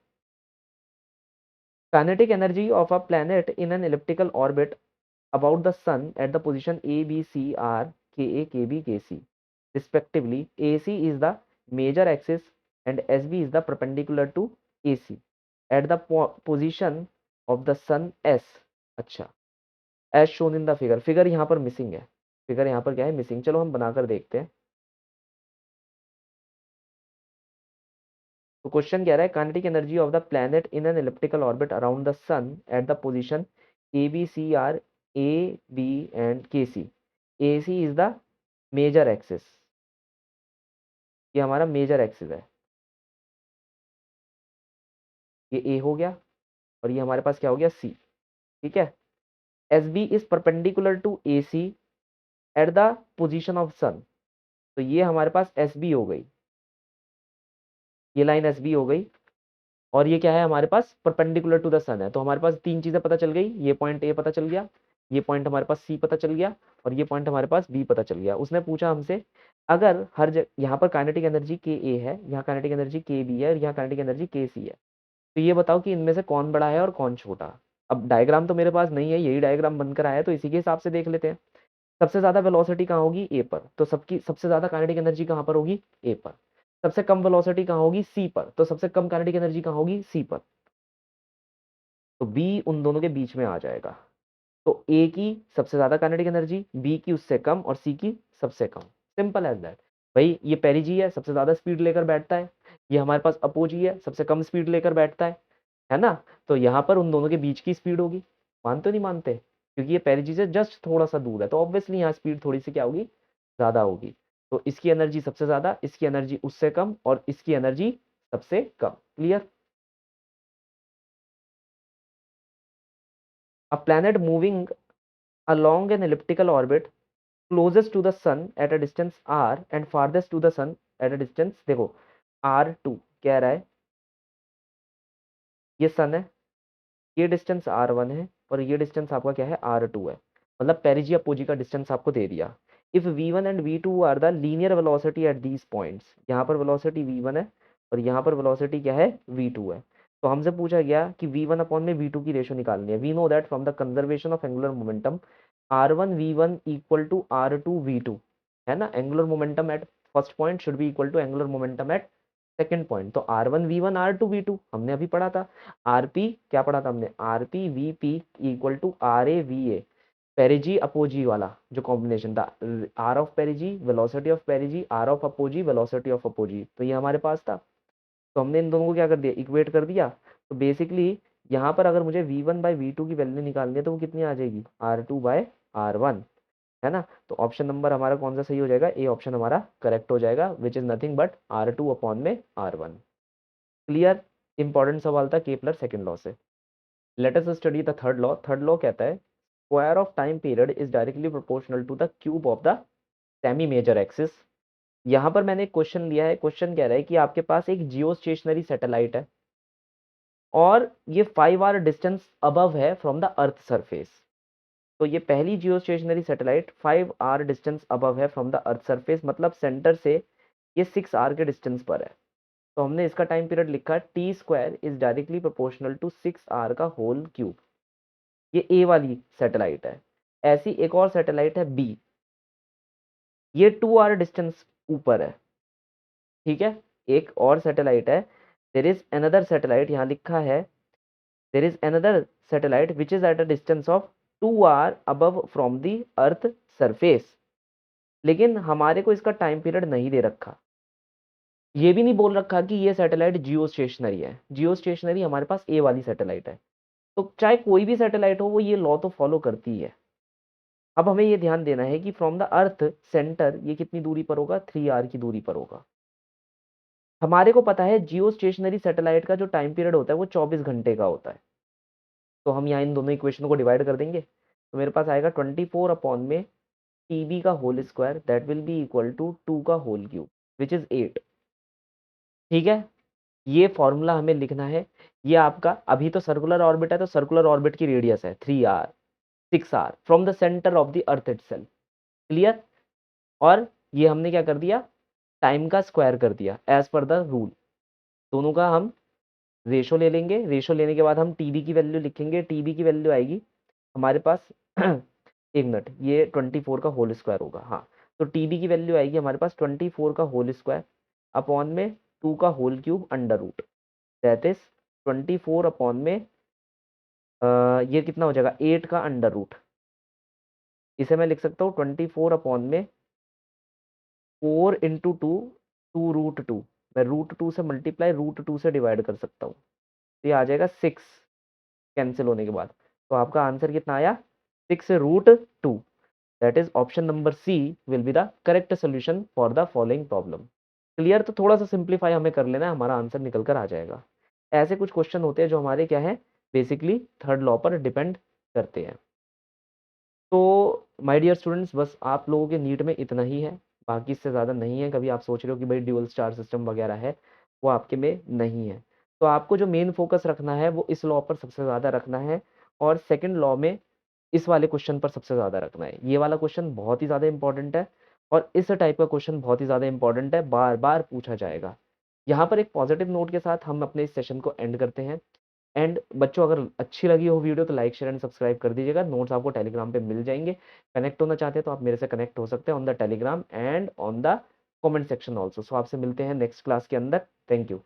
Kinetic energy of a planet in an elliptical orbit about the sun at the position A, B, C are Ka, Kb, Kc respectively. AC is the major axis and SB is the perpendicular to AC at the position of the sun S। अच्छा, as shown in the figure, figure यहाँ पर missing है, figure यहाँ पर क्या है, missing. चलो हम बनाकर देखते हैं। तो क्वेश्चन कह रहा है kinetic energy of the planet in an elliptical orbit around the sun at the position A B C are A B and K C. A C is the major axis, ये हमारा major axis है, ये ए हो गया और ये हमारे पास क्या हो गया, सी। ठीक है, S B is perpendicular to A C at the position of sun, तो ये हमारे पास एस बी हो गई, ये लाइन एस बी हो गई, और ये क्या है हमारे पास, परपेंडिकुलर टू द सन है। तो हमारे पास तीन चीजें पता चल गई, ये पॉइंट ए पता चल गया, ये पॉइंट हमारे पास सी पता चल गया, और ये पॉइंट हमारे पास बी पता चल गया। उसने पूछा हमसे अगर हर जगह यहाँ पर काइनेटिक एनर्जी के ए है, यहाँ काइनेटिक एनर्जी के बी है और यहाँ काइनेटिक एनर्जी के सी है, तो ये बताओ कि इनमें से कौन बड़ा है और कौन छोटा। अब डायग्राम तो मेरे पास नहीं है, यही डायग्राम बनकर आया है, तो इसी के हिसाब से देख लेते हैं। सबसे ज्यादा वेलोसिटी कहाँ होगी, ए पर, तो सबकी सबसे ज्यादा काइनेटिक एनर्जी कहाँ पर होगी, ए पर। सबसे कम वेलोसिटी कहाँ होगी, सी पर, तो सबसे कम काइनेटिक एनर्जी कहाँ होगी, सी पर। तो बी उन दोनों के बीच में आ जाएगा, तो ए की सबसे ज्यादा काइनेटिक एनर्जी, बी की उससे कम और सी की सबसे कम। Simple as that. भाई ये पेरिजी है, सबसे ज्यादा स्पीड लेकर बैठता है, ये हमारे पास अपोजी है, सबसे कम स्पीड लेकर बैठता है ना, तो यहाँ पर उन दोनों के बीच की स्पीड होगी। मानते हो नहीं मानते, क्योंकि ये पेरिजी से जस्ट थोड़ा सा दूर है, तो ऑब्वियसली यहाँ स्पीड थोड़ी सी क्या होगी, ज्यादा होगी। तो इसकी एनर्जी सबसे ज्यादा, इसकी एनर्जी उससे कम और इसकी एनर्जी सबसे कम। Clear. A planet moving along an elliptical orbit closest to the sun at a distance r and farthest to the sun at a distance, देखो r2 कह रहा है ये सन है, ये डिस्टेंस r1 है और ये डिस्टेंस आपका क्या है r2 है। मतलब पेरिजी अपोजी का डिस्टेंस आपको दे दिया। If v1 and v2 are the linear velocity at these points, यहाँ पर वेलोसिटी v1 है और यहाँ पर वेलोसिटी क्या है v2 है। तो हमसे पूछा गया कि v1 अपॉन में v2 की रेशो निकालनी है। We know that from the conservation of angular momentum r1 v1 equal to r2 v2 है ना। Angular momentum at first point should be equal to angular momentum at second point. तो r1 v1 r2 v2 हमने अभी पढ़ा था। rp क्या पढ़ा था हमने, rp vp equal to ra va, perigee apogee वाला जो कॉम्बिनेशन था, r of perigee velocity of perigee, r of apogee velocity of apogee, तो ये हमारे पास था। तो हमने इन दोनों को क्या कर दिया, इक्वेट कर दिया। तो बेसिकली यहाँ पर अगर मुझे v1 बाई वी की वैल्यू निकालनी है तो वो कितनी आ जाएगी, r2 बाय r1, है ना। तो ऑप्शन नंबर हमारा कौन सा सही हो जाएगा, ए ऑप्शन हमारा करेक्ट हो जाएगा, which is nothing but r2 upon में r1। क्लियर। इंपॉर्टेंट सवाल था केपलर सेकंड लॉ से। Let us study the third law. Third law कहता है square of time period is directly proportional to the cube of the semi major axis. यहाँ पर मैंने एक क्वेश्चन लिया है। क्वेश्चन कह रहा है कि आपके पास एक जियो स्टेशनरी सैटेलाइट है और ये 5 आर डिस्टेंस अबव है फ्रॉम द अर्थ सरफेस। तो ये पहली geostationary satellite 5 R distance above है फ्रॉम द अर्थ सरफेस, मतलब सेंटर से ये 6 आर के डिस्टेंस पर है। तो हमने इसका टाइम पीरियड लिखा T square is directly proportional to 6 R का होल क्यूब। ये ए वाली सैटेलाइट है। ऐसी एक और सैटेलाइट है बी, ये 2 आर डिस्टेंस ऊपर है, ठीक है। एक और सैटेलाइट है, देर इज अनदर सैटेलाइट, यहाँ लिखा है there is another satellite which is at a distance of 2 R above from the earth surface. लेकिन हमारे को इसका टाइम पीरियड नहीं दे रखा, ये भी नहीं बोल रखा कि ये सैटेलाइट जियो स्टेशनरी है। जियो स्टेशनरी हमारे पास ए वाली सैटेलाइट है। तो चाहे कोई भी सैटेलाइट हो वो ये लॉ तो फॉलो करती है। अब हमें ये ध्यान देना है कि फ्रॉम द अर्थ सेंटर ये कितनी दूरी पर होगा, 3 आर की दूरी पर होगा। हमारे को पता है जियो स्टेशनरी सैटेलाइट का जो टाइम पीरियड होता है वो 24 घंटे का होता है। तो हम यहाँ इन दोनों इक्वेशन को डिवाइड कर देंगे तो मेरे पास आएगा 24 अपॉन में टीबी का whole square that will be equal to 2 का होल क्यूब विच इज 8। ठीक है, ये फॉर्मूला हमें लिखना है। ये आपका अभी तो सर्कुलर ऑर्बिट है, तो सर्कुलर ऑर्बिट की रेडियस है 3 R 6 R from the center of the earth itself. Clear. और ये हमने क्या कर दिया, टाइम का स्क्वायर कर दिया एज पर द रूल। दोनों का हम रेशो ले लेंगे। रेशो लेने के बाद हम टीबी की वैल्यू लिखेंगे। टीबी की वैल्यू आएगी हमारे पास एक मिनट, ये 24 का होल स्क्वायर होगा। हाँ, तो टीबी की वैल्यू आएगी हमारे पास 24 का होल स्क्वायर अपॉन में 2 का whole cube under root, that is 24 upon में ये कितना हो जाएगा 8 का अंडर रूट। इसे मैं लिख सकता हूँ 24 अपॉन में 4 इंटू 2, 2 रूट 2। मैं रूट 2 से मल्टीप्लाई रूट 2 से डिवाइड कर सकता हूँ, तो ये आ जाएगा 6 कैंसिल होने के बाद। तो आपका आंसर कितना आया, 6 root 2। That is option number C will be the correct solution for the following problem. Clear. तो थोड़ा सा सिंप्लीफाई हमें कर लेना है, हमारा आंसर निकल कर आ जाएगा। ऐसे कुछ क्वेश्चन होते हैं जो हमारे क्या है, बेसिकली थर्ड लॉ पर डिपेंड करते हैं। तो माय डियर स्टूडेंट्स, बस आप लोगों के नीट में इतना ही है, बाकी इससे ज़्यादा नहीं है। कभी आप सोच रहे हो कि भाई ड्यूअल स्टार सिस्टम वगैरह है, वो आपके में नहीं है। तो आपको जो मेन फोकस रखना है वो इस लॉ पर सबसे ज़्यादा रखना है, और सेकंड लॉ में इस वाले क्वेश्चन पर सबसे ज़्यादा रखना है। ये वाला क्वेश्चन बहुत ही ज़्यादा इंपॉर्टेंट है और इस टाइप का क्वेश्चन बहुत ही ज़्यादा इंपॉर्टेंट है, बार बार पूछा जाएगा। यहाँ पर एक पॉजिटिव नोट के साथ हम अपने इस सेशन को एंड करते हैं। एंड बच्चों, अगर अच्छी लगी हो वीडियो तो लाइक शेयर एंड सब्सक्राइब कर दीजिएगा। नोट्स आपको टेलीग्राम पे मिल जाएंगे। कनेक्ट होना चाहते हैं तो आप मेरे से कनेक्ट हो सकते हैं on the Telegram and on the comment section also. So आपसे मिलते हैं नेक्स्ट क्लास के अंदर। Thank you.